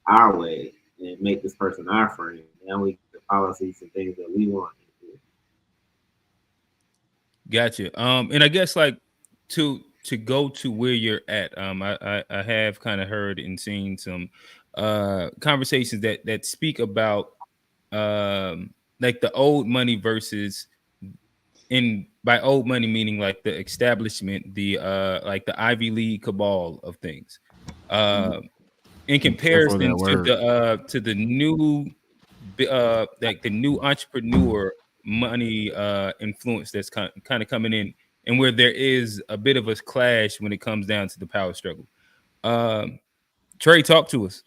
our way and make this person our friend. Now we get the policies and things that we want. Gotcha. And I guess like to go to where you're at, I have kind of heard and seen some conversations that speak about like the old money versus, in by old money meaning like the establishment, the like the Ivy League cabal of things. In comparison to the new like the new entrepreneur money influence that's kind of coming in, and where there is a bit of a clash when it comes down to the power struggle. Trey, talk to us.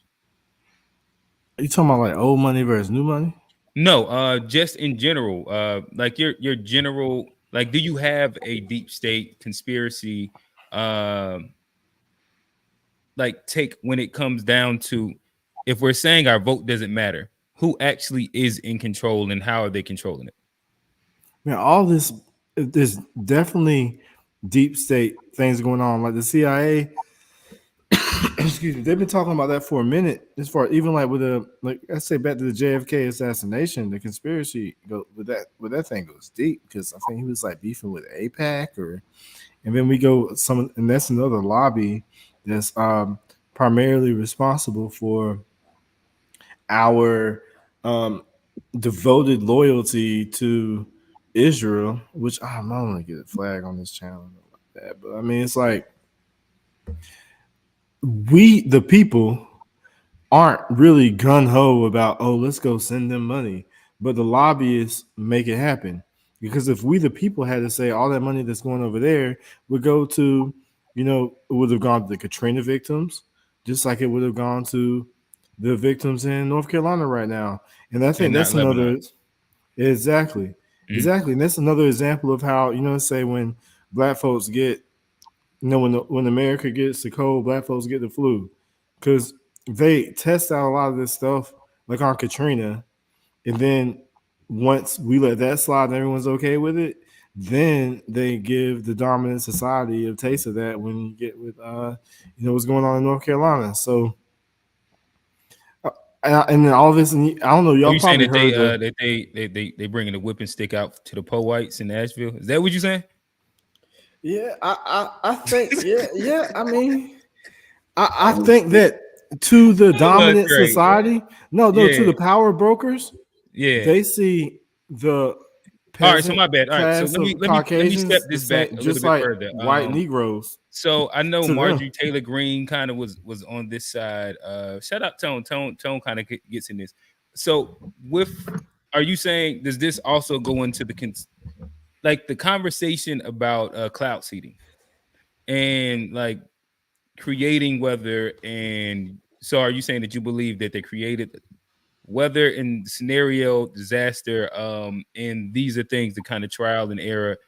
Are you talking about like old money versus new money? No, just in general, like your general, like, do you have a deep state conspiracy like take when it comes down to, if we're saying our vote doesn't matter, who actually is in control and how are they controlling it? Man, all this, there's definitely deep state things going on, like the CIA. Excuse me, they've been talking about that for a minute. As far even like with I say back to the JFK assassination, the conspiracy with that thing goes deep, because I think he was like beefing with AIPAC and then we go and that's another lobby that's primarily responsible for our devoted loyalty to Israel, which I'm not gonna get a flag on this channel like that, but I mean it's like we the people aren't really gun-ho about, oh, let's go send them money, but the lobbyists make it happen. Because if we the people had to say all that money that's going over there would go to, it would have gone to the Katrina victims, just like it would have gone to the victims in North Carolina right now. And I think that's another exactly. And that's another example of how, say when black folks get, when America gets the cold, black folks get the flu, because they test out a lot of this stuff, like on Katrina, and then once we let that slide and everyone's okay with it, then they give the dominant society a taste of that when you get with what's going on in North Carolina. So and then all this, and I don't know, y'all probably heard that they bringing the whipping stick out to the po whites in Nashville. Is that what you're saying? Yeah, I think yeah. I mean, I think that to the dominant society, to the power brokers, they see the all right. So my bad. All right, so let me step this back a little bit further. White Negroes. So I know Marjorie Taylor Greene kind of was on this side. Shout out Tone kind of gets in this. So are you saying, does this also go into the conversation about cloud seeding and like creating weather? And so are you saying that you believe that they created weather and scenario disaster, and these are things to kind of trial and error,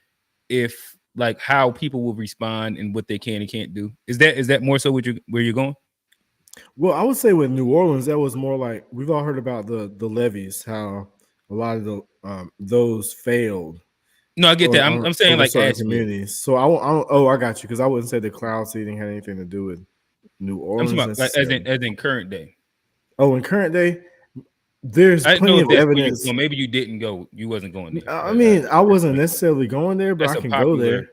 if like how people will respond and what they can and can't do? Is that more so where you're going? Well, I would say with New Orleans, that was more like, we've all heard about the levees, how a lot of the those failed. No, I get that. I'm saying like communities. So I got you, because I wouldn't say the cloud seeding had anything to do with New Orleans. I'm talking about like, as in current day. Oh, in current day, there's plenty of evidence. Well, maybe you didn't go. You wasn't going there. I mean, I wasn't necessarily going there, but I can go there.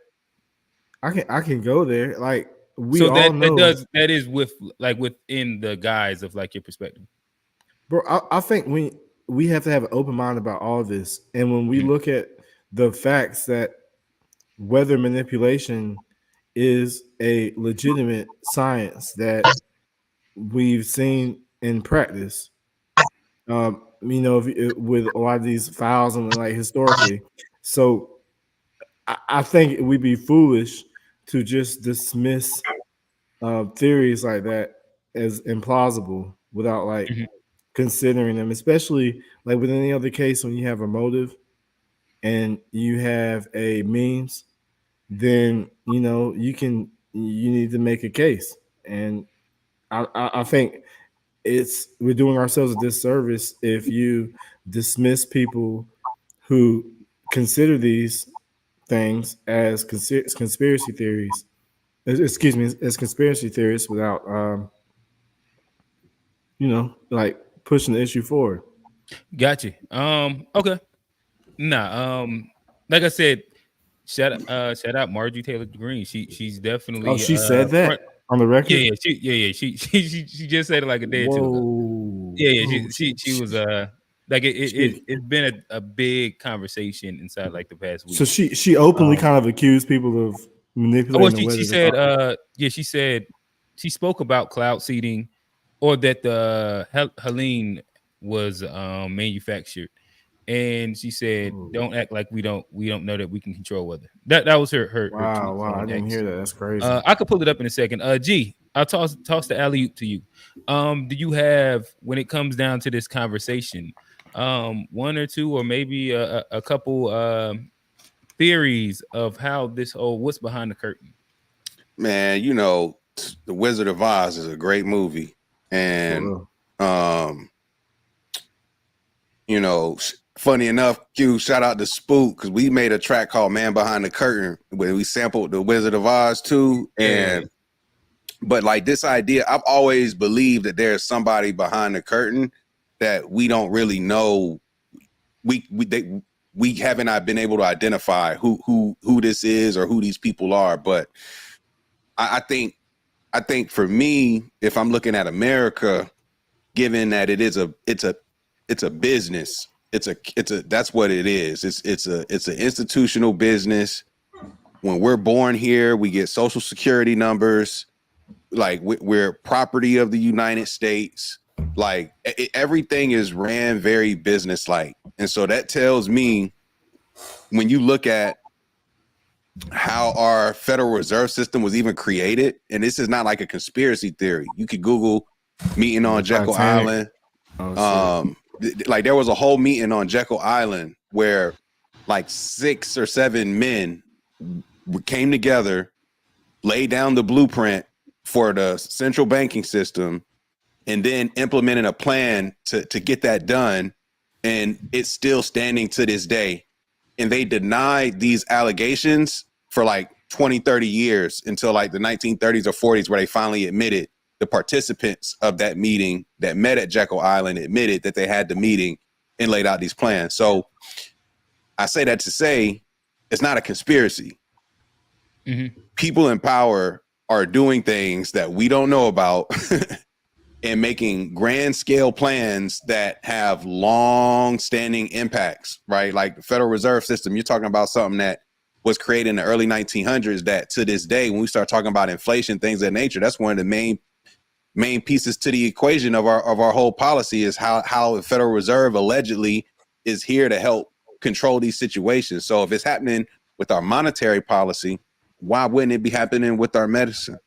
I can go there. Like we all know that is within the guise of like your perspective. Bro, I think we have to have an open mind about all this. And when we look at the facts that weather manipulation is a legitimate science that we've seen in practice, with a lot of these files and like historically. So I think we'd be foolish to just dismiss theories like that as implausible without like considering them, especially like with any other case when you have a motive and you have a means, then you need to make a case. And I think we're doing ourselves a disservice if you dismiss people who consider these things as conspiracy theories. Excuse me, as conspiracy theorists without like pushing the issue forward. Gotcha. Okay. Nah. Like I said, shout out Marjorie Taylor Greene. She's definitely. Oh, she said that on the record. Yeah. She just said it like a day or two ago. Yeah. She was like it's been a big conversation inside like the past week. So she openly kind of accused people of manipulating the weather. She said she spoke about cloud seeding, or that the Helene was manufactured, and she said, "Don't act like we don't know that we can control weather." That was her. Wow, I didn't hear that. That's crazy. I could pull it up in a second. G, I'll toss the alley-oop to you. Do you have, when it comes down to this conversation, one or two, or maybe a couple theories of how this what's behind the curtain? Man, The Wizard of Oz is a great movie, and funny enough, shout out to Spook, because we made a track called "Man Behind the Curtain" where we sampled The Wizard of Oz too. But like this idea, I've always believed that there's somebody behind the curtain that we don't really know. We haven't been able to identify who this is or who these people are. But I think for me, if I'm looking at America, given that it's a business, that's what it is. It's an institutional business. When we're born here, we get social security numbers. Like we're property of the United States. Like everything is ran very business-like. And so that tells me, when you look at how our Federal Reserve System was even created, and this is not like a conspiracy theory. You could Google meeting on Jekyll Island. Like there was a whole meeting on Jekyll Island where like 6 or 7 men came together, laid down the blueprint for the central banking system, and then implemented a plan to get that done. And it's still standing to this day. And they denied these allegations for like 20, 30 years until like the 1930s or 40s, where they finally admitted, the participants of that meeting that met at Jekyll Island admitted that they had the meeting and laid out these plans. So I say that to say it's not a conspiracy. People in power are doing things that we don't know about and making grand scale plans that have long standing impacts, right? Like the Federal Reserve System, you're talking about something that was created in the early 1900s that to this day, when we start talking about inflation, things of that nature, that's one of the main pieces to the equation of our whole policy, is how the Federal Reserve allegedly is here to help control these situations. So if it's happening with our monetary policy, why wouldn't it be happening with our medicine?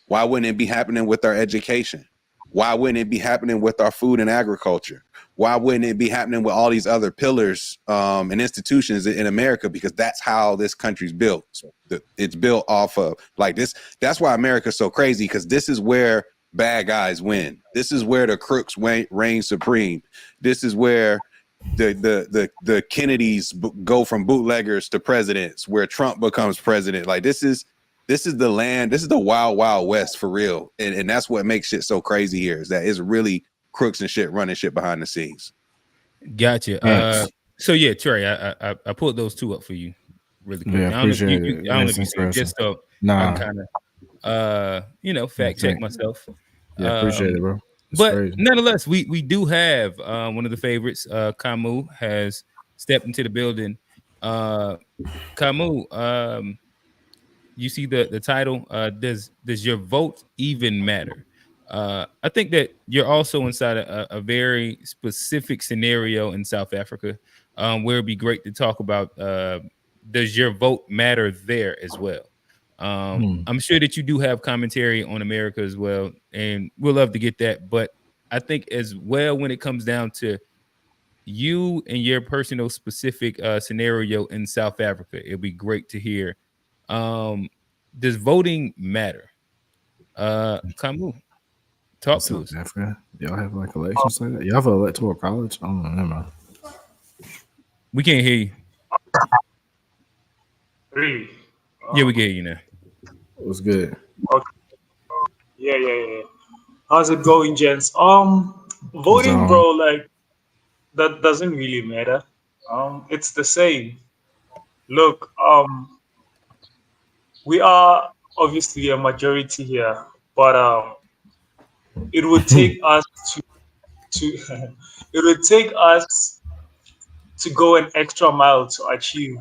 Why wouldn't it be happening with our education? Why wouldn't it be happening with our food and agriculture? Why wouldn't it be happening with all these other pillars and institutions in America? Because that's how this country's built. It's built off of like this. That's why America's so crazy, because this is where bad guys win. This is where the crooks reign supreme. This is where the Kennedys go from bootleggers to presidents, where Trump becomes president. Like this is the land. This is the wild, wild west for real. And that's what makes shit so crazy here, is that it's really crooks and shit running shit behind the scenes. Gotcha. So yeah, Trey, I pulled those two up for you really quick. Yeah, I appreciate it. I don't know if you see, just so I can kind of fact check myself. Yeah, appreciate it, bro. But crazy. Nonetheless, we do have one of the favorites. Camus has stepped into the building. Camus, you see the title. Does your vote even matter? I think that you're also inside a very specific scenario in South Africa, where it'd be great to talk about, does your vote matter there as well? I'm sure that you do have commentary on America as well, and we'll love to get that. But I think as well, when it comes down to you and your personal specific scenario in South Africa, it'd be great to hear. Does voting matter? Kamu, talk to us. South Africa, y'all have like elections like that? Y'all have an electoral college? I don't know. Never mind. We can't hear you. Really? Yeah, we can hear you now. It was good. Okay. Yeah. How's it going, gents? Voting, bro, like that doesn't really matter. It's the same. Look, we are obviously a majority here, but it would take us to it would take us to go an extra mile to achieve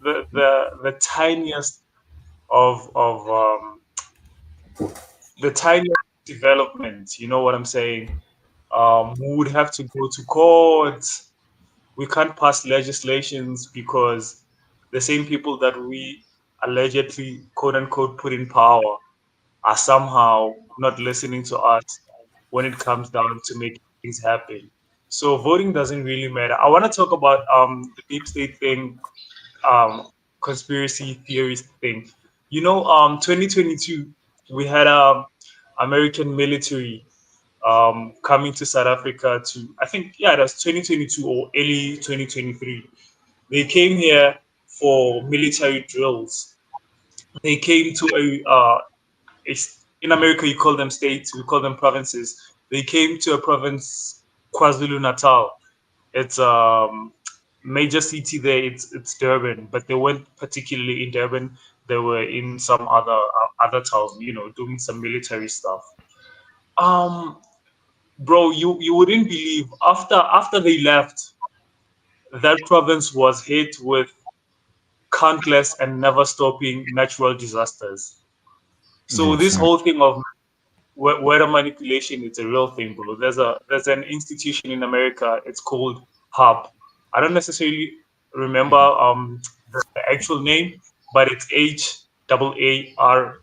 the tiniest of the tiniest development. You know what I'm saying? We would have to go to court. We can't pass legislations because the same people that we allegedly, quote unquote, put in power are somehow not listening to us when it comes down to making things happen. So voting doesn't really matter. I want to talk about the deep state thing, conspiracy theories thing. 2022 we had American military coming to South Africa to, I think, yeah, that's 2022 or early 2023. They came here for military drills. They came to in America you call them states, we call them provinces. They came to a province, KwaZulu Natal. It's major city there. It's Durban, but they weren't particularly in Durban. They were in some other town, doing some military stuff. Bro, you wouldn't believe, after they left, that province was hit with countless and never stopping natural disasters. So this whole thing of weather manipulation, it's a real thing, bro. There's an institution in America. It's called HUB. I don't necessarily remember the actual name, but it's HAARP,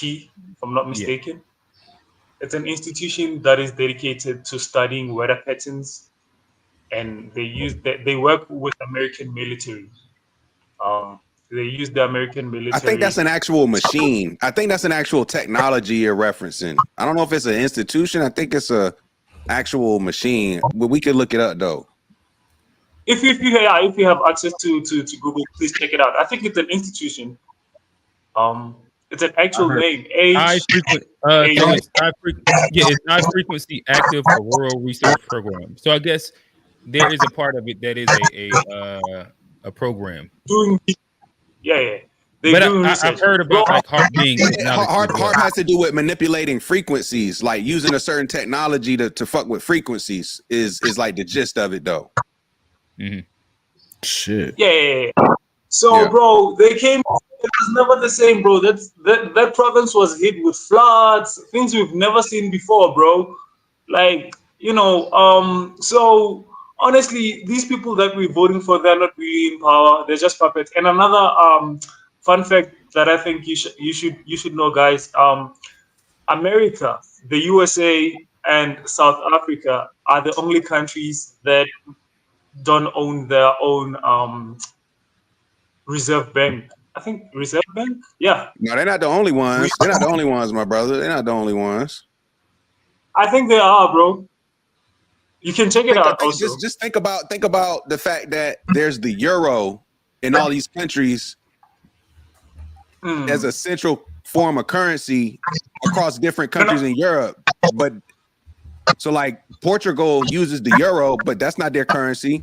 if I'm not mistaken. Yeah. It's an institution that is dedicated to studying weather patterns, and they work with American military. They use the American military. I think that's an actual machine. I think that's an actual technology you're referencing. I don't know if it's an institution. I think it's a actual machine. But we could look it up though. If you have access to Google, please check it out. I think it's an institution. It's an actual name. High frequency active auroral research program. So I guess there is a part of it that is a program. Yeah. I've heard about like HAARP being HAARP has to do with manipulating frequencies, like using a certain technology to fuck with frequencies is like the gist of it though. Mm-hmm. Shit. Yeah. So, bro, they came. It was never the same, bro. That province was hit with floods, things we've never seen before, bro. Like, so honestly, these people that we're voting for, they're not really in power. They're just puppets. And another fun fact that I think you should know, guys. America, the USA, and South Africa are the only countries that don't own their own reserve bank. I think Reserve Bank. Yeah. No, they're not the only ones. They're not the only ones, my brother. They're not the only ones. I think they are, bro. You can check it out. Also, just think about the fact that there's the euro in all these countries as a central form of currency across different countries in Europe. But so like Portugal uses the euro, but that's not their currency.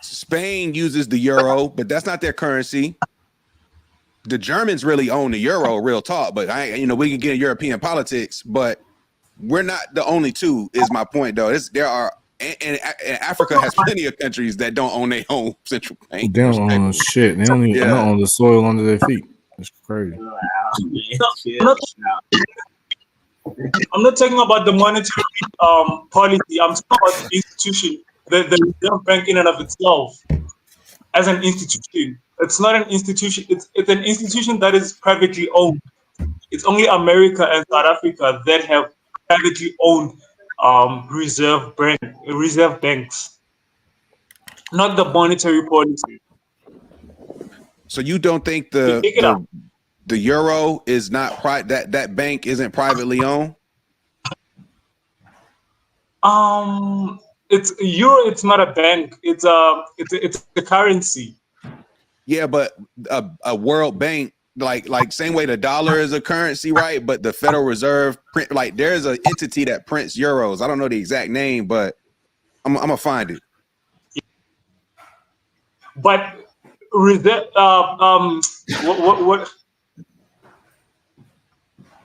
Spain uses the euro, but that's not their currency. The Germans really own the euro, real talk. But we can get in European politics, but we're not the only two. Is my point though? There are, and Africa has plenty of countries that don't own their own central bank. They don't own shit. They don't even own the soil under their feet. It's crazy. I'm not talking about the monetary policy. I'm talking about the institution, the Reserve Bank in and of itself, as an institution. It's not an institution. It's an institution that is privately owned. It's only America and South Africa that have privately owned reserve banks, not the monetary policy. So you don't think the euro is not that bank isn't privately owned? It's euro. It's not a bank. It's a currency. Yeah, but a world bank, like same way the dollar is a currency, right? But the Federal Reserve print, like there's an entity that prints euros. I don't know the exact name, but I'm gonna find it. But what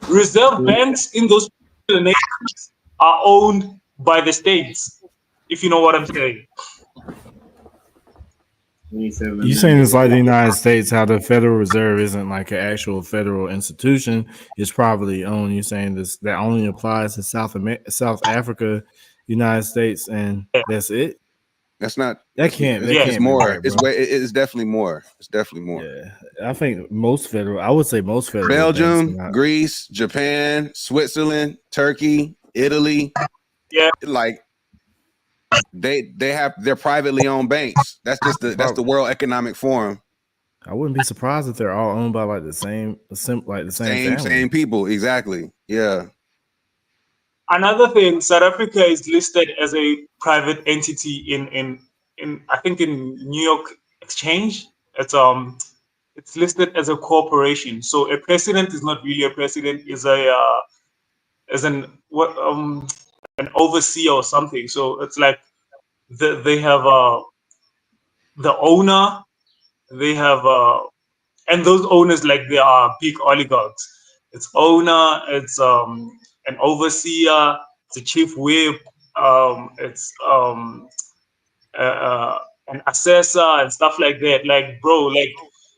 reserve banks in those nations are owned by the states, if you know what I'm saying. You saying it's like the United States, how the Federal Reserve isn't like an actual federal institution, it's privately owned. You're saying that only applies to South Africa, United States, and that's it? That's not. That can't. It's more. Right, it's definitely more. It's definitely more. Yeah, I think most federal. I would say most federal. Belgium, Greece, Japan, Switzerland, Turkey, Italy. Yeah, like they're privately owned banks. That's the World Economic Forum. I wouldn't be surprised if they're all owned by like the same same people. Exactly. Yeah. Another thing, South Africa is listed as a private entity in I think in New York Exchange. It's listed as a corporation. So a president is not really a president. Is an overseer or something. So it's like they have the owner. They have and those owners, like, they are big oligarchs. It's owner. It's an overseer, it's a chief whip, it's an assessor and stuff like that. Like, bro, like,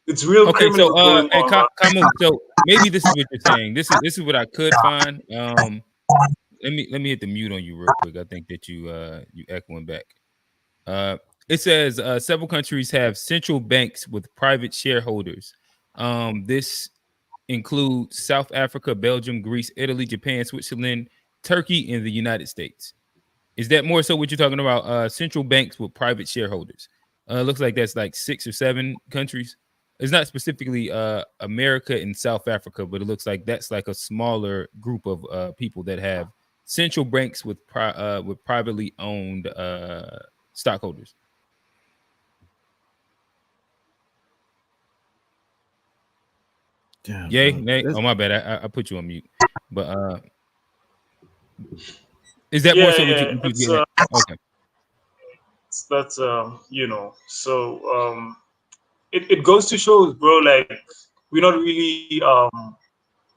it's real criminal going on. So maybe this is what you're saying. This is what I could find. Let me hit the mute on you real quick. I think that you echoing back. It says several countries have central banks with private shareholders. This includes South Africa, Belgium, Greece, Italy, Japan, Switzerland, Turkey, and the United States. Is that more so what you're talking about? Central banks with private shareholders. Looks like that's like 6 or 7 countries. It's not specifically America and South Africa, but it looks like that's like a smaller group of people that have central banks with privately owned stockholders. Damn, yay, nay. Oh, my bad. I put you on mute. But is that more so what you get? Okay. That's so it goes to show, bro, like, we're not really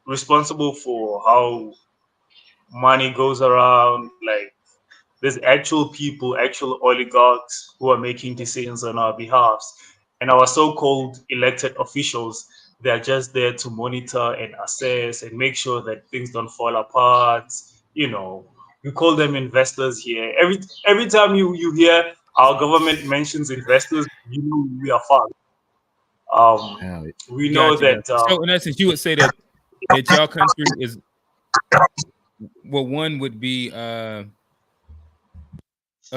responsible for how money goes around. Like, there's actual people, actual oligarchs who are making decisions on our behalves, and our so-called elected officials, they're just there to monitor and assess and make sure that things don't fall apart. We call them investors here. Every time you hear our government mentions investors, we are fucked. We know that. So in essence, you would say that your country is, well, one would be a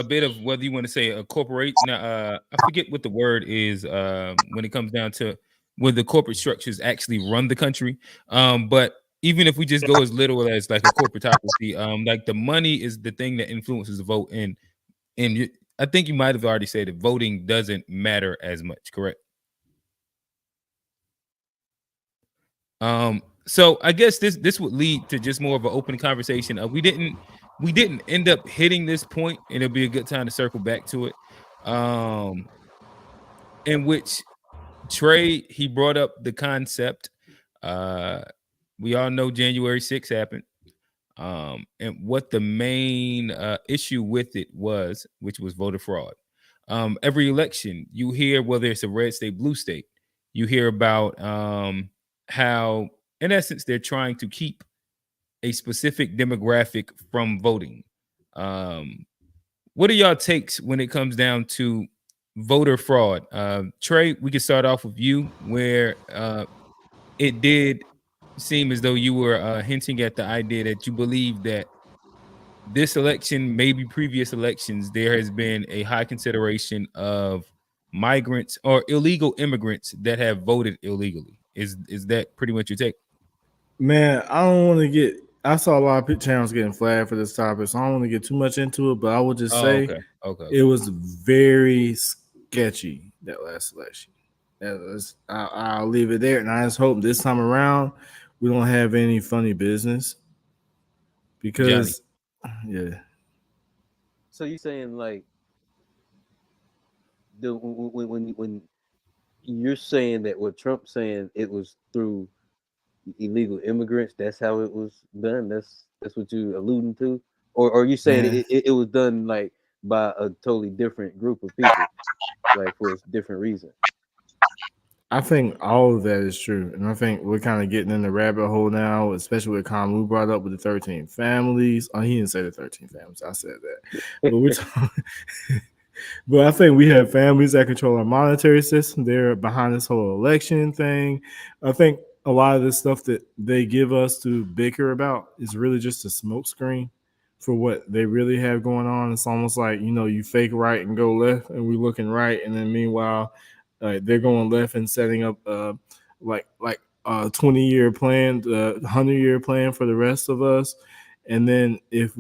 bit of, whether you want to say a corporation. Now, I forget what the word is when it comes down to where the corporate structures actually run the country. But even if we just go as little as like a corporatocracy, like the money is the thing that influences the vote. And I think you might have already said that voting doesn't matter as much, correct? So I guess this would lead to just more of an open conversation. We didn't end up hitting this point, and it'll be a good time to circle back to it. In which Trey, he brought up the concept. We all know January 6th happened. And what the main issue with it was, which was voter fraud. Every election, you hear whether it's a red state, blue state, you hear about how in essence, they're trying to keep a specific demographic from voting. What are y'all takes when it comes down to voter fraud? Trey, we can start off with you, where it did seem as though you were hinting at the idea that you believe that this election, maybe previous elections, there has been a high consideration of migrants or illegal immigrants that have voted illegally. Is that pretty much your take? Man, I don't want to get. I saw a lot of channels getting flagged for this topic, so I don't want to get too much into it. But I would just say, okay, it was very sketchy that last election. I'll leave it there, and I just hope this time around we don't have any funny business. Because, yeah. So you saying like when you're saying that what Trump's saying, it was through illegal immigrants, that's how it was done? That's what you alluding to? Or are you saying it was done like by a totally different group of people, like for a different reason? I think all of that is true. And I think we're kind of getting in the rabbit hole now, especially what Kamu brought up with the 13 families. Oh, he didn't say the 13 families. I said that. But we're talking but I think we have families that control our monetary system. They're behind this whole election thing. I think a lot of the stuff that they give us to bicker about is really just a smokescreen for what they really have going on. It's almost like, you fake right and go left, and we're looking right, and then meanwhile, they're going left and setting up like a 20-year plan, 100-year plan for the rest of us. And then if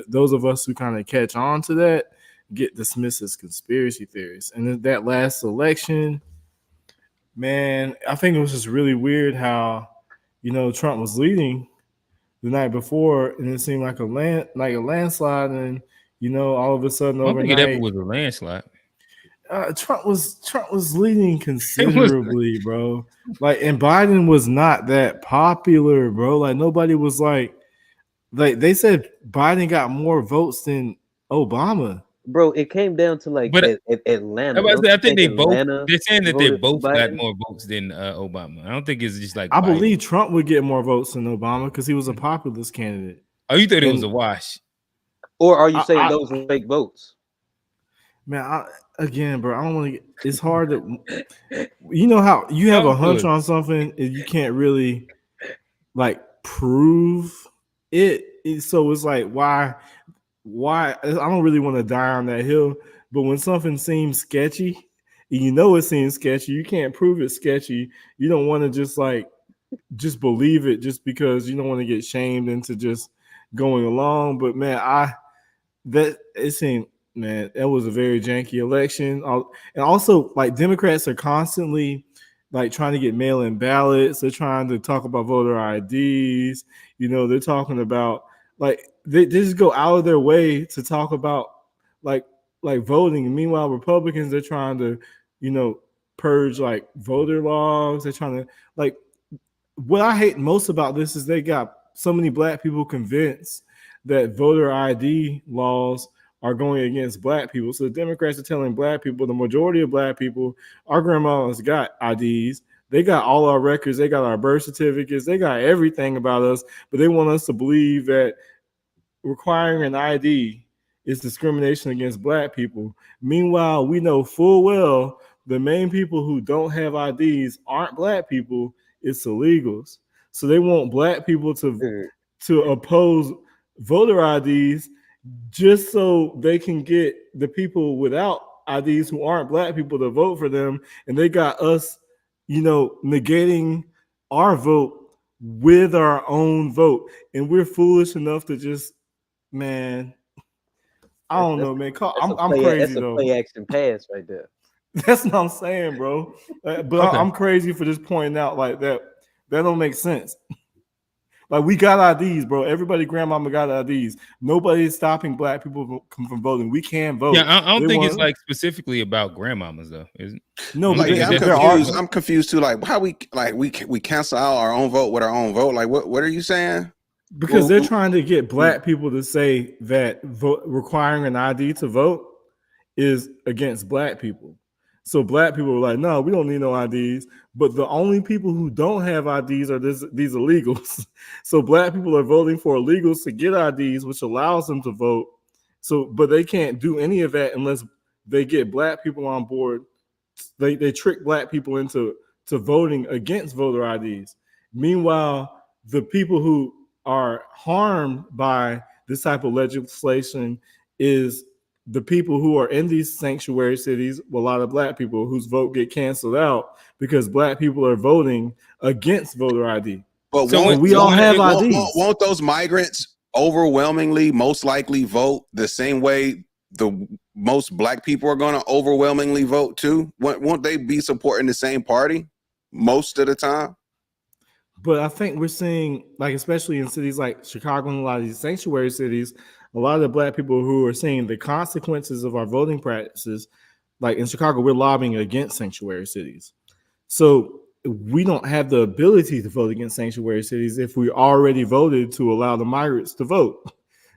those of us who kind of catch on to that, get dismissed as conspiracy theories. And then that last election, man, I think it was just really weird how, Trump was leading the night before, and it seemed like a landslide, and all of a sudden overnight, I don't think it ever was a landslide. Trump was leading considerably, bro. And Biden was not that popular, bro. Like nobody was like they said Biden got more votes than Obama. Bro, it came down to like Atlanta. I think they both. Atlanta They're saying that they both got Biden? more votes than Obama. I don't think it's just like I Biden. believe Trump would get more votes than Obama because he was a populist candidate. Oh, you thought it was a wash? Or are you saying those were fake votes? Man, again, bro, I don't want to. It's hard to, how you have a hunch on something and you can't really prove it. So it's like why? I don't really want to die on that hill. But when something seems sketchy, and it seems sketchy, you can't prove it's sketchy. You don't want to just believe it just because you don't want to get shamed into just going along. But man, it seemed. Man, that was a very janky election. And also, Democrats are constantly trying to get mail-in ballots. They're trying to talk about voter IDs. They're talking about they just go out of their way to talk about voting. And meanwhile, Republicans, they're trying to purge voter logs. They're trying to what I hate most about this is they got so many black people convinced that voter ID laws are going against black people. So the Democrats are telling black people, the majority of black people, our grandmas got IDs. They got all our records. They got our birth certificates. They got everything about us, but they want us to believe that requiring an ID is discrimination against black people. Meanwhile, we know full well the main people who don't have IDs aren't black people, it's illegals. So they want black people to oppose voter IDs just so they can get the people without IDs who aren't black people to vote for them. And they got us, negating our vote with our own vote. And we're foolish enough to just, man, I don't know, man. I'm crazy, that's a though. play action pass right there. That's what I'm saying, bro. But okay. I'm crazy for just pointing out that don't make sense. We got IDs, bro. Everybody, grandmama got IDs. Nobody's stopping black people from voting. We can vote. Yeah, I don't think it's specifically about grandmamas though, is it? No, but I'm confused. I'm confused too. How we cancel out our own vote with our own vote. What are you saying? Because they're trying to get black people to say that requiring an ID to vote is against black people. So black people were like, no, we don't need no IDs. But the only people who don't have IDs are these illegals. So black people are voting for illegals to get IDs, which allows them to vote. So, but they can't do any of that unless they get black people on board. They trick black people into voting against voter IDs. Meanwhile, the people who are harmed by this type of legislation is the people who are in these sanctuary cities, a lot of black people whose vote get canceled out because black people are voting against voter ID. But we all have IDs. Won't those migrants overwhelmingly, most likely vote the same way the most black people are going to overwhelmingly vote too? Won't they be supporting the same party most of the time? But I think we're seeing, like, especially in cities like Chicago and a lot of these sanctuary cities, a lot of the black people who are seeing the consequences of our voting practices, like in Chicago, we're lobbying against sanctuary cities. So we don't have the ability to vote against sanctuary cities if we already voted to allow the migrants to vote.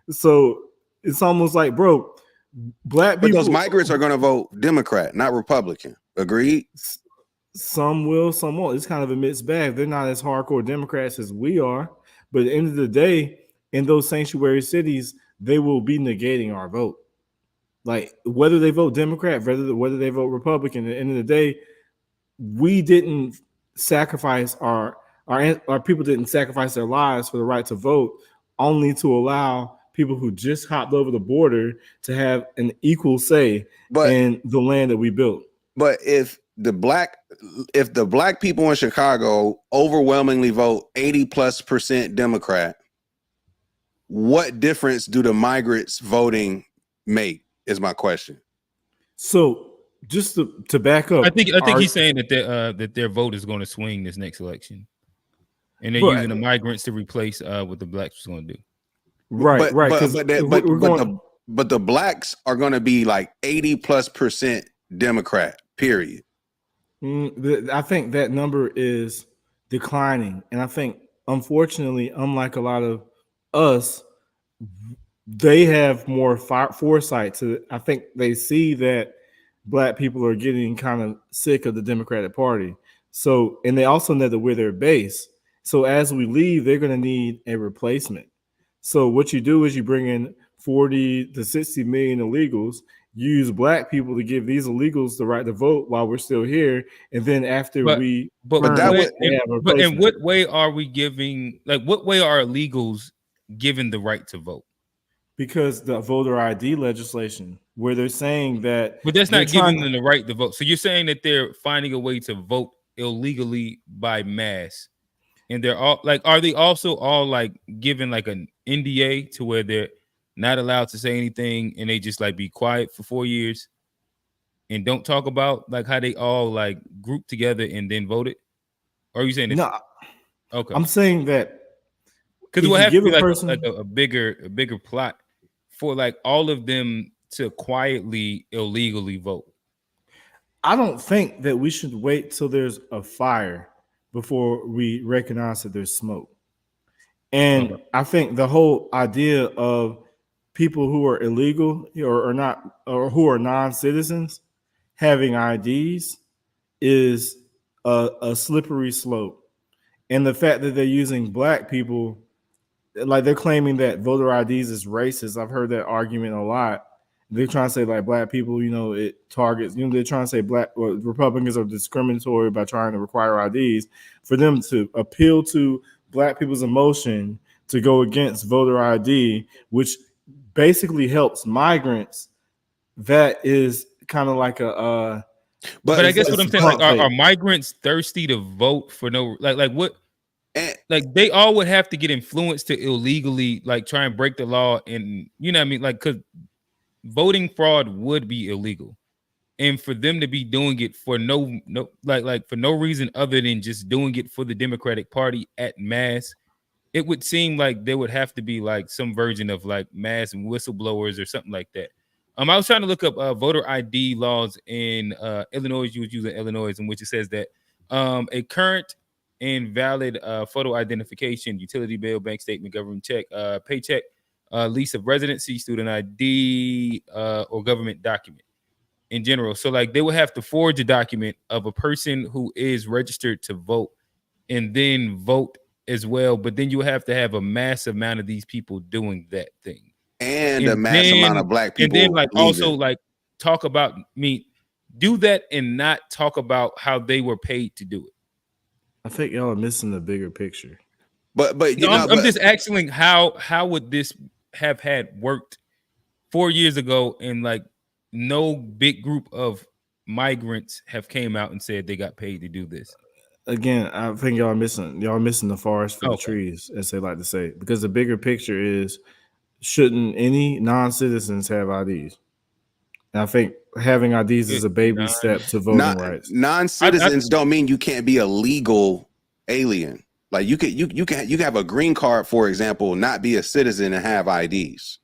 So it's almost like, bro, black people. But those migrants are going to vote Democrat, not Republican. Agreed? Some will, some won't. It's kind of a mixed bag. They're not as hardcore Democrats as we are. But at the end of the day, in those sanctuary cities, they will be negating our vote. Like, whether they vote Democrat, whether they vote Republican, at the end of the day, we didn't sacrifice our people didn't sacrifice their lives for the right to vote, only to allow people who just hopped over the border to have an equal say in the land that we built. But if the black people in Chicago overwhelmingly vote 80+% Democrat, what difference do the migrants voting make is my question. So just to back up, I think he's saying that their vote is going to swing this next election, and they're using the migrants to replace what the blacks was going to do. Right. But the blacks are going to be like 80+% Democrat. Period. I think that number is declining, and I think, unfortunately, unlike a lot of us, they have more foresight to. I think they see that black people are getting kind of sick of the Democratic Party. So, and they also know that we're their base. So as we leave, they're going to need a replacement. So what you do is you bring in 40 to 60 million illegals, use black people to give these illegals the right to vote while we're still here. And then after in what way are we giving, like, what way are illegals given the right to vote? Because the voter ID legislation, where they're saying that, but that's not giving them the right to vote. So you're saying that they're finding a way to vote illegally by mass, and they're all like, are they also all like given like an NDA to where they're not allowed to say anything and they just like be quiet for 4 years and don't talk about like how they all like grouped together and then voted? Or are you saying that? No, okay. I'm saying that because it will have to be like a bigger plot for like all of them to quietly illegally vote. I don't think that we should wait till there's a fire before we recognize that there's smoke. And I think the whole idea of people who are illegal or not, or who are non-citizens having IDs is a slippery slope. And the fact that they're using black people, like they're claiming that voter IDs is racist. I've heard that argument a lot. They're trying to say like black people, it targets, they're trying to say Republicans are discriminatory by trying to require IDs. For them to appeal to black people's emotion to go against voter ID, which basically helps migrants, that is kind of like a but I guess what I'm saying, like, are migrants thirsty to vote for no, like what? Like they all would have to get influenced to illegally like try and break the law, and you know what I mean, like, because voting fraud would be illegal, and for them to be doing it for no for no reason other than just doing it for the Democratic Party at mass, it would seem like there would have to be like some version of like mass whistleblowers or something like that. I was trying to look up voter ID laws in Illinois. You was using Illinois, in which it says that a current and valid photo identification, utility bill, bank statement, government check, paycheck, lease of residency, student ID, or government document. in general. So like they would have to forge a document of a person who is registered to vote and then vote as well. But then you have to have a massive amount of these people doing that thing. And a mass amount of black people. And then like leaving. also like talk about do that and not talk about how they were paid to do it. I think y'all are missing the bigger picture. But I'm just asking how would this have had worked 4 years ago, and like no big group of migrants have came out and said they got paid to do this. Again, I think y'all are missing the forest for the trees, as they like to say, because the bigger picture is, shouldn't any non-citizens have IDs? And I think having IDs is a baby step to voting rights. Non-citizens don't mean you can't be a legal alien. Like you can have a green card, for example, not be a citizen and have IDs.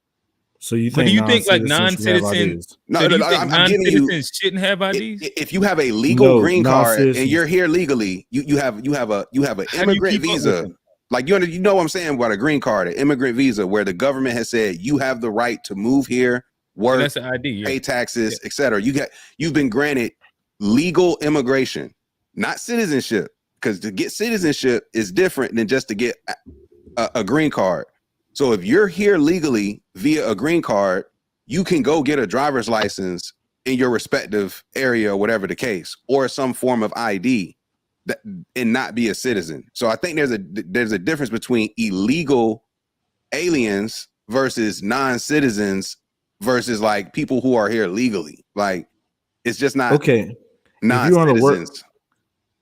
So you think? But do you think like non-citizens? No, I'm giving you. Shouldn't have IDs. If you have a legal green card and you're here legally, you have an immigrant visa. Like you know what I'm saying about a green card, an immigrant visa, where the government has said you have the right to move here, work, that's an ID, pay taxes, etc. You've been granted legal immigration, not citizenship, because to get citizenship is different than just to get a green card. So if you're here legally via a green card, you can go get a driver's license in your respective area, or whatever the case, or some form of ID, and not be a citizen. So I think there's a difference between illegal aliens versus non-citizens versus like people who are here legally. Like it's just not okay. Non-citizens.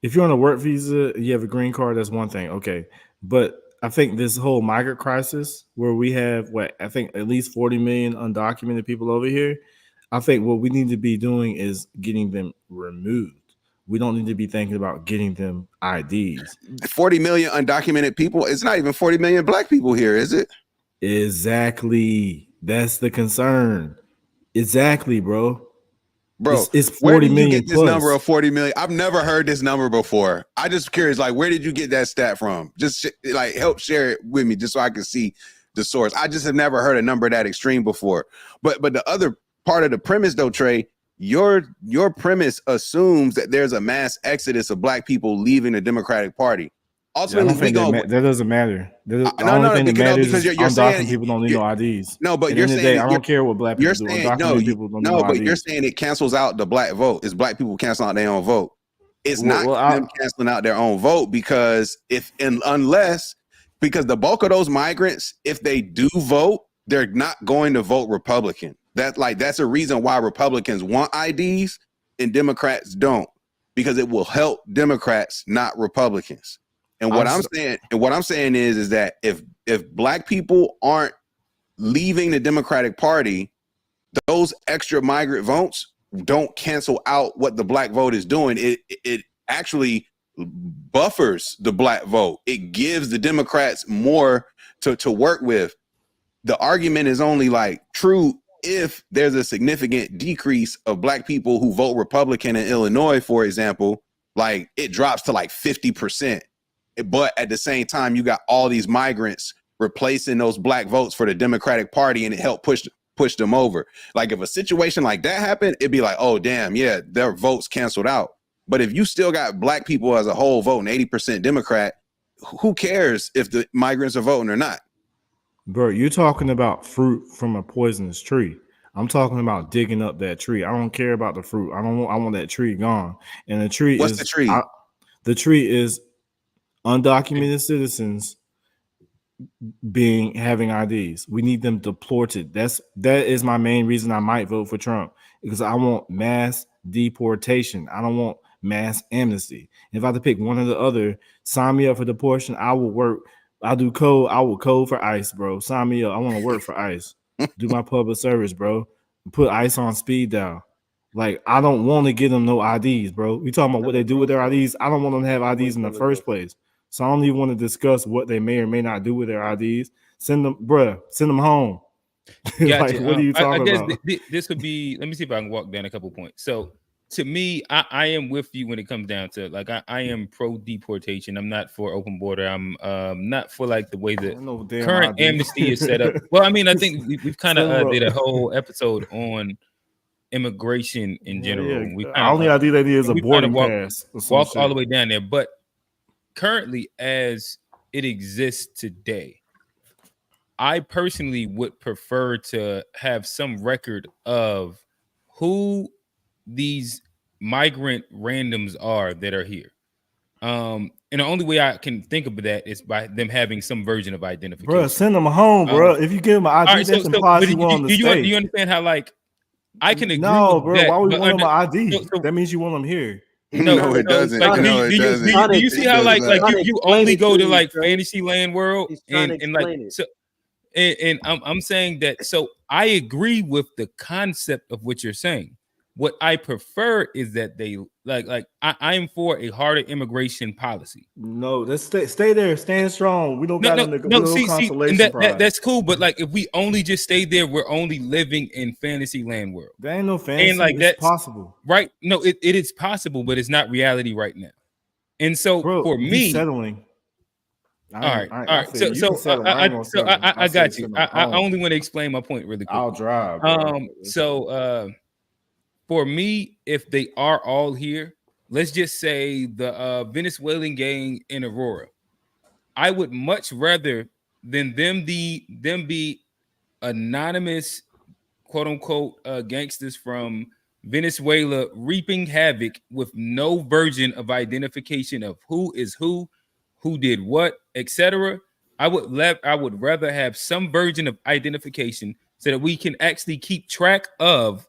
If you're on a work visa, you have a green card, that's one thing. Okay. But I think this whole migrant crisis where we have I think at least 40 million undocumented people over here, I think what we need to be doing is getting them removed. We don't need to be thinking about getting them IDs. 40 million undocumented people. It's not even 40 million black people here, is it? Exactly. That's the concern. Exactly, bro. Bro, it's 40 where did million you get this plus. number of 40 million? I've never heard this number before. I just curious, like, where did you get that stat from? Just like help share it with me just so I can see the source. I just have never heard a number that extreme before. But the other part of the premise though, Trey, your premise assumes that there's a mass exodus of black people leaving the Democratic Party. Ultimately, that doesn't matter. The only thing that matters is undocumented people don't need no IDs. No, but you're saying I don't care what black people do. Undocumented people don't need no IDs. You're saying it cancels out the black vote. It's black people canceling out their own vote. It's not them canceling out their own vote because unless the bulk of those migrants, if they do vote, they're not going to vote Republican. That's a reason why Republicans want IDs and Democrats don't, because it will help Democrats, not Republicans. And what I'm saying is that if black people aren't leaving the Democratic Party, those extra migrant votes don't cancel out what the black vote is doing. It actually buffers the black vote. It gives the Democrats more to work with. The argument is only like true if there's a significant decrease of black people who vote Republican in Illinois, for example, like it drops to like 50%. But at the same time, you got all these migrants replacing those black votes for the Democratic Party, and it helped push them over. Like if a situation like that happened, it'd be like, oh, damn, yeah, their votes canceled out. But if you still got black people as a whole voting 80% Democrat, who cares if the migrants are voting or not? Bro, you're talking about fruit from a poisonous tree. I'm talking about digging up that tree. I don't care about the fruit. I want that tree gone. And the tree What's the tree? The tree is undocumented citizens having IDs. We need them deported. That is my main reason I might vote for Trump, because I want mass deportation. I don't want mass amnesty. If I have to pick one or the other, sign me up for deportation. I will work. I'll do code. I will code for ICE, bro. Sign me up. I want to work for ICE. Do my public service, bro. Put ICE on speed dial. Like, I don't want to give them no IDs, bro. We talking about what they do with their IDs. I don't want them to have IDs in the first place. So I don't even want to discuss what they may or may not do with their IDs. Send them home. Gotcha. What are you talking about? This could be, let me see if I can walk down a couple points. So to me, I am with you when it comes down to, like, I am pro deportation. I'm not for open border. I'm not for like the way the current amnesty is set up. Well, I mean, I think we've kind of did a whole episode on immigration in general. Yeah. We The only ID they need is a boarding pass or some walk all shit. the way down there. But currently, as it exists today, I personally would prefer to have some record of who these migrant randoms are that are here. And the only way I can think of that is by them having some version of identification. Bro, send them home, bro. If you give them an ID, right, that implies you want them to stay. Do you understand how, like, I can agree No, with bro. that, Why would we but want them an ID? That means you want them here. No, it doesn't. No, it doesn't. Do you see how, like you only go to like Fantasyland World and like so, and I'm saying that, so I agree with the concept of what you're saying. What I prefer is that they I'm for a harder immigration policy. No, let's stay there, stand strong. We don't got no consolation prize. That's cool, but like if we only just stay there, we're only living in Fantasyland World. That ain't no fantasy. And like it's that's possible, right? No, it is possible, but it's not reality right now. And so for me, settling. All right. I got you. I only want to explain my point really quick. I'll drive. Bro. For me, if they are all here, let's just say the Venezuelan gang in Aurora, I would much rather than them be anonymous, quote unquote, gangsters from Venezuela reaping havoc with no version of identification of who is who did what, etc. I would rather have some version of identification so that we can actually keep track of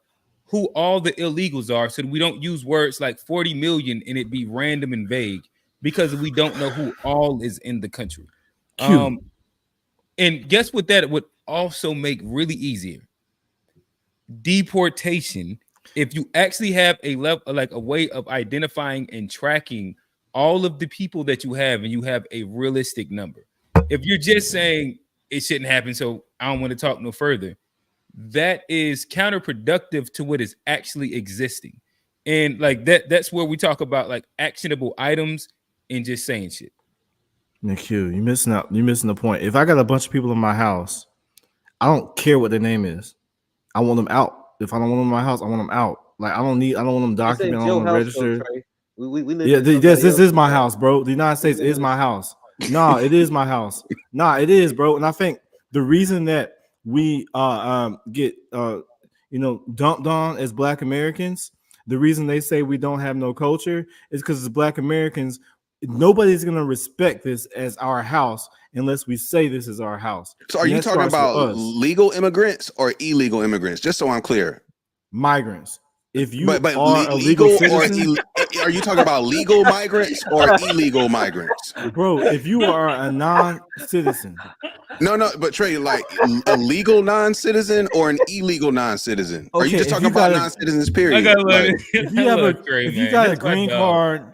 who all the illegals are, so that we don't use words like 40 million and it be random and vague, because we don't know who all is in the country. And guess what that would also make really easier? Deportation. If you actually have a level, like a way of identifying and tracking all of the people that you have, and you have a realistic number. If you're just saying it shouldn't happen, so I don't want to talk no further, that is counterproductive to what is actually existing. And like that's where we talk about like actionable items and just saying shit. Nick, you're missing out. You're missing the point. If I got a bunch of people in my house, I don't care what their name is. I want them out. If I don't want them in my house, I want them out. Like I don't want them documented. I don't want them registered. We live yes, this is my house, bro. The United States is my house. No, it is my house. No, it is, bro. And I think the reason that we get dumped on as Black Americans, the reason they say we don't have no culture is because as Black Americans, nobody's gonna respect this as our house unless we say this is our house. So are you talking about legal immigrants or illegal immigrants? Just so I'm clear. Migrants. If you but are legal citizen, are you talking about legal migrants or illegal migrants? Bro, if you are a non-citizen. No, but Trey, like a legal non-citizen or an illegal non-citizen? Okay, are you just talking about non-citizens, period? If you got a green card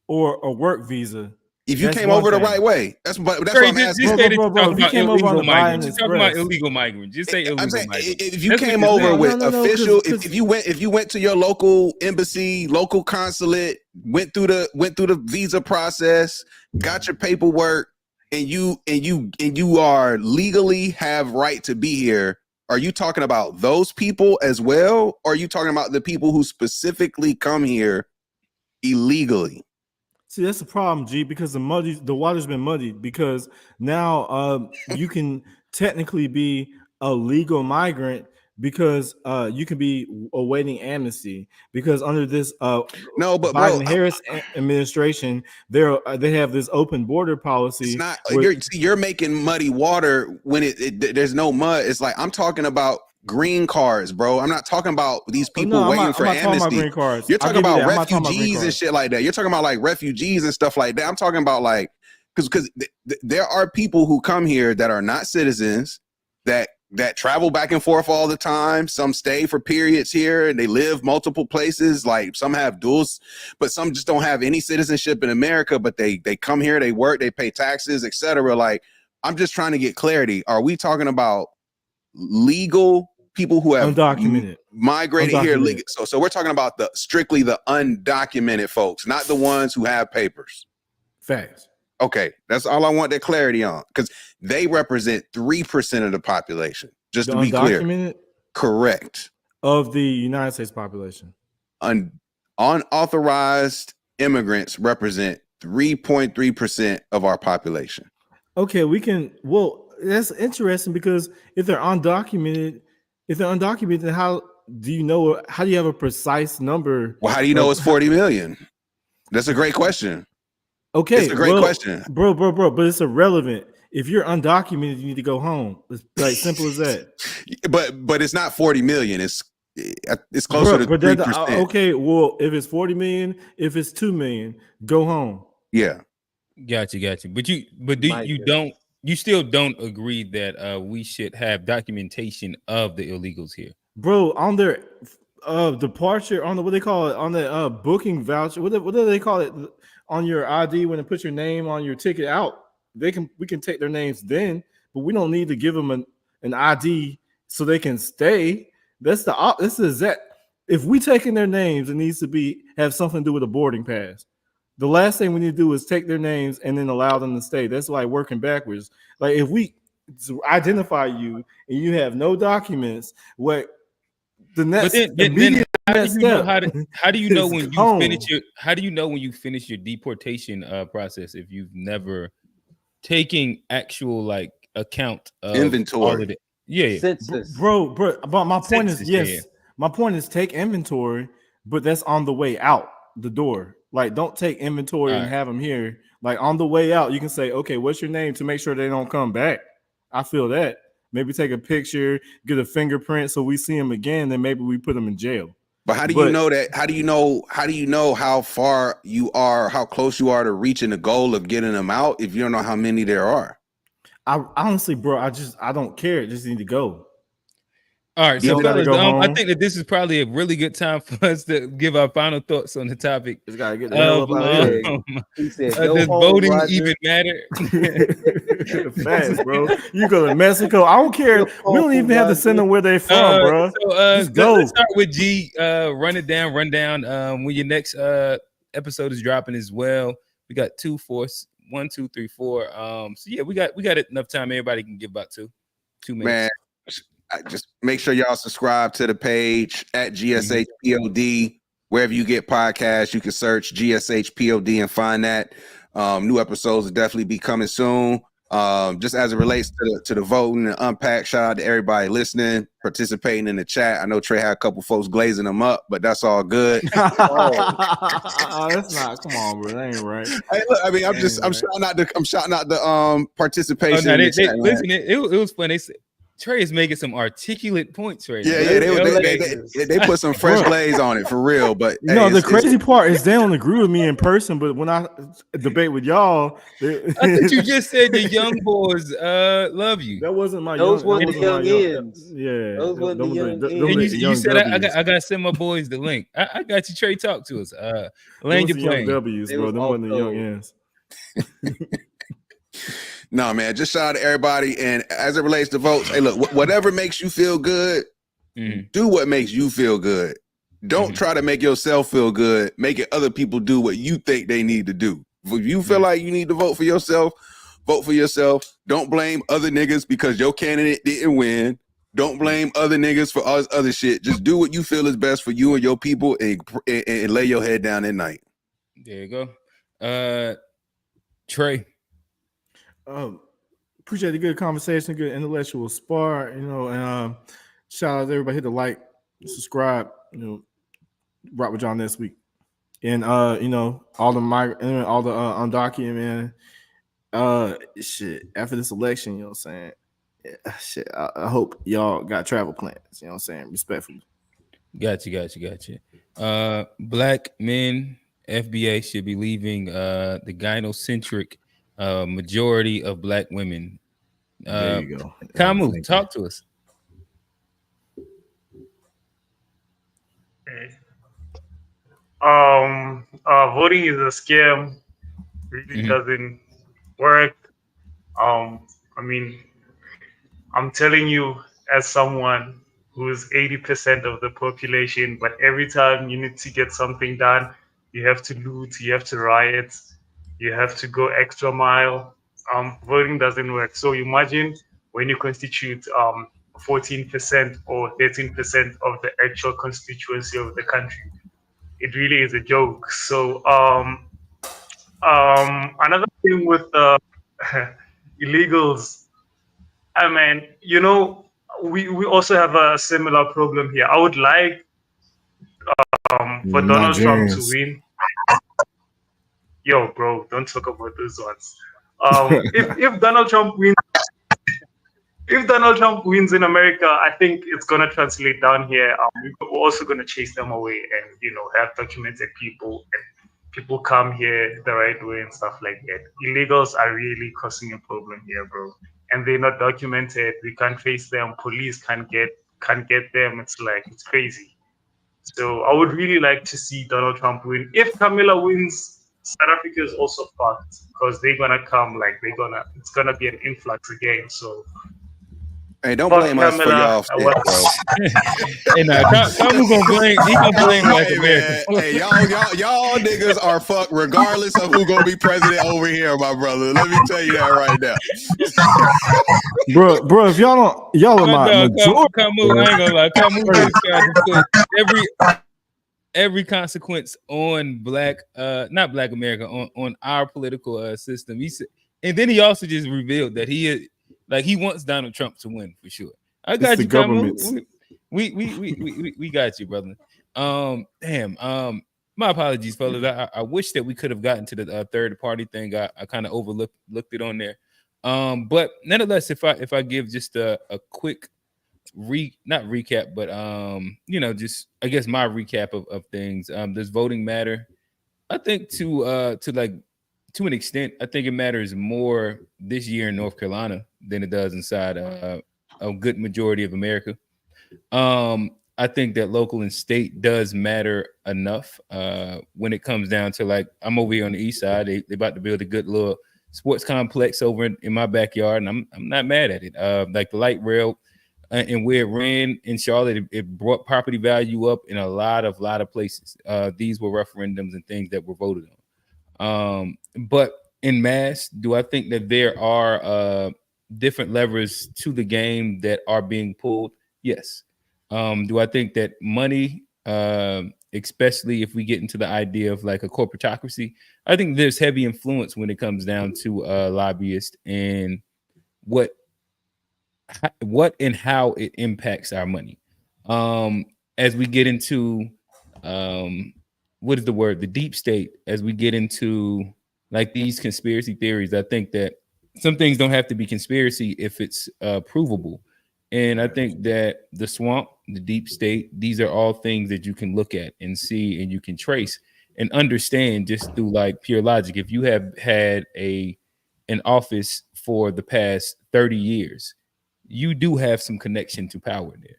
or a work visa, if you came over the right way, that's what I'm asking. Bro, if you came over on the Biden Express, talking about illegal migrants. Just say illegal migrants. If you came over with official, if you went to your local embassy, local consulate, went through the visa process, got your paperwork, and you are legally have right to be here. Are you talking about those people as well, or are you talking about the people who specifically come here illegally? See, that's the problem, G, because the water's been muddied, because now you can technically be a legal migrant because you can be awaiting amnesty, because under this Biden-Harris administration, they have this open border policy. It's not, you're making muddy water when there's no mud. It's like I'm talking about green cards, bro. I'm not talking about these people waiting for amnesty. Green cards. You're talking about refugees and shit like that. You're talking about like refugees and stuff like that. I'm talking about like because there are people who come here that are not citizens that travel back and forth all the time. Some stay for periods here and they live multiple places. Like some have duals, but some just don't have any citizenship in America. But they come here, they work, they pay taxes, etc. Like I'm just trying to get clarity. Are we talking about legal people who have undocumented migrated here legally? So we're talking about strictly the undocumented folks, not the ones who have papers. Facts. Okay, that's all I want that clarity on, because they represent 3% of the population. Just to be clear, correct. of the United States population. Unauthorized immigrants represent 3.3% of our population. Okay, we can. Well, that's interesting because if they're undocumented, then how do you know? How do you have a precise number? Well, how do you know it's 40 million? That's a great question. Okay, it's a great question, bro. But it's irrelevant. If you're undocumented, you need to go home. It's like simple as that. But it's not 40 million. It's closer to 3%. Okay, well, if it's 40 million, if it's 2 million, go home. Yeah, got you. But you still don't agree that we should have documentation of the illegals here, bro? On their departure, on the what they call it, on the booking voucher, what do they call it on your ID when they put your name on your ticket out? We can take their names then, but we don't need to give them an ID so they can stay. This is that. If we taking their names, it needs to have something to do with a boarding pass. The last thing we need to do is take their names and then allow them to stay. That's like working backwards. Like if we identify you and you have no documents, what the next immediate step? How do you know when you finish your? How do you know when you finish your deportation process if you've never taken actual like account of inventory? All of it? Yeah, census. Bro. But my point is, yes, my point is take inventory, but that's on the way out the door. Like, don't take inventory and have them here. Like on the way out, you can say, okay, what's your name to make sure they don't come back. I feel that. Maybe take a picture, get a fingerprint, so we see them again. Then maybe we put them in jail. But how do you know that? How do you know how far you are, how close you are to reaching the goal of getting them out if you don't know how many there are? I honestly, bro, I don't care. I just need to go. All right, so fellas, I think that this is probably a really good time for us to give our final thoughts on the topic. Just gotta get the hell up out of here. He said, does voting even matter? Fast, bro. You go to Mexico. I don't care. We don't even have to send them where they're from, bro. Just go. Let's start with G. Run down. When your next episode is dropping as well. We got 2, 4, 1, 2, 3, 4. So yeah, we got enough time. Everybody can give about 2 minutes. Man, just make sure y'all subscribe to the page at GSHPOD. Wherever you get podcasts, you can search GSHPOD and find that. New episodes will definitely be coming soon. Just as it relates to the voting and Unpacked, shout out to everybody listening, participating in the chat. I know Trey had a couple folks glazing them up, but that's all good. That's not. Come on, bro. That ain't right. Hey, look, I mean, I'm shouting out the participation. Oh, no, listen, it was fun. They said Trey is making some articulate points right now. Yeah, they put some fresh glaze on it for real. But no, the crazy part is they don't agree with me in person, but when I debate with y'all, I thought you just said the young boys love you. That wasn't my. Those were the young ends. Yeah, those were the young ends. You said I gotta send my boys the link. I got you, Trey. Talk to us. Land your plane. W's, bro. Them wasn't the young ends. No, man, just shout out to everybody. And as it relates to votes, hey, look, whatever makes you feel good, do what makes you feel good. Don't try to make yourself feel good. Make it other people do what you think they need to do. If you feel like you need to vote for yourself, vote for yourself. Don't blame other niggas because your candidate didn't win. Don't blame other niggas for all this other shit. Just do what you feel is best for you and your people and lay your head down at night. There you go. Trey. Appreciate the good conversation, good intellectual spar, and shout out to everybody. Hit the like, subscribe, rock with y'all next week. And all the undocumented, shit, after this election, you know what I'm saying? Yeah, shit, I hope y'all got travel plans, you know what I'm saying? Respectfully. Gotcha. Black men, FBA should be leaving the gynocentric majority of Black women. There you go. Kamu, talk to us. Voting is a scam. Really doesn't work. I mean, I'm telling you, as someone who's 80% of the population, but every time you need to get something done, you have to loot, you have to riot, you have to go extra mile. Voting doesn't work. So imagine when you constitute 14% or 13% of the actual constituency of the country. It really is a joke. So another thing with illegals, I mean, we also have a similar problem here. I would like for Donald Trump to Nigerians. win. Yo, bro, don't talk about those ones. If Donald Trump wins, if Donald Trump wins in America, I think it's gonna translate down here. We're also gonna chase them away, and have documented people, and people come here the right way and stuff like that. Illegals are really causing a problem here, bro, and they're not documented. We can't trace them. Police can't get them. It's crazy. So I would really like to see Donald Trump win. If Camilla wins, South Africa is also fucked because they're gonna come. It's gonna be an influx again. So. Hey, don't blame us for y'all shit, bro. Hey, now, Kamu gonna blame. He gonna blame Black America. Hey, y'all niggas are fucked regardless of who gonna be president over here, my brother. Let me tell you that right now. Bro, if y'all are my majority. Kamu, I ain't gonna lie. Kamu just tried to put every consequence on not Black America, on our political system. He said, and then he also just revealed that he wants Donald Trump to win for sure. I got you, Kamu. We got you, brother. My apologies, fellas. I wish that we could have gotten to the third party thing. I kind of overlooked it on there. But nonetheless, if I give just a quick not recap, but just I guess my recap of things. Does voting matter? I think to an extent, I think it matters more this year in North Carolina than it does inside a good majority of America. I think that local and state does matter enough when it comes down to I'm over here on the east side. They about to build a good little sports complex over in my backyard, and I'm not mad at it. Like the light rail and where it ran in Charlotte, it brought property value up in a lot of places. These were referendums and things that were voted on. But in mass, do I think that there are different levers to the game that are being pulled? Yes. Do I think that money, especially if we get into the idea of like a corporatocracy, I think there's heavy influence when it comes down to lobbyists and what and how it impacts our money. As we get into what is the word? The deep state, as we get into like these conspiracy theories, I think that some things don't have to be conspiracy if it's provable. And I think that the swamp, the deep state, these are all things that you can look at and see and you can trace and understand just through like pure logic. If you have had an office for the past 30 years, you do have some connection to power there.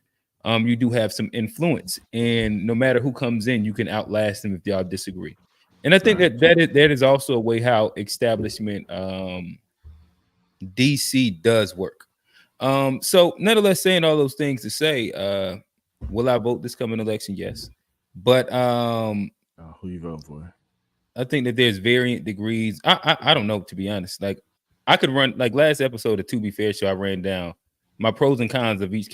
You do have some influence, and no matter who comes in, you can outlast them if y'all disagree. And I think that is also a way how establishment DC does work. So nonetheless, saying all those things to say, will I vote this coming election? Yes. But who you voting for? I think that there's variant degrees. I don't know, to be honest. Like I could run like last episode of To Be Fair Show, I ran down my pros and cons of each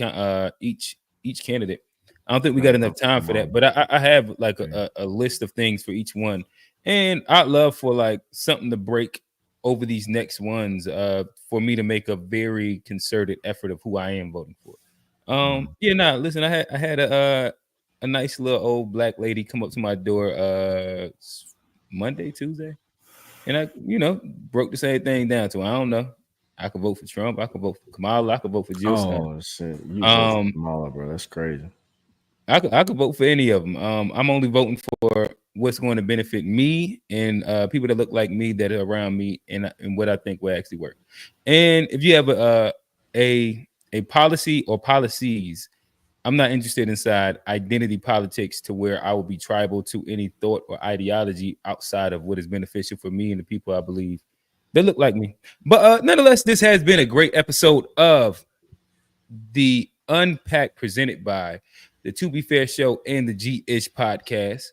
candidate. I don't think we got enough time for that, but I have like a list of things for each one. And I'd love for like something to break over these next ones for me to make a very concerted effort of who I am voting for. Listen, I had a nice little old black lady come up to my door Monday, Tuesday, and I broke the same thing down to her. I don't know. I could vote for Trump. I could vote for Kamala. I could vote for Jill. Oh shit! You vote for Kamala, bro. That's crazy. I could vote for any of them. I'm only voting for what's going to benefit me and people that look like me that are around me and what I think will actually work. And if you have a policy or policies, I'm not interested inside identity politics to where I will be tribal to any thought or ideology outside of what is beneficial for me and the people I believe that look like me. But nonetheless, this has been a great episode of the Unpacked presented by the To Be Fair Show and the G-ish podcast.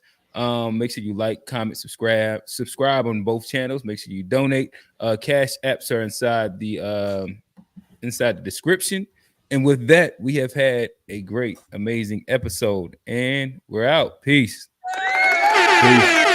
Make sure you like, comment, subscribe on both channels. Make sure you donate. Cash apps are inside the description. And with that, we have had a great, amazing episode, and we're out. Peace. Peace.